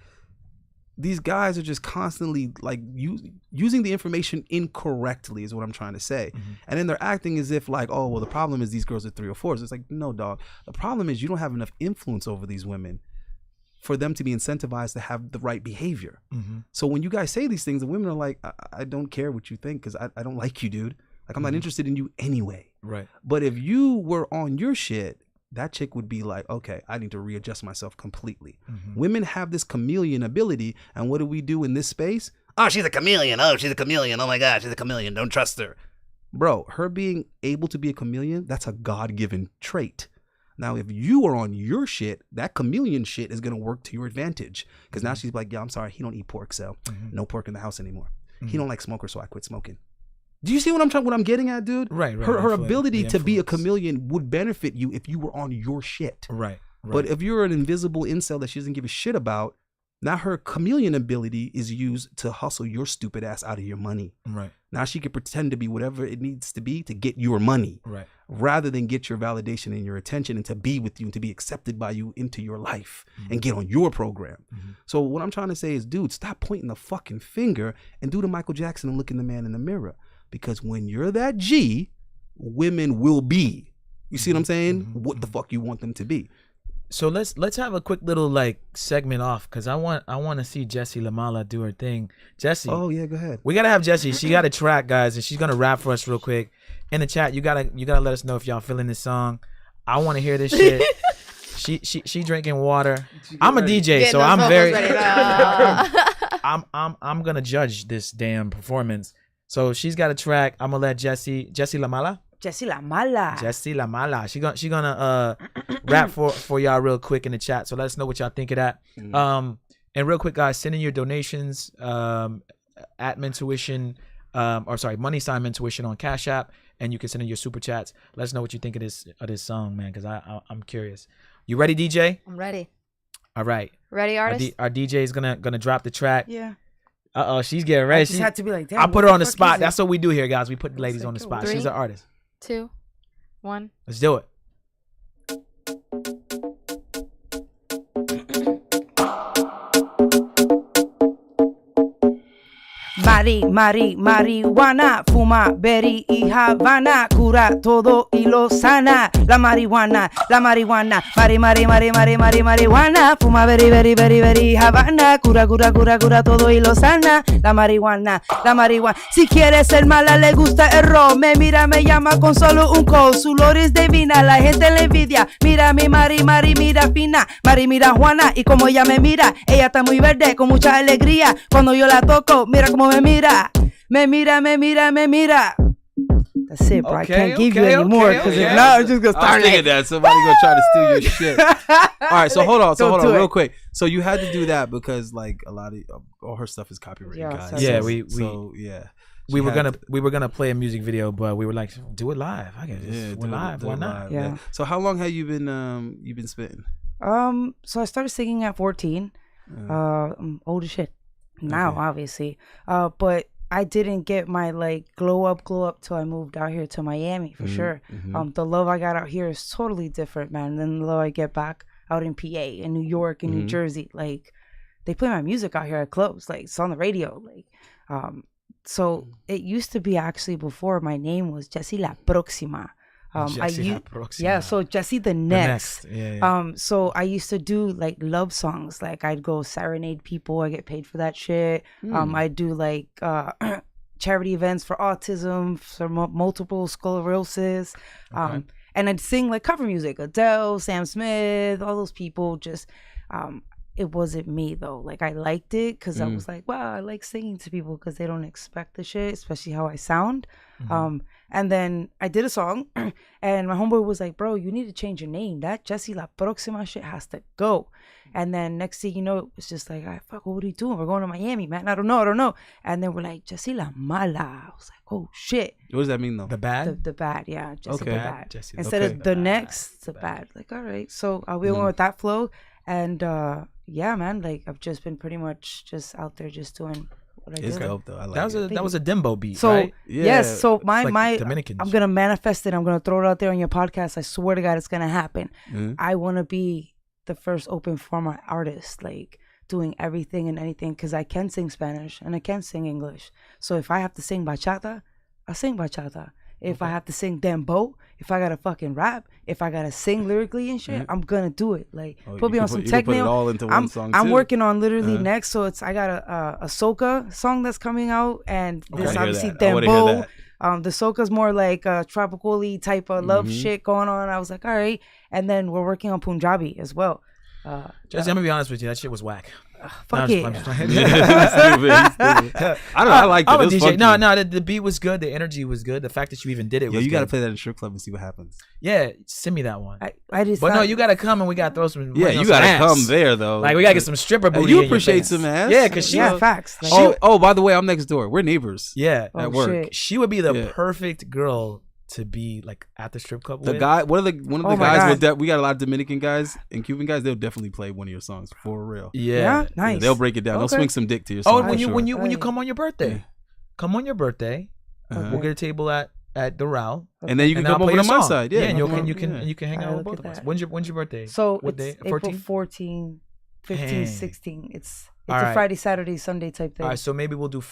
these guys are just constantly like using the information incorrectly is what I'm trying to say. And then they're acting as if like, oh, well, the problem is these girls are 3 or 4s. It's like, no, dog. The problem is you don't have enough influence over these women for them to be incentivized to have the right behavior. So when you guys say these things, the women are like, I don't care what you think because I don't like you, dude. Like, I'm not interested in you anyway. Right. But if you were on your shit, that chick would be like, okay, I need to readjust myself completely. Women have this chameleon ability, and what do we do in this space? Oh, she's a chameleon. Oh, she's a chameleon. Oh my God, she's a chameleon. Don't trust her. Bro, her being able to be a chameleon, that's a God-given trait. Now, if you are on your shit, that chameleon shit is going to work to your advantage. Because now she's like, yeah, I'm sorry, he don't eat pork, so no pork in the house anymore. He don't like smokers, so I quit smoking. Do you see what I'm getting at, dude? Right. Her ability to be a chameleon would benefit you if you were on your shit. Right. But if you're an invisible incel that she doesn't give a shit about, now her chameleon ability is used to hustle your stupid ass out of your money. Right. Now she can pretend to be whatever it needs to be to get your money. Right. Rather than get your validation and your attention and to be with you and to be accepted by you into your life and get on your program. So what I'm trying to say is, dude, stop pointing the fucking finger and do the Michael Jackson and look in the man in the mirror. Because when you're that G, women will be. You see what I'm saying? What the fuck you want them to be. So let's have a quick little like segment off because I want to see Jessie Lamala do her thing. Jessie. Oh yeah, go ahead. We gotta have Jessie. She got a track, guys, and she's gonna rap for us real quick. In the chat, you gotta let us know if y'all feeling this song. I want to hear this shit. She drinking water. I'm a DJ, so I'm very I'm gonna judge this damn performance. So she's got a track. I'm gonna let Jessie Lamala. Jessie Lamala. She gonna rap for y'all real quick in the chat. So let us know what y'all think of that. And real quick, guys, send in your donations at Mentuition, Money Sign Mentuition on Cash App, and you can send in your super chats. Let us know what you think of this song, man, because I'm curious. You ready, DJ? I'm ready. All right. Ready, artist? Our DJ is gonna drop the track. Yeah. She's getting ready. I just had to be like, damn. I put her on the spot. That's what we do here, guys. We put the ladies on the spot. 3, She's an artist. 2, 1. Let's do it. Marihuana, fuma, berry y Havana, cura todo y lo sana. La marihuana, marihuana, fuma, berry, Havana, cura todo y lo sana. La marihuana. Si quiere ser mala, le gusta el ron. Me mira, me llama con solo un call. Su olor es divina, la gente le envidia. Mira mi Mari, mira fina. Mari, mira Juana, y como ella me mira, ella está muy verde, con mucha alegría. Cuando yo la toco, mira como me mira. Me mira. That's it, bro. I can't give you any more because if not, I'm just gonna start. I was thinking that somebody gonna try to steal your shit. All right, so hold on, real quick. So you had to do that because like a lot of all her stuff is copyrighted, guys. Yeah, we were gonna play a music video, but we were like, do it live. I guess we're live. Why not? Yeah. So how long have you been spitting? So I started singing at 14. I'm old as shit now, obviously. But I didn't get my like glow up till I moved out here to Miami for sure. The love I got out here is totally different, man, than the love I get back out in PA, in New York, and New Jersey. Like they play my music out here at clubs, like it's on the radio. Like so it used to be actually before my name was Jessie La Próxima. So Jessie the next. So I used to do like love songs. Like I'd go serenade people. I get paid for that shit. I do like charity events for autism, for multiple sclerosis. And I'd sing like cover music. Adele, Sam Smith, all those people. Just it wasn't me though. Like I liked it because I was like, wow, I like singing to people because they don't expect the shit, especially how I sound. And then I did a song and my homeboy was like, bro, you need to change your name. That Jessie La Próxima shit has to go. And then next thing you know, it was just like, fuck, what are you doing? We're going to Miami, man. I don't know. And then we're like, Jessie La Mala. I was like, oh shit. What does that mean though? The bad? The bad, yeah. Jessie the bad. Jessie, instead of the next, the bad. Like, all right. So we went with that flow. And yeah, man, like I've just been pretty much just out there just doing what I do. It's dope though. I like that was a Dembo beat, so, right? Yeah. Yes. So my Dominicans. I'm gonna manifest it. I'm gonna throw it out there on your podcast. I swear to God, it's gonna happen. I want to be the first open format artist, like doing everything and anything, because I can sing Spanish and I can sing English. So if I have to sing bachata, I sing bachata. If I have to sing dembow, if I gotta fucking rap, if I gotta sing lyrically and shit, I'm gonna do it. Like put me on some techno. Put it all into one song I'm too. working on literally next. So I got a soca song that's coming out, and this obviously dembow. The soca's more like a tropical-y type of love shit going on. I was like, all right, and then we're working on Punjabi as well. Jesse, I'm gonna be honest with you. That shit was whack. Fuck it. I like it. I'm a DJ. No, the beat was good. The energy was good. The fact that you even did it was you good. gotta play that in a strip club and see what happens. Yeah, send me that one. But no, you gotta come and we gotta throw some. Yeah, you gotta come there though. Like we gotta get some stripper booty. You appreciate some ass. Yeah, cause she. Yeah, facts. Oh, by the way, I'm next door. We're neighbors. Yeah, at work. Shit. She would be the perfect girl to be like at the strip club. The guy, one of the guys with that, we got a lot of Dominican guys and Cuban guys. They'll definitely play one of your songs for real. Yeah, nice. Yeah, they'll break it down. They'll swing some dick to your song. Oh, when you come on your birthday, come on your birthday. We'll get a table at the Row, and then you can come over to my side. Yeah, and you can hang out with both of us. When's your birthday? So what day? April 14, 15, 16. It's a Friday, Saturday, Sunday type thing. All right, so maybe we'll do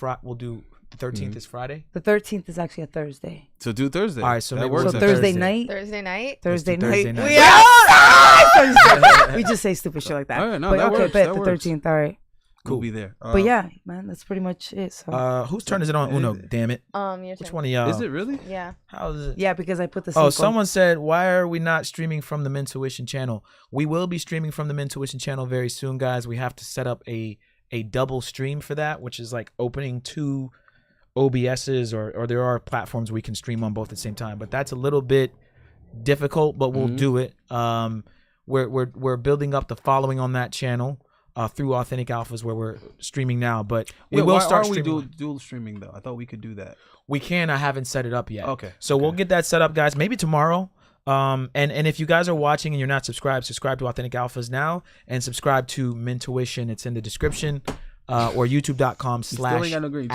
The 13th is Friday. The 13th is actually a Thursday. So do Thursday. All right, so that maybe works. we'll So do Thursday Thursday. night. Thursday night. Thursday Thursday night. night. We outside. We just say stupid shit like that. All right, no, but that okay, works, bet that the works. 13th. All right. We'll be there. But yeah, man, that's pretty much it. So. Whose turn is it on? Uno, damn it. Your Which turn. one of y'all? is it really? Yeah. How is it? Yeah, because I put the. Oh, cinco. someone said, why are we not streaming from the Mentuition channel? We will be streaming from the Mentuition channel very soon, guys. We have to set up a double stream for that, which is like opening 2 OBSs, or there are platforms we can stream on both at the same time. But that's a little bit difficult, but we'll do it. We're building up the following on that channel. Through Authentic Alphas, where we're streaming now, but we will start streaming. We dual streaming though? I thought we could do that. We can. I haven't set it up yet. Okay. So we'll get that set up, guys. Maybe tomorrow. And if you guys are watching and you're not subscribed to Authentic Alphas now, and subscribe to Mentuition. It's in the description, or youtube.com/. Still ain't got no green.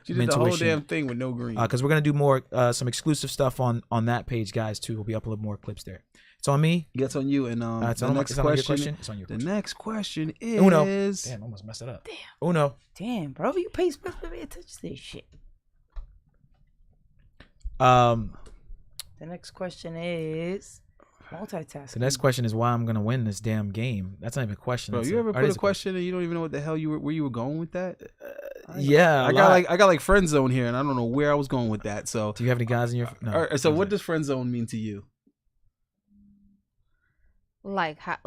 She did the whole damn thing with no green. Because we're gonna do more, some exclusive stuff on that page, guys. Too. We'll be uploading more clips there. It's on me. It's on you. And it's the on next it's on your question. It's on your The question. next question is Uno. Damn, I almost messed it up. Damn. Uno. Damn, bro, you pay supposed to pay attention to this shit. The The next question is multitasking. next question is why I'm gonna win this damn game. That's not even a question. Bro, That's you ever or put it is a question and you don't even know what the hell where you were going with that? Yeah, I got like friend zone here, and I don't know where I was going with that. So Do you have any guys in your? No. all right, so what does friend zone mean to you? Like how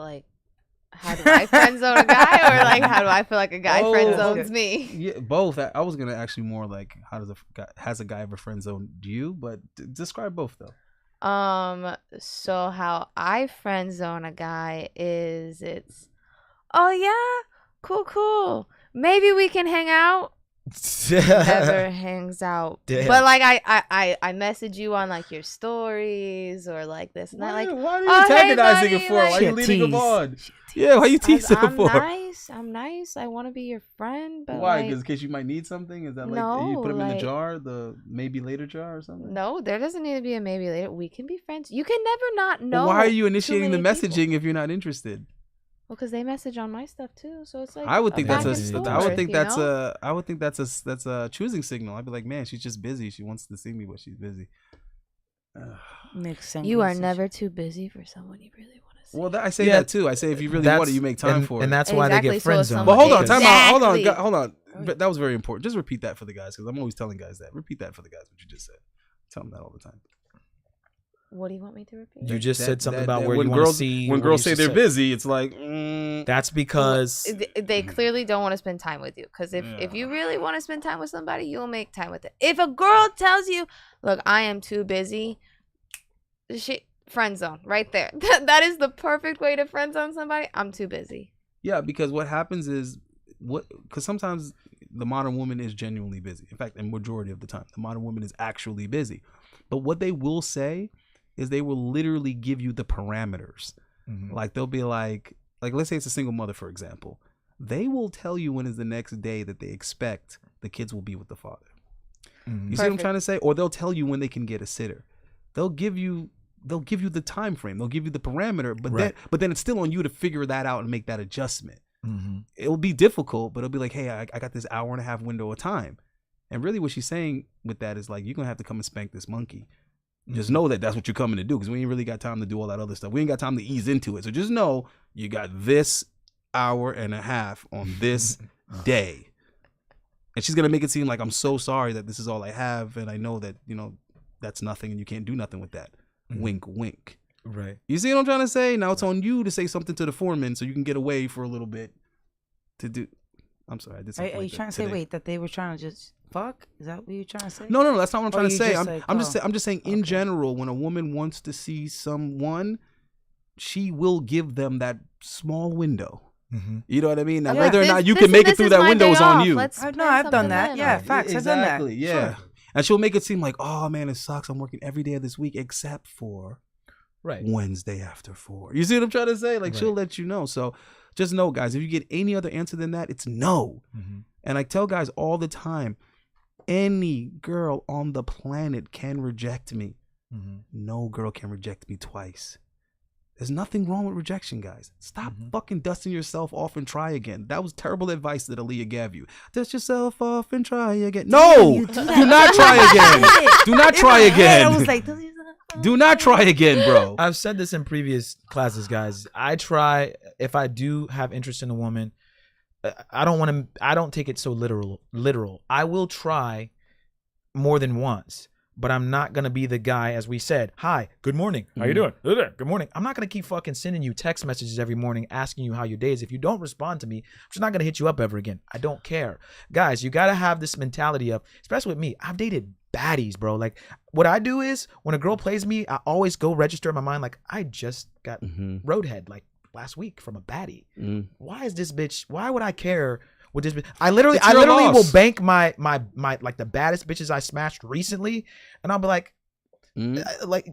do I friend zone a guy, or like how do I feel like a guy friend zones me? Yeah, both. I was gonna actually more like how has a guy ever friend zoned you? But describe both though. So how I friend zone a guy is oh yeah, cool. Maybe we can hang out. Never hangs out. Damn. But like I message you on like your stories or like this and that. Like, why are you oh, hey, antagonizing buddy, it for? like- Why are you Shit, leading him tease. on? Yeah, why you teasing him I'm for? I'm nice. I want to be your friend, but Why? like, Because in case you might need something? Is that like No, you put him in the like- jar, the maybe later jar or something? no, there doesn't need to be a maybe later. We can be friends. You can never not know. Well, why are you too initiating the many people. messaging if you're not interested? Well, because they message on my stuff too, so it's like I would think back that's and I would forth, think you that's know? that's a choosing signal. I'd be like, man, she's just busy. She wants to see me, but she's busy. Makes sense. You are never too busy for someone you really want to see. Well, I say Yeah, that too. I say if you really want it, you make time for it. and that's why they Exactly, get so friend if zoned. But hold on, Exactly. time out. Hold on, Exactly. hold on. But that was very important. Just repeat that for the guys, because I'm always telling guys that. Repeat that for the guys. What you just said. Tell them that all the time. What do you want me to repeat? You just said something about that where when you want to girls see. when what girls you say should they're busy, it's like That's because They clearly don't want to spend time with you. Because if you really want to spend time with somebody, you'll make time with it. If a girl tells you, look, I am too busy, friend zone right there. That is the perfect way to friend zone somebody. I'm too busy. yeah, because what happens is because sometimes the modern woman is genuinely busy. In fact, the majority of the time, the modern woman is actually busy. But what they will say is they will literally give you the parameters. Like they'll be like let's say it's a single mother, for example. They will tell you when is the next day that they expect the kids will be with the father. You see what I'm trying to say? Or they'll tell you when they can get a sitter. They'll give you the time frame. They'll give you the parameter, but then it's still on you to figure that out and make that adjustment. It'll be difficult, but it'll be like, hey, I got this hour and a half window of time. And really what she's saying with that is like, you're going to have to come and spank this monkey. Just know that that's what you're coming to do, because we ain't really got time to do all that other stuff. We ain't got time to ease into it. So just know you got this hour and a half on this day. And she's going to make it seem like, I'm so sorry that this is all I have. And I know that, that's nothing and you can't do nothing with that. Wink, wink. right. You see what I'm trying to say? Now it's on you to say something to the foreman so you can get away for a little bit to do. I'm sorry, I did something Are you like trying that to say today. that they were trying to just fuck? Is that what you're trying to say? No, that's not what I'm Or trying to you say. just I'm like, just saying in general, when a woman wants to see someone, she will give them that small window. You know what I mean? Now, Yeah, whether or not you this- can make it this through is that my window day is on off. you. Let's No, plan I've done something that. then. Yeah, facts. I've done that. Exactly, yeah. Sure. And she'll make it seem like, oh man, it sucks. I'm working every day of this week except for Right. Wednesday after 4. You see what I'm trying to say? Like she'll let you know. So just know, guys, if you get any other answer than that, it's no. And I tell guys all the time, any girl on the planet can reject me. No girl can reject me twice. There's nothing wrong with rejection, guys. Stop fucking dusting yourself off and try again. That was terrible advice that Aaliyah gave you. Dust yourself off and try again. No, do not try again. Do not try again. I was like, do not try again, bro. I've said this in previous classes, guys. I try, if I do have interest in a woman, I don't take it so literal. I will try more than once. But I'm not going to be the guy, as we said, hi, good morning. How you doing? Good morning. I'm not going to keep fucking sending you text messages every morning asking you how your day is. If you don't respond to me, I'm just not going to hit you up ever again. I don't care. Guys, you got to have this mentality of, especially with me, I've dated baddies, bro. Like, what I do is, when a girl plays me, I always go register in my mind, like, I just got roadhead, like, last week from a baddie. Why is this bitch, why would I care? With this, I literally will bank my like the baddest bitches I smashed recently, and I'll be like,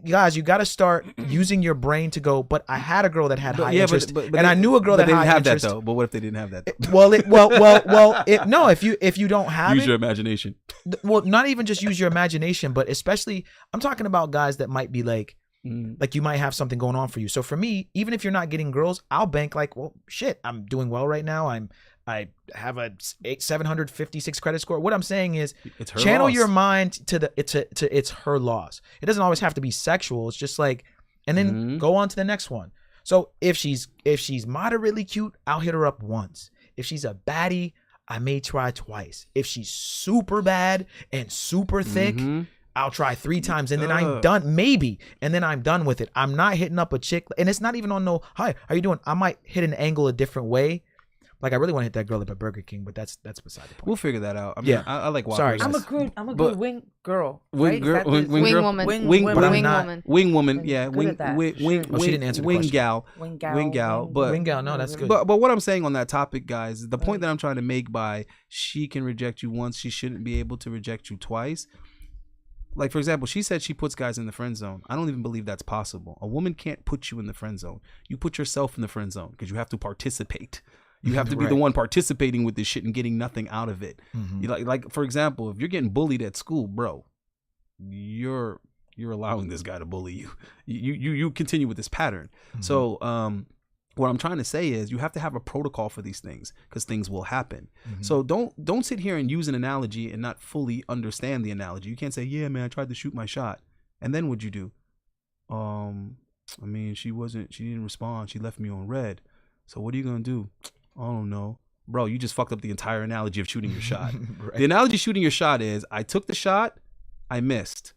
guys, you got to start using your brain to go. But I had a girl that had high interest, and I knew a girl that didn't had have interest. that though. But what if they didn't have that? No, if you don't have use your imagination. Well, not even just use your imagination, but especially I'm talking about guys that might be like you might have something going on for you. So for me, even if you're not getting girls, I'll bank like, well, shit, I'm doing well right now. I have a 756 credit score. What I'm saying is, channel your mind to it's her loss. It doesn't always have to be sexual. It's just like, and then go on to the next one. So if she's moderately cute, I'll hit her up once. If she's a baddie, I may try twice. If she's super bad and super thick, I'll try 3 times and then I'm done. Maybe. And then I'm done with it. I'm not hitting up a chick. And it's not even on no, hi, how you doing? I might hit an angle a different way. Like, I really want to hit that girl up at Burger King, but that's beside the point. We'll figure that out. I mean, I like Whoppers. Sorry, I'm a good wing girl. Wing girl, wing woman. Wing woman. Wing woman. Yeah, wing. She didn't answer the wing question. gal. Wing gal. But wing gal, no, that's good. But what I'm saying on that topic, guys, is the point that I'm trying to make by she can reject you once, she shouldn't be able to reject you twice. Like, for example, she said she puts guys in the friend zone. I don't even believe that's possible. A woman can't put you in the friend zone. You put yourself in the friend zone because you have to participate. You have to be the one participating with this shit and getting nothing out of it. You like, for example, if you're getting bullied at school, bro, you're allowing this guy to bully you. You continue with this pattern. So what I'm trying to say is you have to have a protocol for these things because things will happen. So don't sit here and use an analogy and not fully understand the analogy. You can't say, yeah, man, I tried to shoot my shot. And then what'd you do? I mean, she didn't respond. She left me on red. So what are you going to do? I don't know. Bro, you just fucked up the entire analogy of shooting your shot. Right. The analogy of shooting your shot is I took the shot, I missed.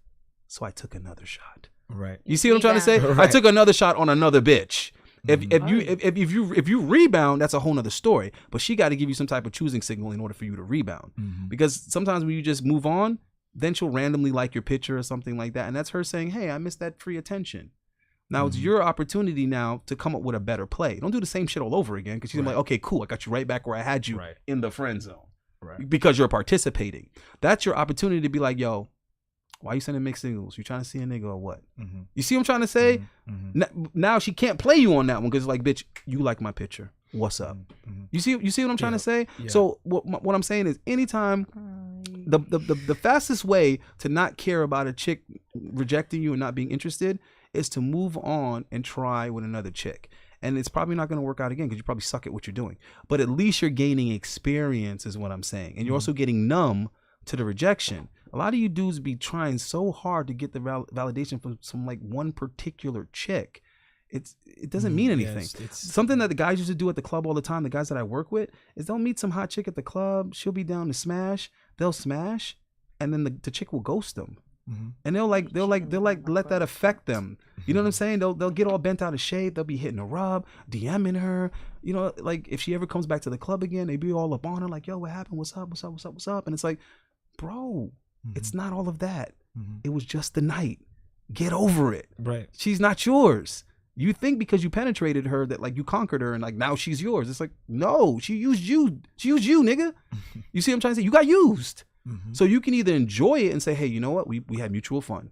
So I took another shot. Right. You see what I'm trying to say? Right. I took another shot on another bitch. If you rebound, that's a whole nother story. But she got to give you some type of choosing signal in order for you to rebound. Because sometimes when you just move on, then she'll randomly like your picture or something like that. And that's her saying, hey, I missed that free attention. Now it's your opportunity now to come up with a better play. Don't do the same shit all over again because she's like, okay, cool. I got you right back where I had you in the friend zone because you're participating. That's your opportunity to be like, yo, why you sending mixed signals? You trying to see a nigga or what? You see what I'm trying to say? Now she can't play you on that one because like, bitch, you like my picture. What's up? You see what I'm trying to say? Yeah. So what I'm saying is anytime the fastest way to not care about a chick rejecting you and not being interested is to move on and try with another chick. And it's probably not going to work out again because you probably suck at what you're doing. But at least you're gaining experience is what I'm saying. And you're also getting numb to the rejection. A lot of you dudes be trying so hard to get the validation from some like one particular chick. It doesn't mean anything. It's something that the guys used to do at the club all the time. The guys that I work with is they'll meet some hot chick at the club. She'll be down to smash. They'll smash. And then the chick will ghost them. And they'll let that affect them. You know what I'm saying? They'll get all bent out of shape. They'll be hitting a rub, DMing her. You know, like if she ever comes back to the club again, they be all up on her like, yo, what happened? What's up? And it's like, bro, it's not all of that. It was just the night. Get over it. Right. She's not yours. You think because you penetrated her that like you conquered her and like now she's yours. It's like, no, she used you. She used you, nigga. You see what I'm trying to say? You got used. So you can either enjoy it and say, hey, you know what? We had mutual fun.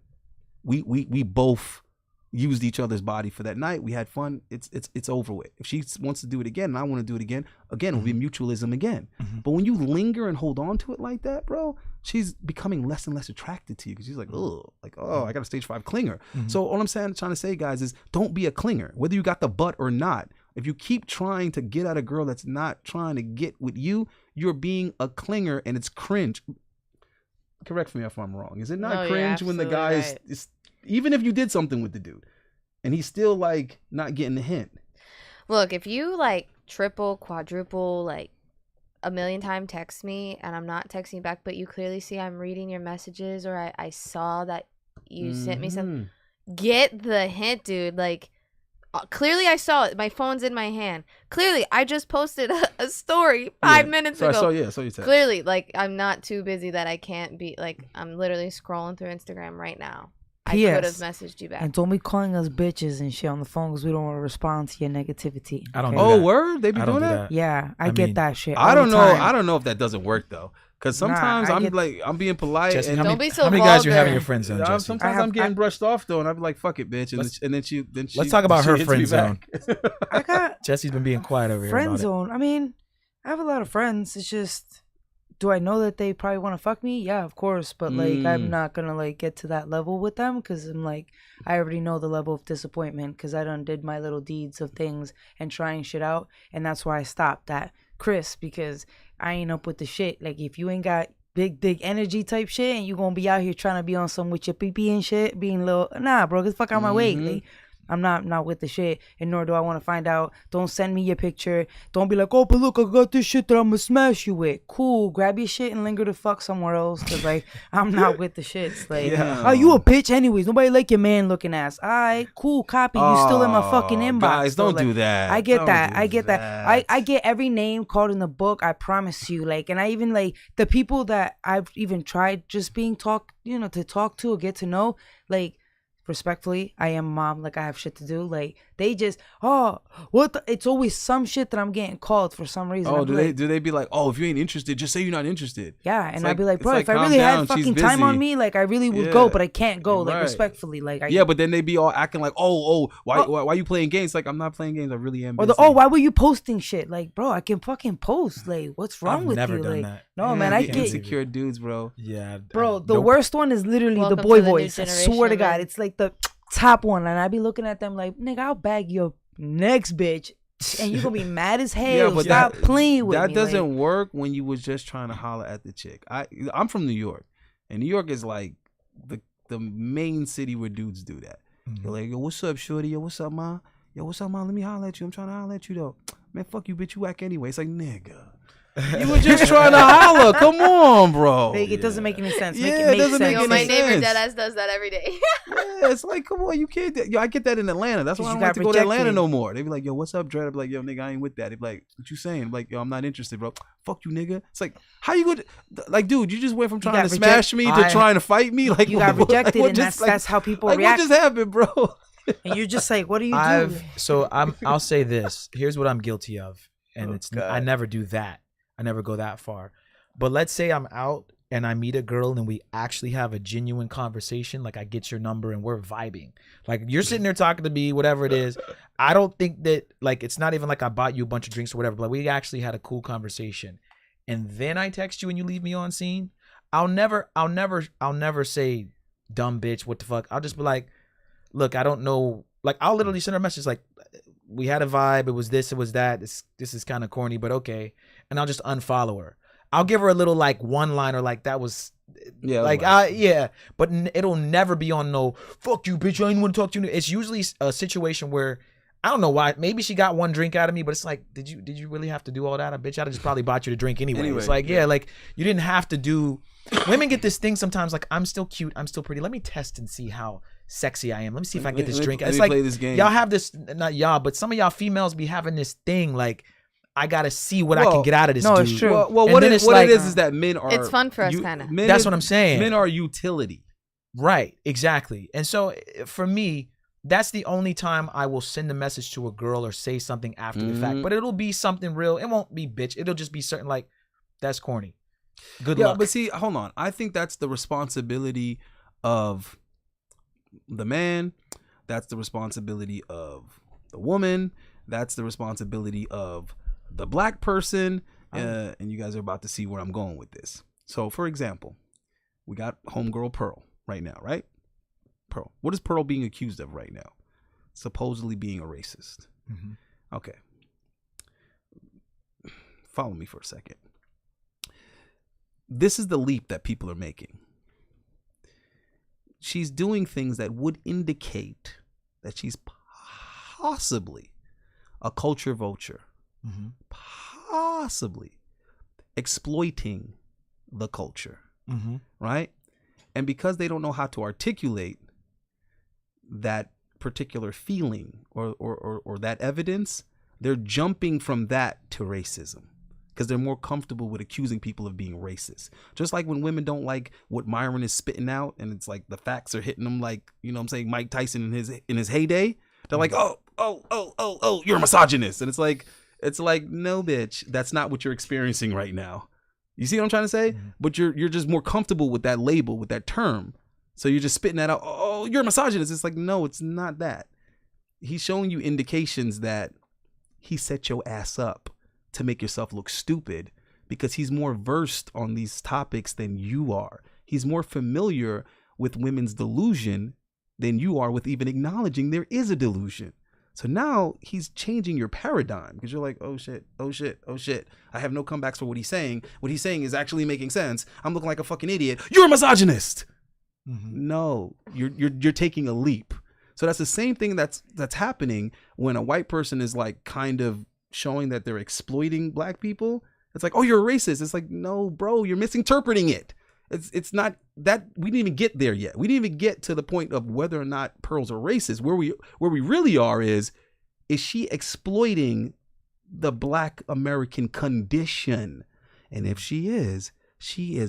We both used each other's body for that night. We had fun. It's over with. If she wants to do it again and I want to do it again, it'll be mutualism again. But when you linger and hold on to it like that, bro, she's becoming less and less attracted to you because she's like, oh, I got a stage 5 clinger. So all I'm trying to say, guys, is don't be a clinger, whether you got the butt or not. If you keep trying to get at a girl that's not trying to get with you, you're being a clinger, and it's cringe. Correct me if I'm wrong. Is it not cringe when the guy is even if you did something with the dude and he's still like not getting the hint? Look, if you like triple, quadruple, like a million time text me and I'm not texting back, but you clearly see I'm reading your messages, or I saw that you sent me some, get the hint, dude. Like, clearly I saw it. My phone's in my hand. Clearly I just posted a story 5 minutes ago. So you text. Clearly, like, I'm not too busy that I can't be, like, I'm literally scrolling through Instagram right now. I could have messaged you back. And don't be calling us bitches and shit on the phone because we don't want to respond to your negativity. I don't. Okay? Do that. Word? They be doing that? Yeah, I get that shit. I don't know. Time. I don't know if that doesn't work though, because sometimes I'm being polite. Jesse, and don't be so How many guys you have in your friend zone, Jesse? Sometimes I'm getting brushed off though, and I'm like, "Fuck it, bitch," and then she. Let's talk about her friend zone. I got Jesse's been being quiet over here. Friend zone. I mean, I have a lot of friends. It's just, do I know that they probably want to fuck me? Yeah, of course. But like, I'm not gonna like get to that level with them because I'm like, I already know the level of disappointment because I done did my little deeds of things and trying shit out, and that's why I stopped at Chris, because I ain't up with the shit. Like, if you ain't got big energy type shit and you gonna be out here trying to be on some with your pee and shit, being little, nah, bro, get the fuck out my way. Like, I'm not with the shit, and nor do I want to find out. Don't send me your picture. Don't be like, oh, but look, I got this shit that I'm gonna smash you with. Cool, grab your shit and linger the fuck somewhere else, because like, I'm not with the shits. Like, oh, you a bitch anyways. Nobody like your man looking ass. All right, cool, copy. You still in my fucking inbox. Guys, don't like, do that. I get that. I get that. I get every name called in the book. I promise you. Like, and I even like the people that I've even tried just being to talk to or get to know, like, respectfully, I am a mom, like I have shit to do. Like, they just, it's always some shit that I'm getting called for some reason. Oh, do they be like, oh, if you ain't interested, just say you're not interested? Yeah, and I'd be like, bro, if I really had fucking time on me, like I really would go, but I can't go, like respectfully, like but then they be all acting like, why you playing games? Like, I'm not playing games, I really am. Or why were you posting shit? Like, bro, I can fucking post. Like, what's wrong with you? I've never done like, that. no, man, I get insecure dudes, bro. Yeah, bro. The worst one is literally the boy voice. I swear to God, it's like the top one, and I be looking at them like, nigga, I'll bag your next bitch, and you gonna be mad as hell. But stop playing with me. That doesn't work when you was just trying to holler at the chick. I'm from New York, and New York is like the main city where dudes do that. You're like, yo, what's up, shorty? Yo, what's up, ma? Yo, what's up, ma? Let me holler at you. I'm trying to holler at you though. Man, fuck you, bitch. You whack anyway. It's like, nigga, you were just trying to holler. Come on, bro. Like, it doesn't make any sense. It doesn't make any my sense. neighbor deadass does that every day. It's like, come on, you can't. Yo, I get that in Atlanta. That's why I don't like to go to Atlanta no more. They be like, yo, what's up, Dre? I be like, yo, nigga, I ain't with that. They be like, what you saying? I'm like, yo, I'm not interested, bro. Fuck you, nigga. It's like, how you would, like, dude, you just went from trying to smash me to trying to fight me. Like, you got rejected, and that's how people react. What just happened, bro? And you're just like, what do you do? I'll say this. Here's what I'm guilty of, and I never do that. I never go that far. But let's say I'm out and I meet a girl and we actually have a genuine conversation. Like, I get your number and we're vibing. Like, you're sitting there talking to me, whatever it is. I don't think that, like, it's not even like I bought you a bunch of drinks or whatever, but we actually had a cool conversation. And then I text you and you leave me on scene. I'll never say, dumb bitch, what the fuck. I'll just be like, look, I don't know. Like, I'll literally send her a message like, we had a vibe. It was this, it was that. This is kind of corny, but okay. And I'll just unfollow her. I'll give her a little like one liner like that was like but it'll never be on no fuck you bitch, I ain't want to talk to you. It's usually a situation where I don't know why, maybe she got one drink out of me, but it's like, did you really have to do all that? I bet you I'd just probably bought you the drink anyway. It's like, like you didn't have to do. Women get this thing sometimes like, I'm still cute, I'm still pretty, let me test and see how sexy I am, let me see if I can get this drink. It's like, play this game. Y'all have this, not y'all, but some of y'all females be having this thing like, I gotta see what I can get out of this dude. It's true. Well, what it is that men are. It's fun for us, kind of. That's what I'm saying. Men are utility. Right, exactly. And so for me, that's the only time I will send a message to a girl or say something after the fact. But it'll be something real. It won't be bitch. It'll just be certain like, that's corny. Good luck. Yeah, but see, hold on. I think that's the responsibility of the man, That's the responsibility of the woman. That's the responsibility of the black person. And you guys are about to see where I'm going with this. So, for example, we got homegirl Pearl right now, right? Pearl. What is Pearl being accused of right now? Supposedly being a racist. Mm-hmm. Okay. Follow me for a second. This is the leap that people are making. She's doing things that would indicate that she's possibly a culture vulture. Mm-hmm. Possibly exploiting the culture. Mm-hmm. Right? And because they don't know how to articulate that particular feeling or that evidence, they're jumping from that to racism because they're more comfortable with accusing people of being racist. Just like when women don't like what Myron is spitting out and it's like the facts are hitting them like, you know what I'm saying, Mike Tyson in his heyday. They're like, oh, you're a misogynist. And it's like, no, bitch, that's not what you're experiencing right now. You see what I'm trying to say? Mm-hmm. But you're just more comfortable with that label, with that term. So you're just spitting that out. Oh, you're a misogynist. It's like, no, it's not that. He's showing you indications that he set your ass up to make yourself look stupid because he's more versed on these topics than you are. He's more familiar with women's delusion than you are with even acknowledging there is a delusion. So now he's changing your paradigm because you're like, oh shit. I have no comebacks for what he's saying. What he's saying is actually making sense. I'm looking like a fucking idiot. You're a misogynist. Mm-hmm. No, you're taking a leap. So that's the same thing that's happening when a white person is like kind of showing that they're exploiting black people. It's like, oh, you're a racist. It's like, no, bro, you're misinterpreting it. It's not that. We didn't even get there yet. We didn't even get to the point of whether or not Pearl's a racist. Where we really are is she exploiting the black American condition? And if she is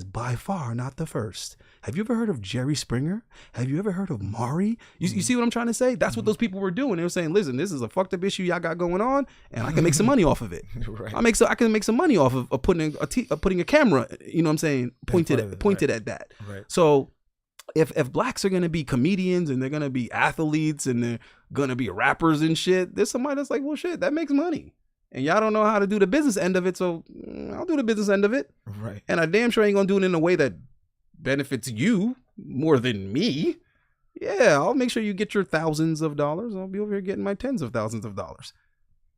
by far not the first. Have you ever heard of Jerry Springer? Have you ever heard of Maury? You see what I'm trying to say? That's what those people were doing. They were saying, listen, this is a fucked up issue y'all got going on, and I can make some money off of it. Right. I can make some money off of putting a camera, you know what I'm saying, pointed at that. Right. So if blacks are going to be comedians and they're going to be athletes and they're going to be rappers and shit, there's somebody that's like, well, shit, that makes money. And y'all don't know how to do the business end of it, so I'll do the business end of it. Right. And I damn sure ain't going to do it in a way that benefits you more than me. Yeah, I'll make sure you get your thousands of dollars. I'll be over here getting my tens of thousands of dollars.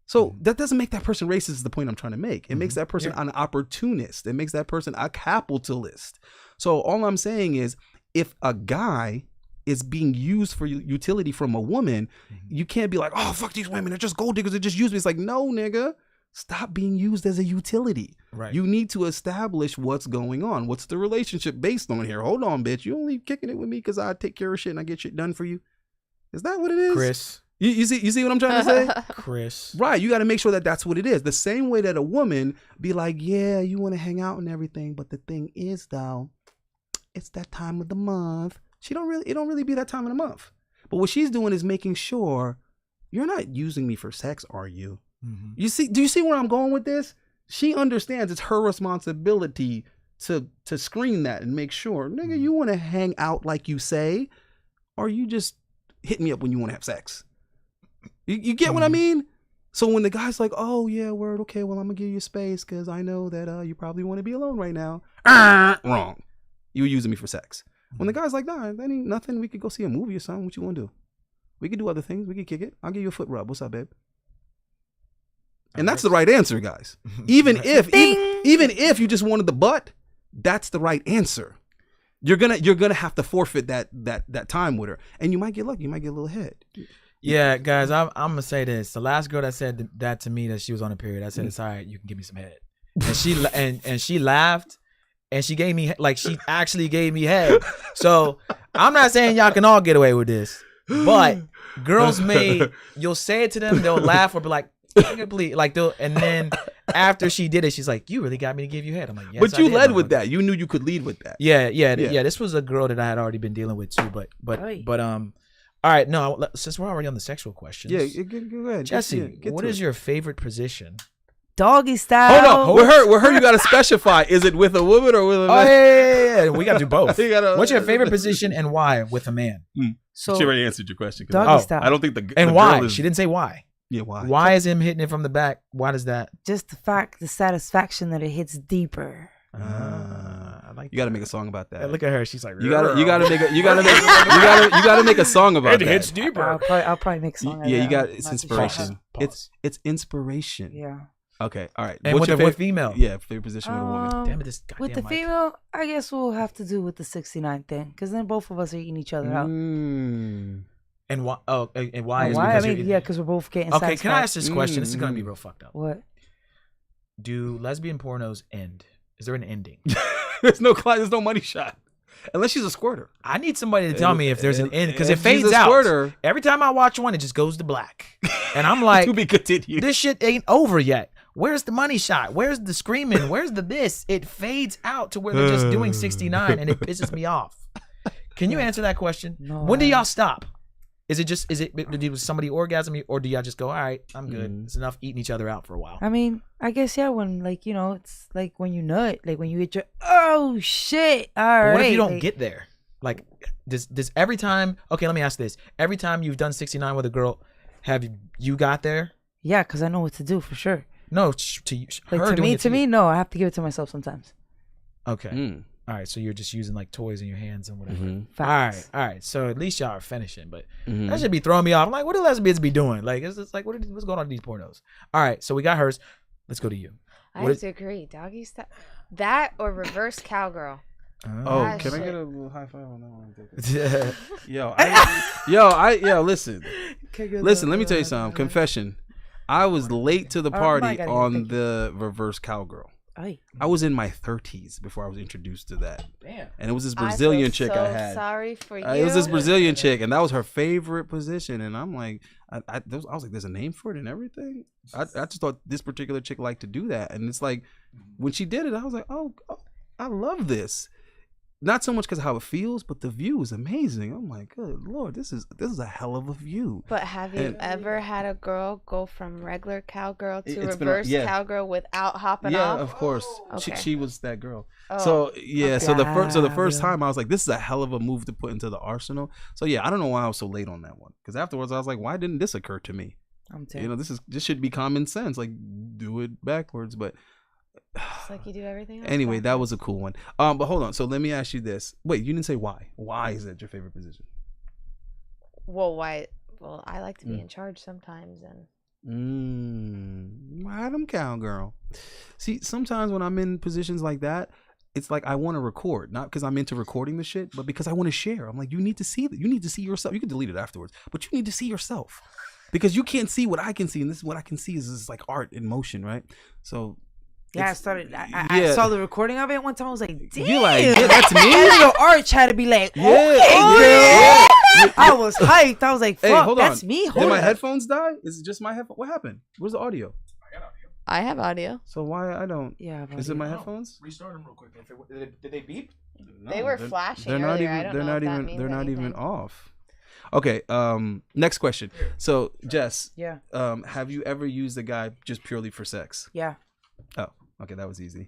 So that doesn't make that person racist is the point I'm trying to make. It makes that person an opportunist. It makes that person a capitalist. So all I'm saying is if a guy is being used for utility from a woman, you can't be like, oh, fuck these women. They're just gold diggers. They just use me. It's like, no, nigga. Stop being used as a utility. Right. You need to establish what's going on. What's the relationship based on here? Hold on, bitch. You only kicking it with me because I take care of shit and I get shit done for you. Is that what it is? Chris. You see what I'm trying to say? Chris. Right. You got to make sure that that's what it is. The same way that a woman be like, yeah, you want to hang out and everything. But the thing is, though, it's that time of the month. It don't really be that time of the month. But what she's doing is making sure you're not using me for sex, are you? Mm-hmm. Do you see where I'm going with this? She understands it's her responsibility to screen that and make sure, nigga, you want to hang out like you say, or you just hit me up when you want to have sex. You get what I mean? So when the guy's like, oh yeah, word, okay, well I'm gonna give you space because I know that you probably want to be alone right now. Wrong. You were using me for sex. When the guy's like, nah, that ain't nothing. We could go see a movie or something. What you want to do? We could do other things. We could kick it. I'll give you a foot rub. What's up, babe? And that's the right answer, guys. Even if you just wanted the butt, that's the right answer. You're gonna have to forfeit that time with her, and you might get lucky. You might get a little head. Yeah, guys, I'm gonna say this. The last girl that said that to me that she was on a period, I said, it's all right. You can give me some head, and she laughed. And she gave me, like, she actually gave me head. So I'm not saying y'all can all get away with this, but girls you'll say it to them, they'll laugh or be like, like and then after she did it, she's like, you really got me to give you head. I'm like, yes, but you led with that. You knew you could lead with that. Yeah. This was a girl that I had already been dealing with too, but all right, no, since we're already on the sexual questions. Yeah, go ahead. Jesse, what is your favorite position Doggy style. Hold on. With her, you gotta specify. Is it with a woman or with a man? Yeah. We gotta do both. What's your favorite position and why with a man? So she already answered your question. Doggy style. I don't think the and the why girl is, she didn't say why. Yeah, why? Why is him hitting it from the back? Why does that? Just the satisfaction that it hits deeper. I like. You got to make a song about that. Yeah, look at her. She's like, you gotta make a song about that. It hits deeper. I'll probably make a song. Out of Yeah, that. it's Not too inspiration. sure. It's inspiration. Yeah. Okay, all right. And What's your with female? Yeah, favorite position with a woman. Damn it, this With the goddamn mic. female, I guess we'll have to do with the 69 thing, because then both of us are eating each other out. Mm. And why? Oh, and why is Why? I because mean, you're- yeah, because we're both getting. Okay, can I ask satisfied. this question? This is gonna be real fucked up. What? Do lesbian pornos end? Is there an ending? There's no money shot unless she's a squirter. I need somebody to tell me if there's an end because if it fades she's a out. squirter- Every time I watch one, it just goes to black, and I'm like, To be continued. this shit ain't over yet. Where's the money shot? Where's the screaming? Where's the this? It fades out to where they're just doing 69, and it pisses me off. Can you answer that question? No, When do y'all stop? Is it somebody orgasm you, or do y'all just go, all right, I'm good. It's enough eating each other out for a while. I mean, I guess yeah. When it's like when you nut, like when you get your oh shit. All But right. what if you don't like, get there? Like, does every time? Okay, let me ask this: every time you've done 69 with a girl, have you got there? Yeah, because I know what to do for sure. No, to you. Like Her doing it to you. me, no. I have to give it to myself sometimes. Okay. All right, so you're just using like toys in your hands and whatever. Facts. All right. So at least y'all are finishing, but that should be throwing me off. I'm like, what do lesbians be doing? Like, it's just like, what's going on in these pornos? All right, so we got hers. Let's go to you. I have to agree. Doggy style. That or reverse cowgirl. Oh, Ah, can I shit. get a little high five on that one? Yeah. Listen. Listen, let me tell you something. Confession. I was late to the party God, on thank you. the reverse cowgirl. Ay. I was in my 30s before I was introduced to that. Damn. And it was this I feel Brazilian chick I so had. Sorry for you. It was this Brazilian chick, and that was her favorite position. And I'm like, I was like, there's a name for it and everything. I just thought this particular chick liked to do that. And it's like, when she did it, I was like, oh I love this. Not so much because of how it feels, but the view is amazing. I'm like, good Lord, this is a hell of a view. But have you ever had a girl go from regular cowgirl to It's been reverse yeah. cowgirl without hopping Yeah, off? of course. Okay. She was that girl. Oh, So yeah, so the first yeah. time I was like, this is a hell of a move to put into the arsenal. So yeah, I don't know why I was so late on that one. Because afterwards I was like, why didn't this occur to me? I'm telling You know, this should be common sense. Like, do it backwards. But Just like you do everything else. anyway, that backwards. was a cool one. But hold on. So let me ask you this. Wait, you didn't say why. Why is that your favorite position? Well, why? Well, I like to be in charge sometimes, and Madam Cowgirl. See, sometimes when I'm in positions like that, it's like I want to record, not because I'm into recording the shit, but because I want to share. I'm like, you need to see that. You need to see yourself. You can delete it afterwards, but you need to see yourself because you can't see what I can see, and this is what I can see is like art in motion, right? So. Yeah, I saw the recording of it one time. I was like, damn. You like, yeah, that's me. Your arch had to be like, Yeah, okay, yeah. girl. I was hyped. I was like, fuck, Hey, hold that's on. me. Did Hold my on. headphones die? Is it just my headphones? What happened? Where's the audio? I have audio. So why I don't? Yeah, Is it my headphones? Restart them real quick. Did they beep? They were flashing earlier. I don't know if that means They're not even anything. off. Okay. Next question. So Jess, Yeah. have you ever used a guy just purely for sex? Yeah. Oh, okay, that was easy.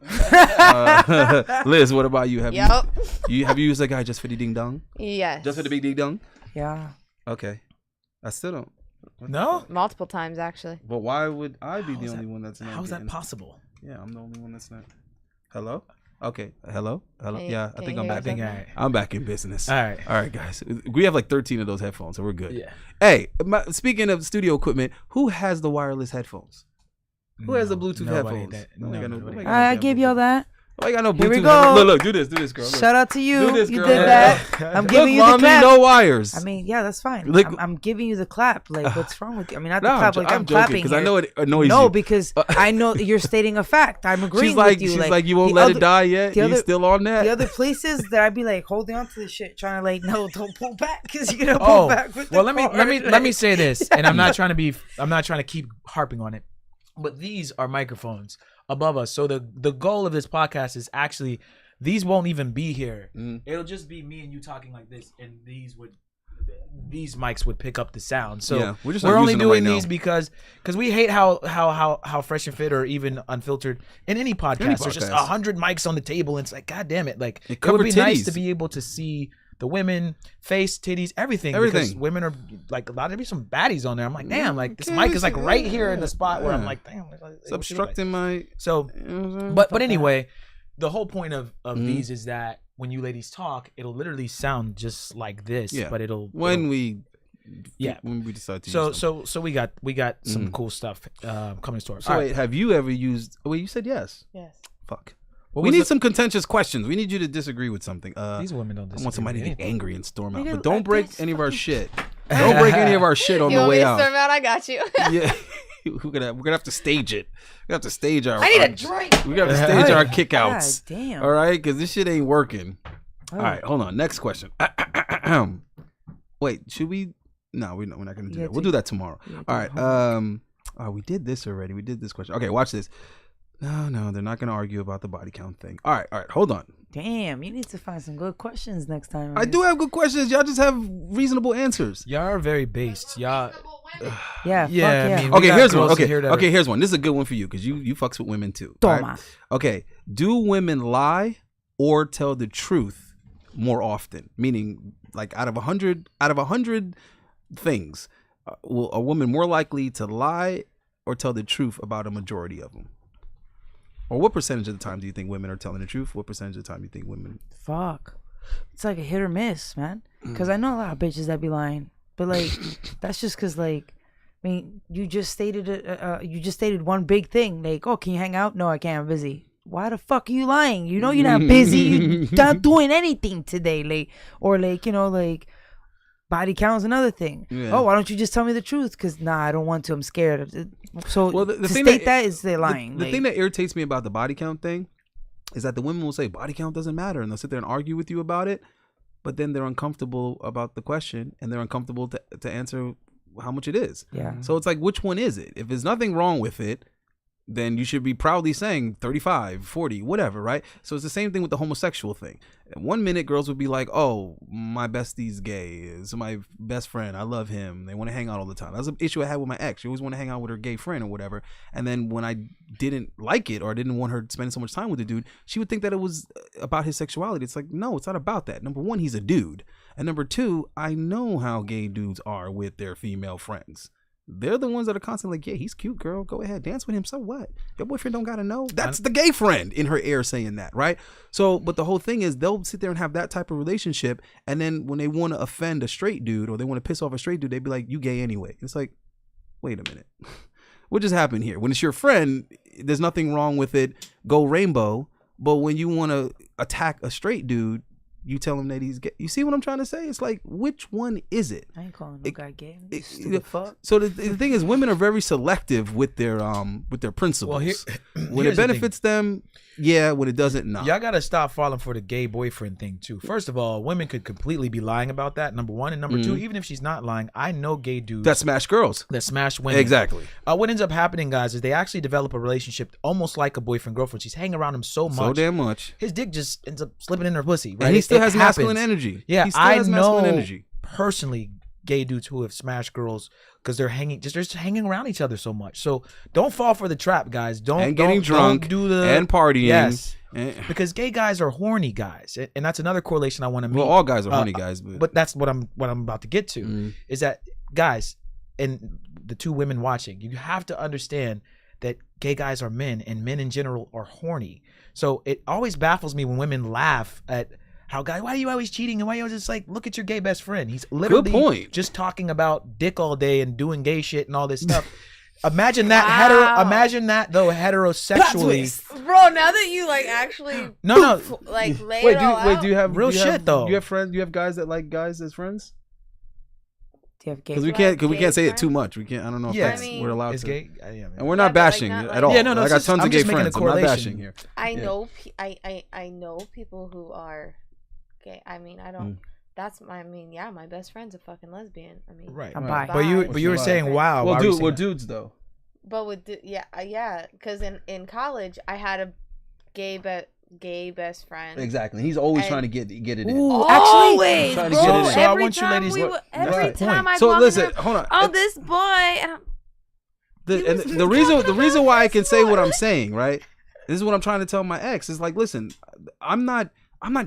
Liz, what about you? Have Yup. you used a guy just for the ding dong? Yes. Just for the big ding dong? Yeah. Okay. I still don't. No. Multiple times actually. But why would I be the is only that- one that's not? How is that getting- possible? Yeah, I'm the only one that's not. Hello? Okay. Hello? Can you- Yeah, I can think you I'm hear back. think yourself? I- I'm back in business. All right. All right, guys. We have like 13 of those headphones, so we're good. Yeah. Hey, speaking of studio equipment, who has the wireless headphones? Who has the Bluetooth nobody headphones? that- Nobody got nobody. nobody got I no gave damn y'all Bluetooth. that. Oh, I got no Here we Bluetooth go. headphones. Look, do this, girl. Look. Shout out to you. Do this, You girl. did that. I'm Look, giving you the mommy, clap. no wires. I mean, yeah, that's fine. Look- I'm giving you the clap. Like, what's wrong with you? I mean, not the No, clap. Like, I'm joking clapping because I here. know it annoys No, you. because I know that you're stating a fact. I'm agreeing She's like, with you. she's like, you won't the let other- it die yet. the You other- still on that? The other places that I'd be like holding on to the shit, trying to like, no, don't pull back because you're gonna pull Oh, back. With well, the let me cord. say this, and I'm not trying to keep harping on it, but these are microphones above us. So the goal of this podcast is actually these won't even be here. It'll just be me and you talking like this, and these would these mics would pick up the sound. So Yeah, we're just we're not only using them doing right now. these because we hate how Fresh and Fit or even Unfiltered in any podcast. There's just podcast. 100 mics on the table, and it's like, God damn it! Like It it would covered be nice titties. to be able to see the women, face, titties, everything. Everything. Because women are like a lot of be some baddies on there. I'm like, damn, like this Okay, mic is like right yeah, here in the spot where I'm yeah. like, damn, It's obstructing my. So, You know what I'm saying? but anyway, the whole point of these is that when you ladies talk, it'll literally sound just like this. Yeah. But it'll when we decide to use them. So we got some cool stuff coming to our. So wait, have you ever used? Oh, wait, you said yes. Yes. Fuck. What We was need the- some contentious questions. We need you to disagree with something. These women don't. I want somebody to disagree get with angry and storm out, Nigga, but don't break that's any of our shit. Don't break any of our shit on You the want me way to out. storm out? I got you. Yeah, we're gonna have to stage it. We have to stage our. I need our- a drink. We got to stage our kickouts. God damn. All right, because this shit ain't working. Oh. All right, hold on. Next question. Wait, should we? No, we're not gonna do Yeah, that. We'll do that tomorrow. All right. Oh, we did this already. We did this question. Okay, watch this. No, they're not gonna argue about the body count thing. All right, hold on. Damn, you need to find some good questions next time. I do have good questions. Y'all just have reasonable answers. Y'all are very based. Y'all. Yeah, Yeah, fuck yeah. I mean, we Okay, got here's one. girls here that Okay, are- here's one. This is a good one for you because you fucks with women too. all Toma. right? Okay, do women lie or tell the truth more often? Meaning, like out of 100 things, will a woman more likely to lie or tell the truth about a majority of them? Or what percentage of the time do you think women are telling the truth? What percentage of the time do you think women? Fuck. It's like a hit or miss, man. Because I know a lot of bitches that be lying, but like that's just because like, I mean, you just stated one big thing. Like, oh, can you hang out? No, I can't. I'm busy. Why the fuck are you lying? You know you're not busy. You're not doing anything today. Like, or like, you know, like body count's another thing. Yeah. Oh, why don't you just tell me the truth? Because I don't want to. I'm scared. So Well, to state that is they're lying. The thing that irritates me about the body count thing is that the women will say body count doesn't matter, and they'll sit there and argue with you about it, but then they're uncomfortable about the question, and they're uncomfortable to answer how much it is. Yeah. So it's like, which one is it? If there's nothing wrong with it, then you should be proudly saying 35, 40, whatever, right? So it's the same thing with the homosexual thing. 1 minute, girls would be like, oh, my bestie's gay. It's my best friend. I love him. They want to hang out all the time. That was an issue I had with my ex. She always wanted to hang out with her gay friend or whatever. And then when I didn't like it or I didn't want her spending so much time with the dude, she would think that it was about his sexuality. It's like, no, it's not about that. Number one, he's a dude. And number two, I know how gay dudes are with their female friends. They're the ones that are constantly like, yeah, he's cute, girl. Go ahead, dance with him. So what? Your boyfriend don't gotta know. That's the gay friend in her ear saying that, right? So, but the whole thing is they'll sit there and have that type of relationship, and then when they want to offend a straight dude or they want to piss off a straight dude, they'd be like, you gay anyway. It's like, wait a minute. What just happened here? When it's your friend, there's nothing wrong with it. Go rainbow. But when you want to attack a straight dude, you tell him that he's gay. You see what I'm trying to say? It's like, which one is it? I ain't calling no guy gay. It- Fuck. So the thing is, women are very selective with their principles. Well, when here's it the thing. benefits them, yeah. When it doesn't, no. Y'all gotta stop falling for the gay boyfriend thing too. First of all, women could completely be lying about that. Number one, and number two, even if she's not lying, I know gay dudes That smash girls. that smash women. Exactly. What ends up happening, guys, is they actually develop a relationship almost like a boyfriend girlfriend. She's hanging around him so much, So damn much. his dick just ends up slipping in her pussy. Right? And he still It has masculine happens. energy. Yeah, he still I has know masculine energy. personally gay dudes who have smashed girls because they're just hanging around each other so much. So don't fall for the trap, guys. Don't And getting don't drunk do the and partying. Yes, And- because gay guys are horny guys, and that's another correlation I want to make. well, all guys are horny guys, But that's what I'm about to get to is that, guys, and the two women watching, you have to understand that gay guys are men, and men in general are horny. So it always baffles me when women laugh at how guys, why are you always cheating, and why are you just like, look at your gay best friend. He's literally point. just talking about dick all day and doing gay shit and all this stuff. Imagine that Wow. imagine that though heterosexually. Bro, now that you like actually No. like lay Wait, it all out. do you have Real do you have- shit, though. Do you have friends? Do you have guys that like guys as friends? Do you have gay? Because we Do I can't. have Because we gay can't say it friends? too much. We can't. I don't know if Yeah. that's, I mean- we're allowed Is to. gay? Yeah, man. And we're Yeah, not but, like, bashing not at like- all. Yeah, no, I it's got just- tons I'm of gay just making a friends. I'm not correlation. bashing here. I Yeah. know I know people who are gay. I mean, I don't. That's my. I mean, yeah, my best friend's a fucking lesbian. I mean, Right. I'm bi. But you were What's saying, bi? wow. Well, why were you dude, saying we're that? dudes though. But with yeah, because in college I had a gay gay best friend. Exactly. He's always And- trying to get it in. Always, trying to bro. get it in. So I Every want you time ladies- we would- that's every the time point. I So walk listen, in there, hold on. oh, this boy. And I'm, The reason why I can say what I'm saying, right? This is what I'm trying to tell my ex. Is like, listen, I'm not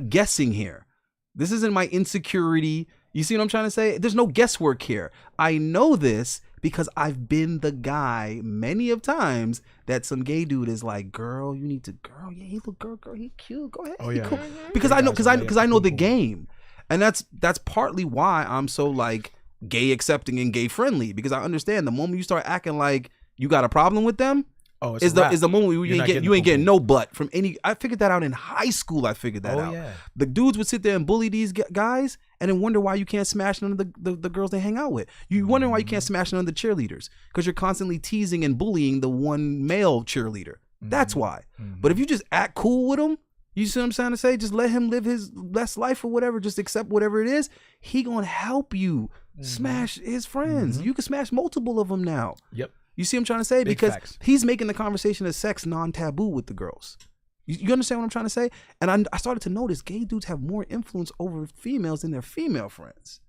guessing here. This isn't my insecurity. You see what I'm trying to say? There's no guesswork here. I know this because I've been the guy many of times that some gay dude is like, girl, you need to, girl, yeah, he look, girl, he cute. Go ahead. Oh, he yeah. cool. Mm-hmm. Because I know, because I know the Cool. game, and that's partly why I'm so like gay accepting and gay friendly, because I understand the moment you start acting like you got a problem with them, Oh, it's is a wrap. the moment where You're not you ain't getting the no butt from any. I figured that out in high school. I figured that out. yeah. The dudes would sit there and bully these guys, and then wonder why you can't smash none of the girls they hang out with. You wonder why you can't smash none of the cheerleaders, because you're constantly teasing and bullying the one male cheerleader. That's why. But if you just act cool with him, you see what I'm trying to say? Just let him live his best life or whatever. Just accept whatever it is. He gonna help you smash his friends. You can smash multiple of them now. Yep. You see what I'm trying to say? Big Because facts. he's making the conversation of sex non-taboo with the girls. You understand what I'm trying to say? And I started to notice gay dudes have more influence over females than their female friends.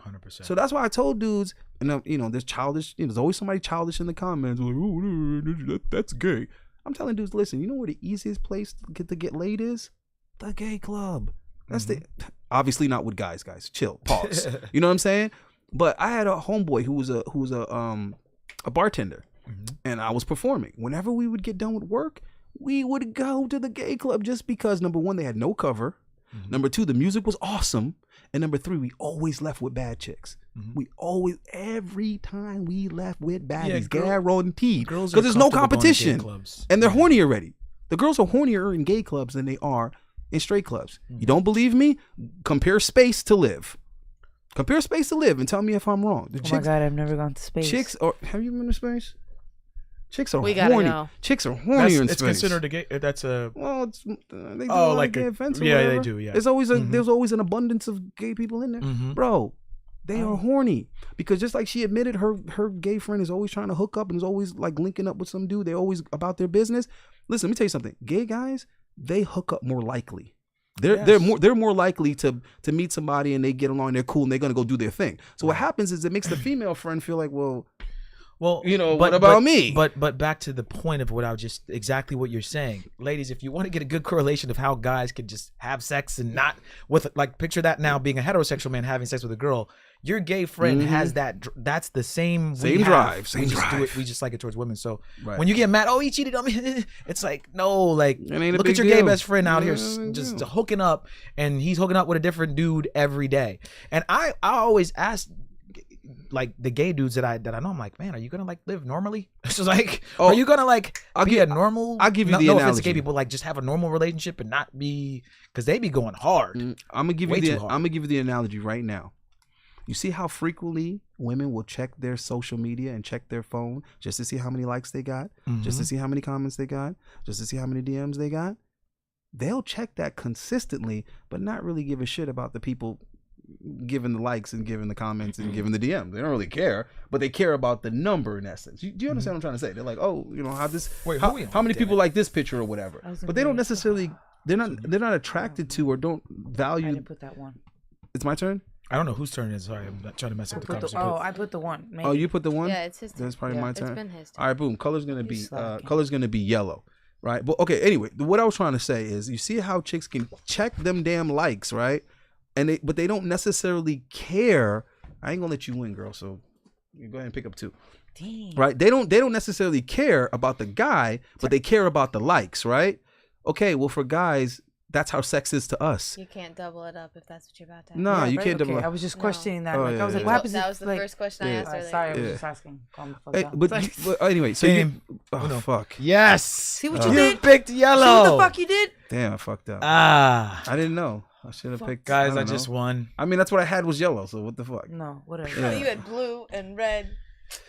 100%. So that's why I told dudes, and there's childish, there's always somebody childish in the comments, like, oh, that's gay. I'm telling dudes, listen, you know where the easiest place to get laid is? The gay club. That's obviously not with guys. Chill, pause. You know what I'm saying? But I had a homeboy who was a bartender, and I was performing. Whenever we would get done with work, we would go to the gay club just because, number one, they had no cover. Number two, the music was awesome. And number three, we always left with bad chicks. We always, every time we left with baddies, guaranteed. girls Because are there's no comfortable going to gay competition. clubs. And they're horny already. The girls are hornier in gay clubs than they are in straight clubs. You don't believe me? Compare space to live. Compare space to live and tell me if I'm wrong. The Oh my God, I've never gone to space. chicks are, have you been to space? Chicks are We gotta horny. go. Chicks are hornier in It's space. considered a gay. That's a. Well, they do Oh, like like gay a- events or yeah, they whatever. do, yeah. There's always an abundance of gay people in there, bro. They are horny because just like she admitted, her gay friend is always trying to hook up and is always like linking up with some dude. They're always about their business. Listen, let me tell you something. Gay guys, they hook up more likely. They're more likely to meet somebody and they get along. They're cool and they're gonna go do their thing. So what happens is it makes the female friend feel like, well, what about me? But back to the point of what I was just exactly what you're saying, ladies. If you want to get a good correlation of how guys can just have sex and not with like picture that now being a heterosexual man having sex with a girl, your gay friend has that. That's the same drive. We just like it towards women. So Right. when you get mad, oh, he cheated on me. It's like no, like It ain't a look big at your gay deal. best friend out here Yeah, it ain't a just deal. hooking up, and he's hooking up with a different dude every day. And I always ask, like the gay dudes that I know, I'm like, man, are you gonna like live normally? It's just like, are you gonna like be a normal? I'll give you no, the no offense to analogy. gay people, like just have a normal relationship and not be, because they be going hard. I'm gonna give Way you too the hard. I'm gonna give you the analogy right now. You see how frequently women will check their social media and check their phone just to see how many likes they got, just to see how many comments they got, just to see how many DMs they got. They'll check that consistently, but not really give a shit about the people giving the likes and giving the comments and giving the DMs. They don't really care, but they care about the number in essence. Do you understand what I'm trying to say? They're like, oh, how this, Wait, how, who we on? how many Damn people it. like this picture or whatever, but they don't necessarily. They're not attracted to or don't I value. didn't put that one. It's my turn. I don't know whose turn it is. Sorry, I'm not trying to mess up the conversation. I put the one. Maybe. Oh, you put the one. Yeah, it's his turn. That's probably Yeah. my It's turn. been his turn. All right, boom. Color's gonna be slacking. yellow, right? But okay. Anyway, what I was trying to say is, you see how chicks can check them damn likes, right? But they don't necessarily care. I ain't gonna let you win, girl. So you go ahead and pick up 2. Dang. Right? They don't necessarily care about the guy, but they care about the likes, right? Okay. Well, for guys, that's how sex is to us. You can't double it up if that's what you're about to. No, ask. you right, can't double okay. up. I was just No. questioning that. Oh, like, yeah, I was like, yeah. what happens That if, was the like, first question I Yeah. asked earlier. Sorry, I was Yeah. just asking. Calm the fuck Hey, down. but anyway, so Game. oh fuck, Yes. See what you You did? picked See yellow. what the fuck you did? damn, I fucked up. Ah, I didn't know. I should have picked. guys, I don't just know. won. I mean, that's what I had was yellow. So what the fuck? No, whatever. Oh, you had blue and red.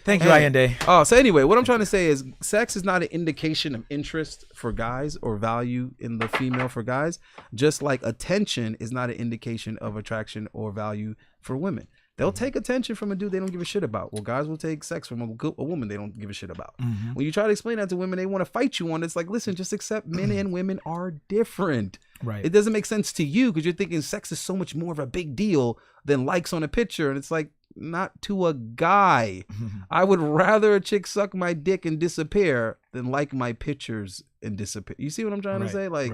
Thank you, Hey. Allende. Oh, so anyway, what I'm trying to say is sex is not an indication of interest for guys or value in the female for guys, just like attention is not an indication of attraction or value for women. They'll take attention from a dude they don't give a shit about. Well, guys will take sex from a woman they don't give a shit about. When you try to explain that to women, they want to fight you on it. It's like, listen, just accept men and women are different. Right. It doesn't make sense to you because you're thinking sex is so much more of a big deal than likes on a picture. And it's like, not to a guy. I would rather a chick suck my dick and disappear than like my pictures and disappear. You see what I'm trying to say? Like,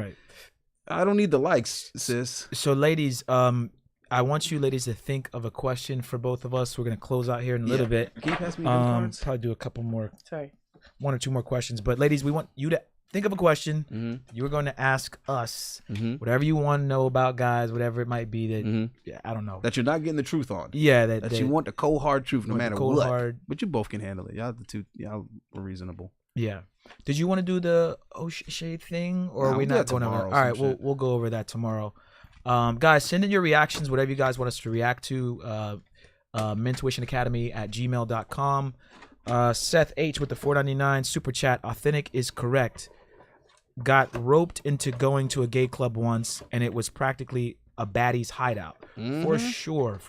I don't need the likes, sis. So, ladies, I want you ladies to think of a question for both of us. We're gonna close out here in a little bit. Can you pass me cards? Probably do a couple more. Sorry, 1 or 2 more questions. But ladies, we want you to think of a question. You are going to ask us whatever you want to know about guys, whatever it might be that I don't know that you're not getting the truth on. Yeah, that you want the cold hard truth no matter what. Hard. But you both can handle it. Y'all the two. Y'all are reasonable. Yeah. Did you want to do the O'Shea thing, or are we not going over? All right, we'll go over that tomorrow. Guys, send in your reactions, whatever you guys want us to react to. mentuitionacademy@gmail.com. Seth H with the $4.99 super chat. Authentic is correct. Got roped into going to a gay club once, and it was practically a baddie's hideout. For sure.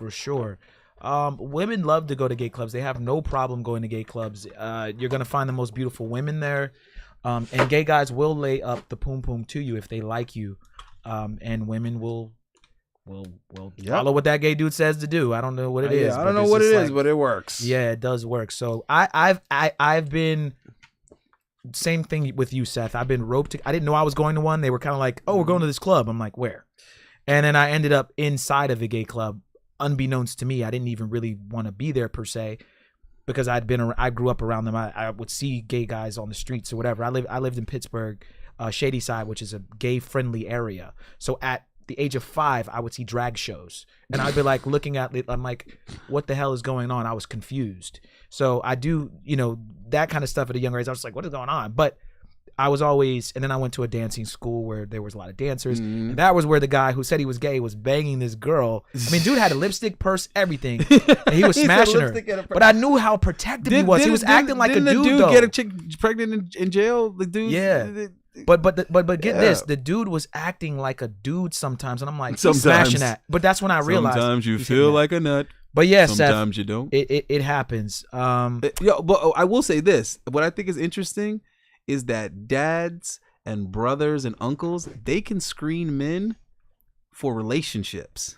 Women love to go to gay clubs. They have no problem going to gay clubs. You're gonna find the most beautiful women there, and gay guys will lay up the poom poom to you if they like you, and women will follow what that gay dude says to do. I don't know what it is. I don't know what it is, but it works. Yeah, it does work. So I've been same thing with you, Seth. I've been roped. I didn't know I was going to one. They were kind of like, "Oh, we're going to this club." I'm like, "Where?" And then I ended up inside of a gay club. Unbeknownst to me, I didn't even really want to be there per se, because I grew up around them. I would see gay guys on the streets or whatever. I lived in Pittsburgh, Shady Side, which is a gay friendly area. So at the age of 5, I would see drag shows, and I'd be like looking at it. I'm like, what the hell is going on? I was confused. So I do, that kind of stuff at a younger age. I was like, what is going on? But I was always, and then I went to a dancing school where there was a lot of dancers. And that was where the guy who said he was gay was banging this girl. I mean, dude had a lipstick, purse, everything. And he was smashing her. But I knew how protective he was. He was acting like a dude, the dude though. Get a chick pregnant in jail? The dude. Yeah. But get this, the dude was acting like a dude sometimes, and I'm like, he's smashing that. But that's when I realized. Sometimes you feel like a nut. But yeah, sometimes Seth, you don't. It happens. But I will say this: what I think is interesting is that dads and brothers and uncles, they can screen men for relationships.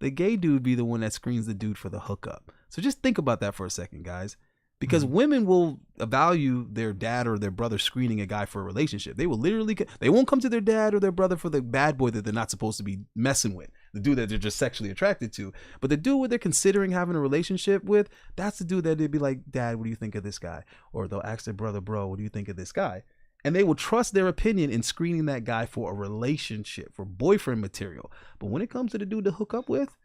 The gay dude be the one that screens the dude for the hookup. So just think about that for a second, guys. Because women will value their dad or their brother screening a guy for a relationship. They will literally, they won't come to their dad or their brother for the bad boy that they're not supposed to be messing with, the dude that they're just sexually attracted to. But the dude they're considering having a relationship with, that's the dude that they'd be like, Dad, what do you think of this guy? Or they'll ask their brother, bro, what do you think of this guy? And they will trust their opinion in screening that guy for a relationship, for boyfriend material. But when it comes to the dude to hook up with,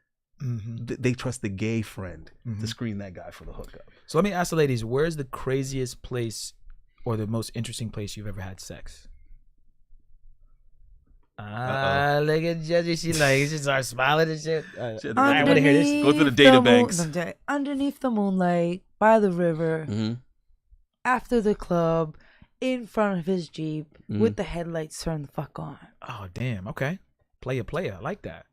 they trust the gay friend to screen that guy for the hookup. So let me ask the ladies, where's the craziest place or the most interesting place you've ever had sex? Look at Jesse. She starts smiling and shit. I want to hear this. Go to the data banks. Underneath the moonlight, by the river, after the club, in front of his Jeep, with the headlights turned the fuck on. Oh, damn. Okay. Player. I like that.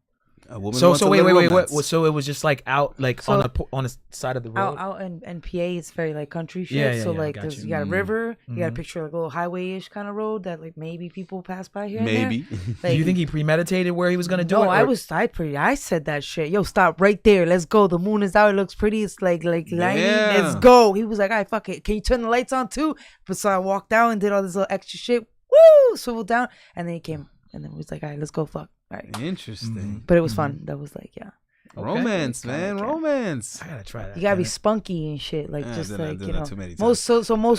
So wait. So it was just like out, like on the side of the road. Out in PA, it's very like country shit. So like, you got a river, you got a picture like a little highway-ish kind of road that like maybe people pass by here. Maybe. And there. Like, do you think he premeditated where he was gonna do it? No, I said that shit. Yo, stop right there. Let's go. The moon is out. It looks pretty. It's like lighting. Yeah. Let's go. He was like, all right, fuck it. Can you turn the lights on too? But so I walked out and did all this little extra shit. Woo! Swiveled down, and then he came, and then he was like, all right, let's go fuck. All right. Interesting. But it was fun. That was like, yeah. Romance, man. Romance. I gotta try that. You gotta be spunky and shit. Like, just like, you know. Too many most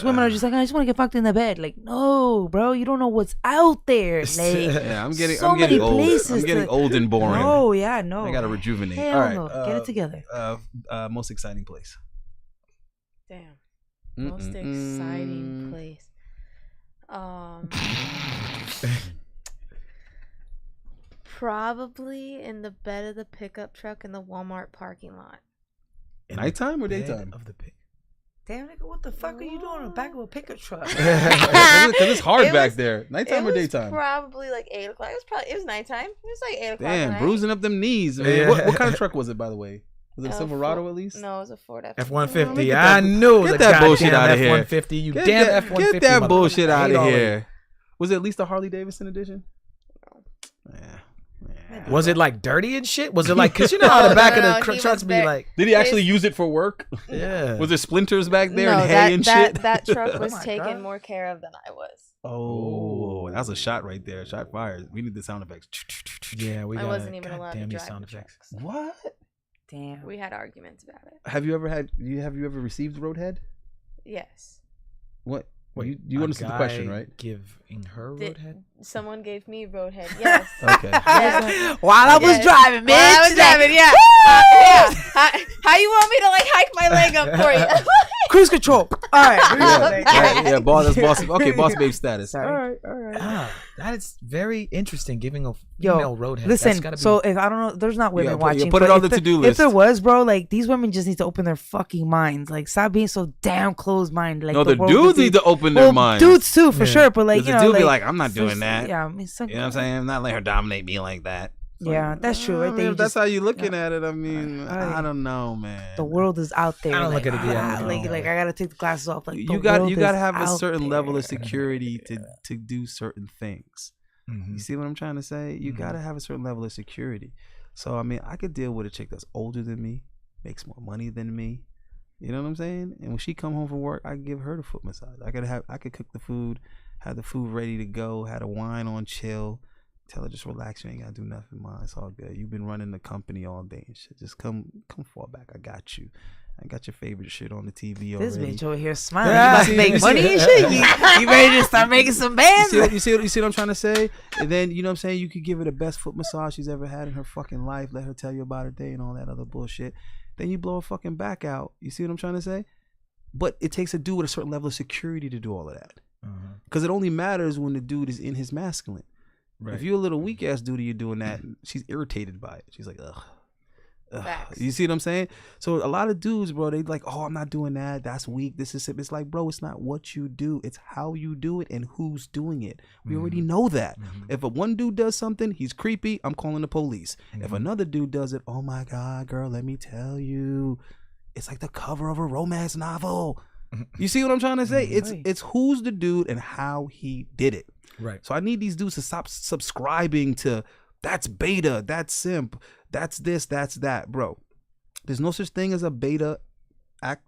women are just like, I just want to get fucked in the bed. Like, no, bro, you don't know what's out there. Like, yeah, I'm getting many old. places. I'm getting old and boring. Oh yeah, no. I gotta rejuvenate. Hell all right, no. Get it together. Most exciting place. Damn. Most exciting place. Probably in the bed of the pickup truck in the Walmart parking lot. Nighttime or daytime? Of the pick. Damn, nigga, what the fuck are you doing in the back of a pickup truck? Because it's hard back there. Nighttime or daytime? Probably like 8 o'clock. It was nighttime. It was like 8 o'clock. Damn, bruising up them knees, man. Yeah. What kind of truck was it, by the way? Was it a Silverado at least? No, it was a Ford F-150. I knew get that bullshit out of here. F-150. You damn F-150. Get that bullshit out of here. Was it at least a Harley Davidson edition? No. Yeah. Was it like dirty and shit? Was it like, because you know how the back of the trucks be like. Did he actually use it for work? Yeah. Was there splinters back there and hay and shit? That truck was taken more care of than I was. Oh, that was a shot right there. Shot fired. We need the sound effects. Yeah, I wasn't even allowed to drive sound effects. What? Damn. We had arguments about it. Have you ever received roadhead? Yes. What? You understand the question, right? Giving her roadhead? Someone gave me roadhead. Yes. Okay. Yes. While I was driving, man. While I was driving, yeah. Yeah. How you want me to like hike my leg up for you? Cruise control. All right. Yeah, boss. Okay, boss babe status. Sorry. All right. Ah, that is very interesting. Giving a female roadhead. Listen, gotta be... so if I don't know, there's not women watching. Put it on the to-do list. If there was, bro, like these women just need to open their fucking minds. Like stop being so damn closed-minded. Like no, the dudes need to open their minds. Dudes too, for sure. But like, you know, dude be like, I'm not doing that. Yeah, I mean, you know what I'm saying? I'm not letting her dominate me like that. Yeah, that's true. Right? I mean, if that's how you're looking at it, I mean, I don't know, man. The world is out there. I don't look at it. Like I gotta take the glasses off. Like you gotta have a certain level of security to do certain things. Mm-hmm. You see what I'm trying to say? You gotta have a certain level of security. So I mean, I could deal with a chick that's older than me, makes more money than me. You know what I'm saying? And when she come home from work, I can give her the foot massage. I could cook the food, have the food ready to go, have the wine on chill. Tell her just relax, you ain't gotta do nothing, man. It's all good. You've been running the company all day and shit. Just come fall back. I got you. I got your favorite shit on the TV already. This bitch over here smiling. You about to make money and shit. You ready to start making some bands? You see what I'm trying to say? And then, you know what I'm saying? You could give her the best foot massage she's ever had in her fucking life. Let her tell you about her day and all that other bullshit. Then you blow her fucking back out. You see what I'm trying to say? But it takes a dude with a certain level of security to do all of that. Because it only matters when the dude is in his masculine. Right. If you're a little weak ass dude, you're doing that. She's irritated by it. She's like, ugh. You see what I'm saying? So a lot of dudes, bro, they like, oh, I'm not doing that. That's weak. This is it. It's like, bro, it's not what you do. It's how you do it and who's doing it. We already know that. If one dude does something, he's creepy. I'm calling the police. If another dude does it, oh my God, girl, let me tell you, it's like the cover of a romance novel. You see what I'm trying to say? It's who's the dude and how he did it. Right. So I need these dudes to stop subscribing to that's beta, that's simp, that's this, that's that, bro. There's no such thing as a beta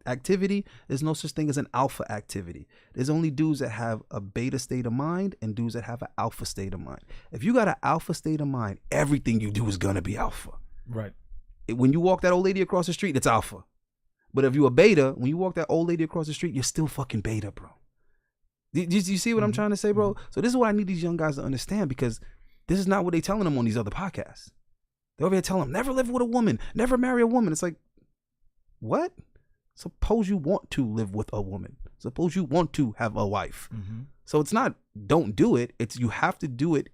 activity. There's no such thing as an alpha activity. There's only dudes that have a beta state of mind and dudes that have an alpha state of mind. If you got an alpha state of mind, everything you do is gonna be alpha. Right. When you walk that old lady across the street, it's alpha. But if you're a beta, when you walk that old lady across the street, you're still fucking beta, bro. Do you see what I'm trying to say, bro? So this is what I need these young guys to understand, because this is not what they telling them on these other podcasts. They're over here telling them, never live with a woman, never marry a woman. It's like, what? Suppose you want to live with a woman. Suppose you want to have a wife. So it's not don't do it. It's you have to do it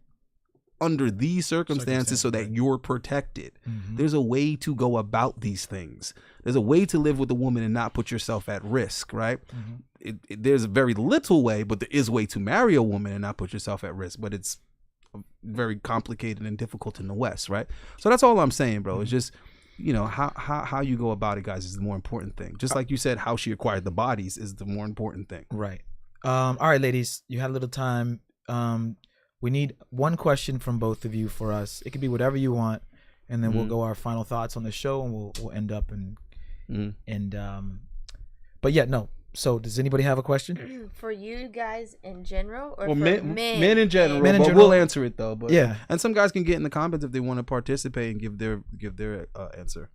under these circumstances so that you're protected. There's a way to go about these things. There's a way to live with a woman and not put yourself at risk, right? There's a very little way, but there is a way to marry a woman and not put yourself at risk, but it's very complicated and difficult in the West, right? So that's all I'm saying, bro. It's just, you know, how you go about it, guys, is the more important thing. Just like you said, how she acquired the bodies is the more important thing. Right. All right, ladies, you had a little time. We need one question from both of you for us. It could be whatever you want, and then we'll go our final thoughts on the show, and we'll end up but yeah, no. So does anybody have a question for you guys in general, or well, for men in general? We'll answer it though. But yeah, and some guys can get in the comments if they want to participate and give their answer.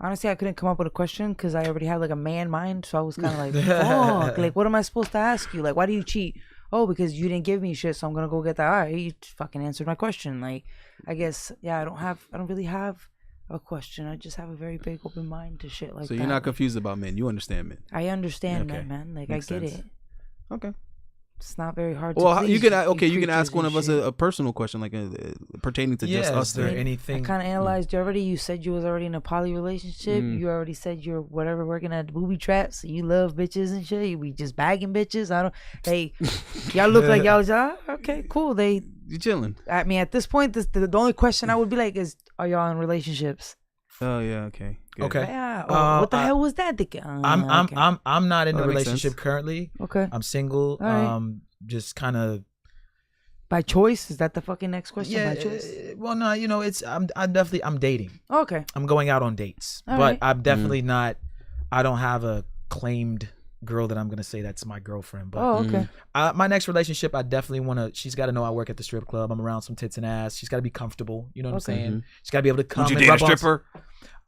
Honestly, I couldn't come up with a question because I already have like a man mind, so I was kind of like, fuck, like what am I supposed to ask you? Like, why do you cheat? Oh, because you didn't give me shit, so I'm gonna go get that. All right, you fucking answered my question. Like, I guess, yeah, I don't really have a question. I just have a very big open mind to shit like that. So you're not confused about men. You understand men. I understand men, man. Like, makes I get sense. It. Okay. It's not very hard. Well, to you can ask one of us a personal question, like pertaining to just us. Is there anything? I kind of analyzed you already. You said you was already in a poly relationship. You already said you're whatever working at the booby traps. So you love bitches and shit. You be just bagging bitches. Y'all look like y'all was okay, cool. You chilling? I mean, at this point, the only question I would be like is, are y'all in relationships? Oh yeah, okay. Good. Okay. Yeah. What the hell was that? I'm not in a relationship sense. currently. Okay. I'm single. All right. Just kind of By choice? Is that the fucking next question? yeah. By choice? Well, no, I'm dating. Okay. I'm going out on dates, All but right. I'm definitely not. I don't have a claimed girl that I'm gonna say that's my girlfriend. But Oh, okay. my next relationship, I definitely want to. She's got to know I work at the strip club. I'm around some tits and ass. She's got to be comfortable. You know what I'm saying? She's got to be able to come. Would you and date a rub on- stripper?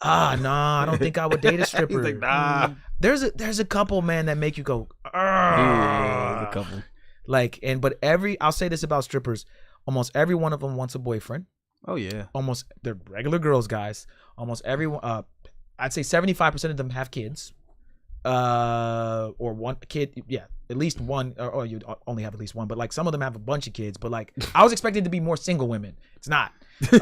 Nah, I don't think I would date a stripper. He's like, nah. There's a couple, man, that make you go. Yeah, the couple. Like, I'll say this about strippers. Almost every one of them wants a boyfriend. Oh yeah. Almost they're regular girls, guys. Almost everyone. I'd say 75% of them have kids. Or one kid. Yeah, at least one. Or you only have at least one. But like some of them have a bunch of kids. But like I was expecting to be more single women. It's not. It's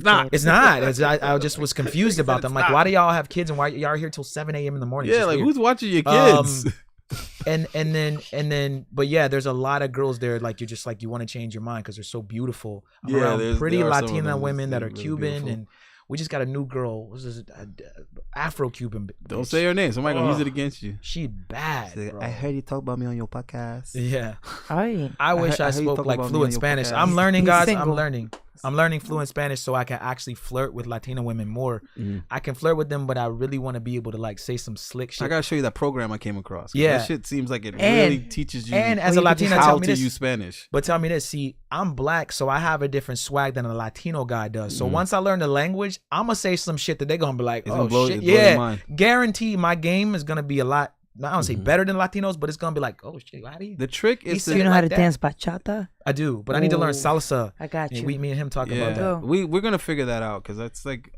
not. It's not. I just was confused about them. Like, why do y'all have kids and why y'all are here till 7 a.m. in the morning? Yeah, like who's watching your kids? And then, but yeah, there's a lot of girls there. Like you're just like you want to change your mind because they're so beautiful. I'm around pretty there are some of Latina them women that are really Cuban, beautiful. and we just got a new girl. What's this? Afro-Cuban. Don't say her name. Somebody gonna use it against you. She bad. Bro. I heard you talk about me on your podcast. Yeah. Aye. I wish I heard you spoke talk like about me fluent on your Spanish. podcast. I'm learning, He's guys. single. I'm learning fluent Spanish so I can actually flirt with Latina women more. I can flirt with them, but I really want to be able to like say some slick shit. I gotta show you that program I came across. Yeah. That shit seems like it And- really teaches you. and as a Latina, how tell me to this. use Spanish. But tell me this, see, I'm black, so I have a different swag than a Latino guy does. So once I learn the language, I'm gonna say some shit that they're gonna be like, It's oh gonna blow- shit, blow your yeah. mind. Guarantee my game is gonna be a lot. I don't say better than Latinos, but it's gonna be like, oh shit, how do you? The trick He is said to You know like how to that. dance bachata? I do, but I need to learn Oh, salsa. I got And you. me and him talk yeah, about that. Go. we're gonna figure that out because that's like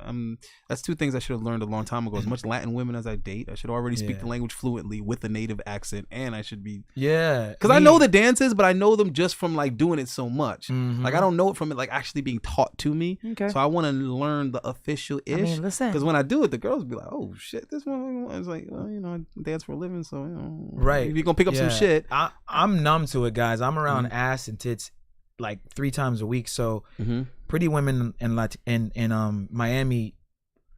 that's two things I should have learned a long time ago. As much Latin women as I date, I should already speak Yeah. the language fluently with a native accent, and I should be Yeah, because I know the dances, but I know them just from like doing it so much. Like I don't know it from it like actually being taught to me. Okay. So I want to learn the official ish. I mean, listen. Because when I do it, the girls be like, "Oh shit, this one." I was like, "Well, you know, I dance for a living, so you know, Right. If you're gonna pick up some Yeah. shit, I'm numb to it, guys. I'm around ass and tits like 3 times a week. So pretty women in Miami,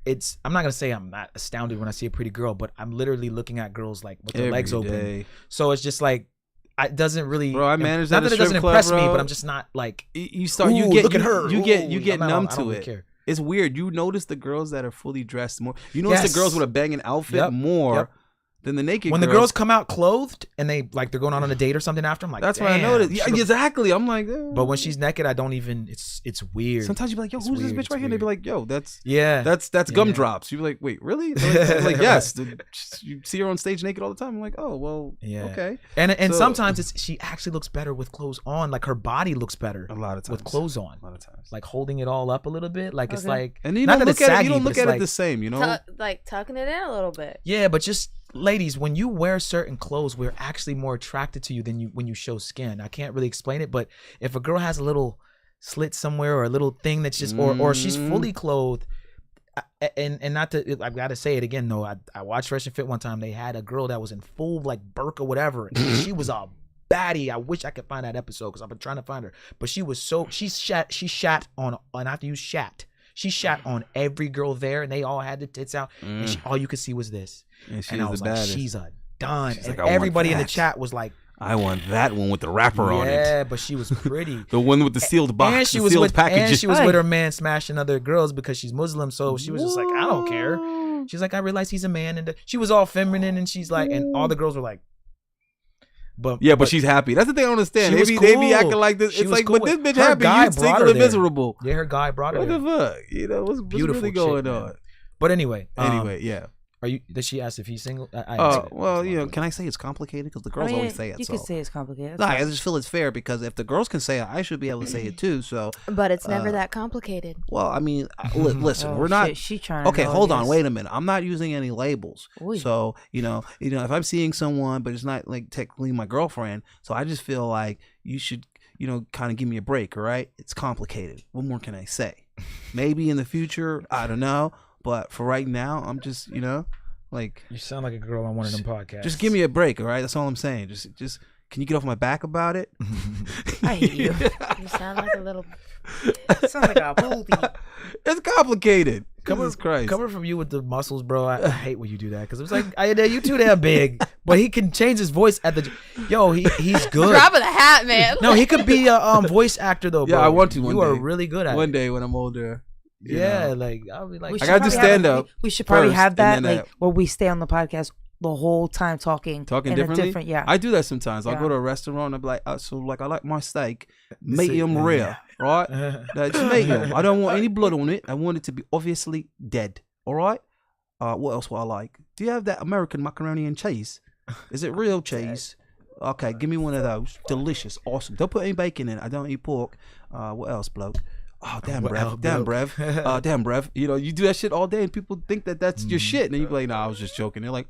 I'm not gonna say I'm not astounded when I see a pretty girl, but I'm literally looking at girls like with their legs every open. day. So it's just like it doesn't really. Bro, I managed not at a that it doesn't strip club, impress me, bro. but I'm just not like. You start, Ooh, you get, look at you- her. you get Ooh, numb I don't to really it. care. It's weird. You notice the girls that are fully dressed more. You notice Yes. the girls with a banging outfit Yep. more Yep. than the naked. When the girls come out clothed and they're going on a date or something after, I'm like, that's what I damn, noticed. Yeah, she look- exactly. I'm like, But when she's naked, I don't even. It's weird. sometimes you be like, yo, It's who's weird, this bitch it's right here? They be weird. like, yo, that's Yeah. that's Yeah. gumdrops. You be like, wait, really? They're like, yes. You see her on stage naked all the time. I'm like, oh well, Yeah. okay. And So- sometimes she actually looks better with clothes on. Like her body looks better A lot of times with clothes on. A lot of times. Like holding it all up a little bit. Like it's Okay. like And you not don't that look it's at it. saggy, You don't but look it's at like, it the same. You know. Like tucking it in a little bit. yeah, but just ladies, when you wear certain clothes, we're actually more attracted to you than when you show skin. I can't really explain it, but if a girl has a little slit somewhere or a little thing that's just or she's fully clothed. And not to, I've got to say it again though. I watched Fresh and Fit one time. They had a girl that was in full like burqa whatever. And she was a baddie. I wish I could find that episode because I've been trying to find her. But she was she shat on, and I have to use shat. She shat on every girl there, and they all had the tits out, and all you could see was this. And I was like, she's a done. She's And like, I want everybody in the that. chat was like, I want that one with the wrapper on it. yeah, but she was pretty. The one with the sealed box, and she the was sealed with packaging. and she was with her man smashing other girls because she's Muslim. So she was just like, I don't care. She's like, I realize he's a man, and she was all feminine, and she's like, and all the girls were like, but Yeah, but she's happy. That's the thing I don't understand. She was They be cool. acting like this. She It's was like, cool but this with- bitch her happy. guy You brought single her and there. miserable. yeah, her guy brought her. What there. the fuck? You know, what's Beautiful really chick, going man. on? But anyway, Yeah. are you? Did she ask if he's single? I Oh, asked it. Well, you know, can I say it's complicated? Because the girls always say it. You so. could say it's complicated. No, I just feel it's fair because if the girls can say it, I should be able to say it too. So, But it's never that complicated. well, I mean, listen, Oh, we're not. shit, she trying. Okay, to hold on, wait a minute. I'm not using any labels. Oy. So, you know, if I'm seeing someone, but it's not like technically my girlfriend, so I just feel like you should, kind of give me a break, all right? It's complicated. What more can I say? Maybe in the future, I don't know. But for right now, I'm just, like, You sound like a girl on one of them podcasts. just give me a break, all right? That's all I'm saying. Just can you get off my back about it? I hate you. You sound like a little. Sounds like a booby. It's complicated. Jesus Christ. Coming from you with the muscles, bro, I hate when you do that because it's like, you too damn big, but he can change his voice at the. Yo, he's good. Drop of the hat, man. No, he could be a voice actor though. Bro. Yeah, I want to. You are really good at it. One day when I'm older. Yeah, like I'll be like, I gotta do stand up. We should probably have that, like where we stay on the podcast the whole time talking differently. Yeah, I do that sometimes. I'll go to a restaurant and be like, so like I like my steak medium rare, right? That's medium. I don't want any blood on it. I want it to be obviously dead. All right. What else would I like? Do you have that American macaroni and cheese? Is it real cheese? Okay, give me one of those. Delicious, awesome. Don't put any bacon in it. I don't eat pork. What else, bloke? Oh, damn, Brev. Damn, Brev. You know, you do that shit all day and people think that that's your shit. And then you be like, nah, I was just joking. They're like,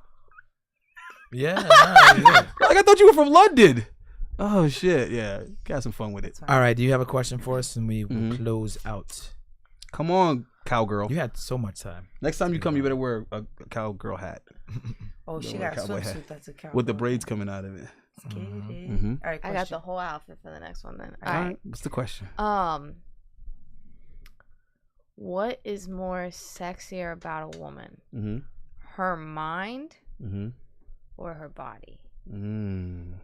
yeah. Like, I thought you were from London. Oh, shit. Yeah. Got some fun with it. All right. Do you have a question for us? And we will close out. Come on, cowgirl. You had so much time. Next time you come, you better wear a cowgirl hat. Oh, she got a swimsuit that's a cowgirl. With the braids coming out of it. All right, I got the whole outfit for the next one then. All right. What's the question? What is more sexier about a woman? Her mind or her body? One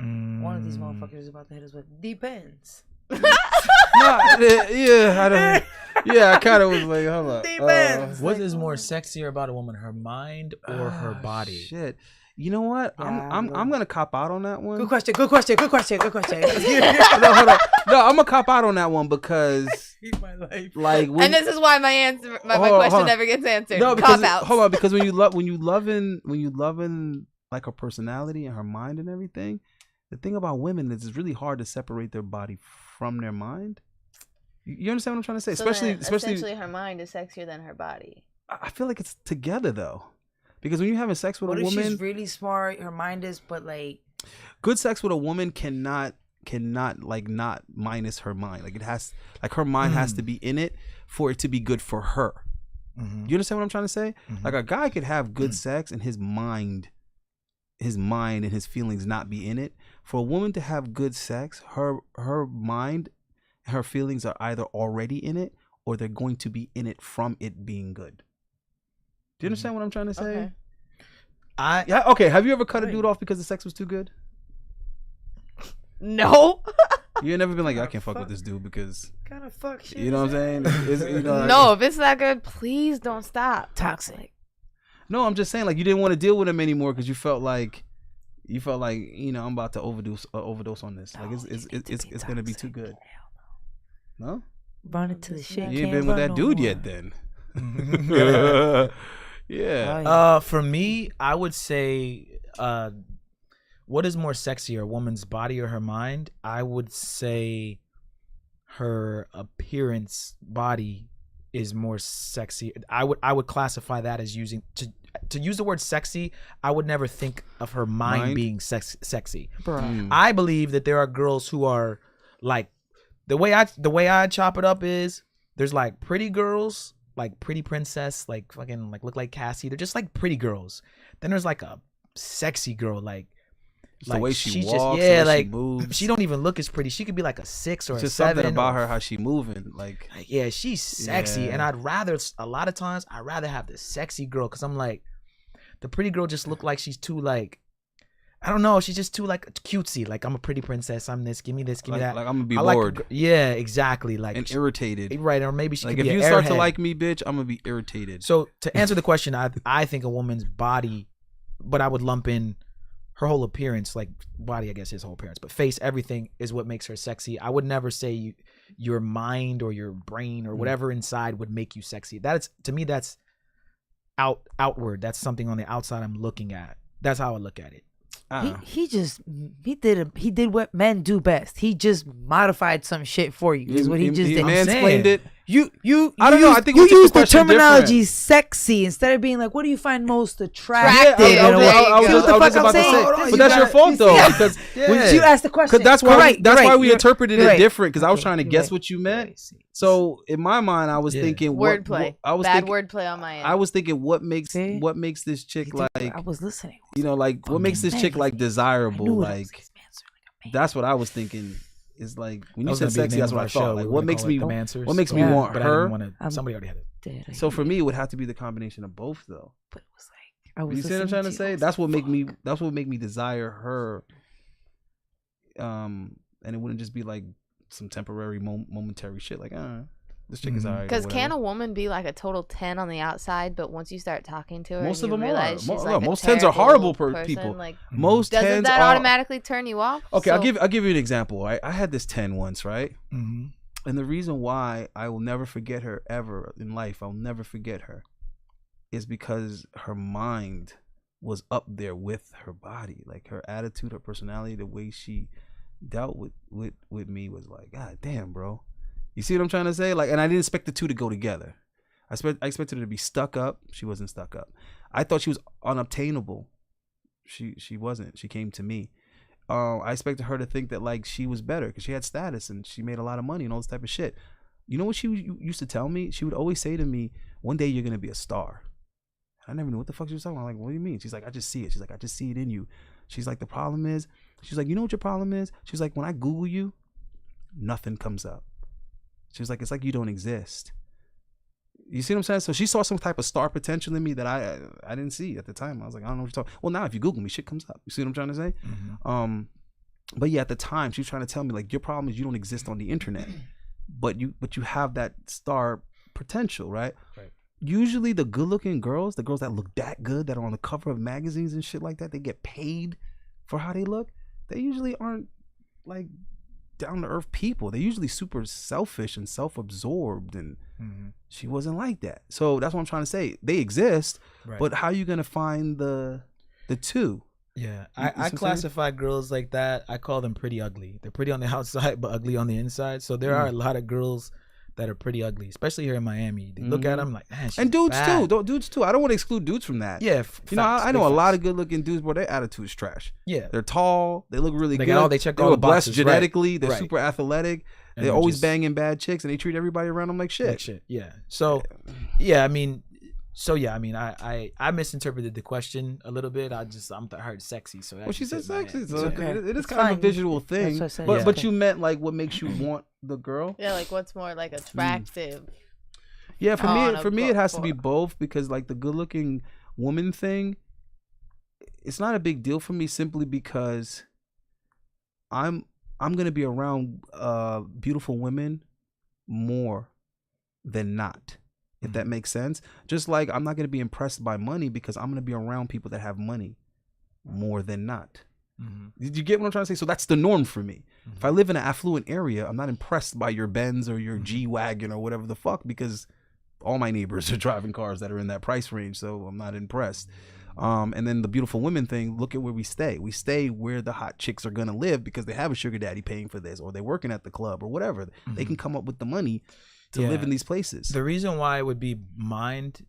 of these motherfuckers is about to hit us with depends. I kind of was like, hold up. Depends. What is more sexier about a woman, her mind or her body? Shit. You know what? I'm gonna cop out on that one. Good question. No, hold on. No, I'm gonna cop out on that one because like and this is why my question never gets answered. No, because cop outs. Hold on, because when you loving like her personality and her mind and everything, the thing about women is it's really hard to separate their body from their mind. You understand what I'm trying to say? So especially essentially her mind is sexier than her body. I feel like it's together though. Because when you're having sex with what a if woman, she's really smart, her mind is, but like good sex with a woman cannot like not minus her mind. Like it has, like her mind has to be in it for it to be good for her. You understand what I'm trying to say? Like a guy could have good sex and his mind and his feelings not be in it. For a woman to have good sex, her mind, her feelings are either already in it or they're going to be in it from it being good. Do you understand what I'm trying to say? Okay. Okay. Have you ever cut a dude off because the sex was too good? No. You've never been like, I can't fuck with this dude because kind of fuck shit. You know what I'm saying? No, if it's that good, please don't stop. Toxic. No, I'm just saying like you didn't want to deal with him anymore because you felt like I'm about to overdose on this. Like it's gonna be too good. No. Run into the shit. You ain't been with that dude yet, then. Yeah. For me, I would say, what is more sexy, a woman's body or her mind? I would say her appearance, body, is more sexy. I would classify that as using to use the word sexy. I would never think of her mind being sexy. I believe that there are girls who are like the way I chop it up is there's like pretty girls. Like pretty princess, like fucking like look like Cassie. They're just like pretty girls. Then there's like a sexy girl, like the way she walks, just, the way like she moves. She don't even look as pretty. She could be like a 6 or it's a just 7. Something about her, how she moving, like yeah, she's sexy. And a lot of times I'd rather have the sexy girl because I'm like, the pretty girl just look like she's too like, I don't know. She's just too like cutesy. Like I'm a pretty princess. I'm this. Give me this. Give me that. Like I'm gonna be bored. Yeah, exactly. Like and irritated. Right, or maybe she like could if be you start to like me, bitch, I'm gonna be irritated. So to answer the question, I think a woman's body, but I would lump in her whole appearance, like body, I guess his whole appearance, but face, everything is what makes her sexy. I would never say your mind or your brain or whatever inside would make you sexy. That's to me, that's outward. That's something on the outside I'm looking at. That's how I look at it. He did what men do best. He just modified some shit for you. Is what he just did. Mansplained it. I don't know. I think you use the terminology sexy instead of being like, what do you find most attractive? I was about to say, but that's your fault though, because you asked the question. That's why we interpreted it different. Because I was trying to guess what you meant. So in my mind, I was thinking wordplay. Bad wordplay on my end. I was thinking what makes this chick like. I was listening. You know, like what makes this chick like desirable? Like that's what I was thinking. is like when you said sexy, that's what I thought. Like what makes me want but her? Somebody already had it. So for me, it would have to be the combination of both, though. But it was like you see what I'm trying to say? That's what make me desire her. And it wouldn't just be like some temporary momentary shit. Like, this chick is alright. Because can a woman be like a total 10 on the outside, but once you start talking to her, most of them realize are. she's like most 10s are horrible people. Like, most 10s doesn't that automatically turn you off? Okay, I'll give you an example. Right, I had this 10 once, right? Mm-hmm. And the reason why I will never forget her ever in life, I'll never forget her, is because her mind was up there with her body. Like her attitude, her personality, the way she dealt with me was like, God damn, bro. You see what I'm trying to say? Like, and I didn't expect the two to go together. I expected her to be stuck up. She wasn't stuck up. I thought she was unobtainable. She wasn't. She came to me. I expected her to think that like she was better because she had status and she made a lot of money and all this type of shit. You know what she used to tell me? She would always say to me, "One day you're gonna be a star." I never knew what the fuck she was talking about. I'm like, what do you mean? She's like, I just see it. She's like, I just see it in you. She's like, the problem is, she's like, you know what your problem is? She's like, when I Google you, nothing comes up. She was like, it's like you don't exist. You see what I'm saying? So she saw some type of star potential in me that I didn't see at the time. I was like, I don't know what you're talking. Well, now if you Google me, shit comes up. You see what I'm trying to say? Mm-hmm. But yeah, at the time she was trying to tell me like, your problem is you don't exist on the internet, but you have that star potential, right? Right. Usually the good-looking girls, the girls that look that good, that are on the cover of magazines and shit like that, they get paid for how they look. They usually aren't like down-to-earth people. They're usually super selfish and self-absorbed, and she wasn't like that. So that's what I'm trying to say. They exist, right, but how are you gonna find the two? Yeah, I classify girls like that. I call them pretty ugly. They're pretty on the outside, but ugly on the inside. So there are a lot of girls that are pretty ugly, especially here in Miami. They look at them like, man, she's and dudes bad. too. Dudes too. I don't want to exclude dudes from that. Yeah, you know, I know a lot of good-looking dudes, but their attitude is trash. Yeah, they're tall. They look really good. They check they all were the blessed boxes genetically. right. They're right. super athletic. And they're always banging bad chicks, and they treat everybody around them like shit. Yeah. So, yeah, I mean. I misinterpreted the question a little bit. I heard sexy, so well, she said sexy, so okay. it is kind of a visual thing. But you meant like what makes you want the girl? Yeah, like what's more like attractive. Yeah, for me it has to be both, because like the good-looking woman thing, it's not a big deal for me simply because I'm gonna be around beautiful women more than not. If that makes sense. Just like I'm not going to be impressed by money because I'm going to be around people that have money more than not. Mm-hmm. Did you get what I'm trying to say? So that's the norm for me. Mm-hmm. If I live in an affluent area, I'm not impressed by your Benz or your G-Wagon or whatever the fuck, because all my neighbors are driving cars that are in that price range, so I'm not impressed. And then the beautiful women thing, look at where we stay. We stay where the hot chicks are going to live because they have a sugar daddy paying for this, or they're working at the club or whatever. Mm-hmm. They can come up with the money to live in these places. The reason why it would be mind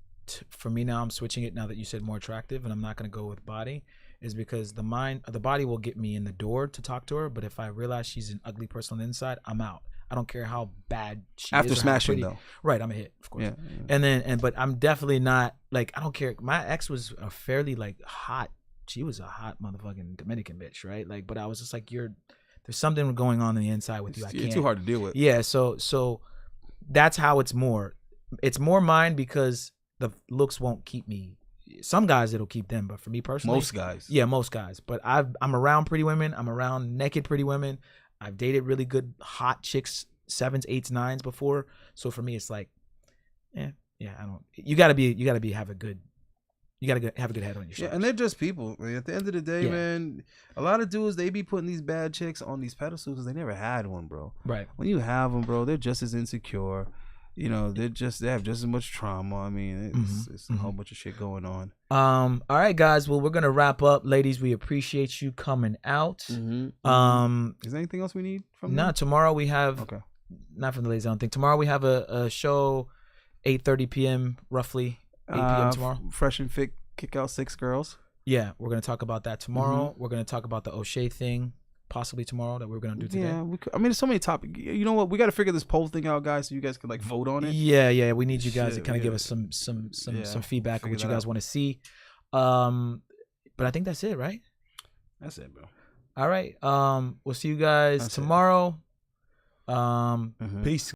for me now, I'm switching it now that you said more attractive, and I'm not going to go with body, is because the body will get me in the door to talk to her. But if I realize she's an ugly person on the inside, I'm out. I don't care how bad she is. After smashing though. Right, I'm a hit, of course. Yeah. But I'm definitely not like, I don't care. My ex was a fairly like hot. She was a hot motherfucking Dominican bitch, right? Like, but I was just like, there's something going on the inside with you. I can't. You're too hard to deal with. Yeah, so that's how it's more mine, because the looks won't keep me. Some guys it'll keep them, but for me personally, most guys. But I'm around pretty women. I'm around naked pretty women. I've dated really good hot chicks, 7s, 8s, 9s before. So for me, it's like, I don't. You gotta have a good head on your shoulders. Yeah, and they're just people. I mean, at the end of the day, man, a lot of dudes, they be putting these bad chicks on these pedestals because they never had one, bro. Right. When you have them, bro, they're just as insecure. You know, they have just as much trauma. I mean, it's a whole bunch of shit going on. All right, guys. Well, we're gonna wrap up, ladies. We appreciate you coming out. Is there anything else we need from? No. Tomorrow we have. Okay. Not from the ladies, I don't think. Tomorrow we have a show, 8:30 p.m. roughly. 8 p.m. tomorrow. Fresh and Fit kick out 6 girls. Yeah, we're gonna talk about that tomorrow. We're gonna talk about the O'Shea thing, possibly tomorrow, that we're gonna do today. Yeah, there's so many topics. You know what? We got to figure this poll thing out, guys, so you guys can like vote on it. Yeah. We need you guys to kind of give us some feedback on what you guys want to see. But I think that's it, right? That's it, bro. All right. We'll see you guys tomorrow. Peace.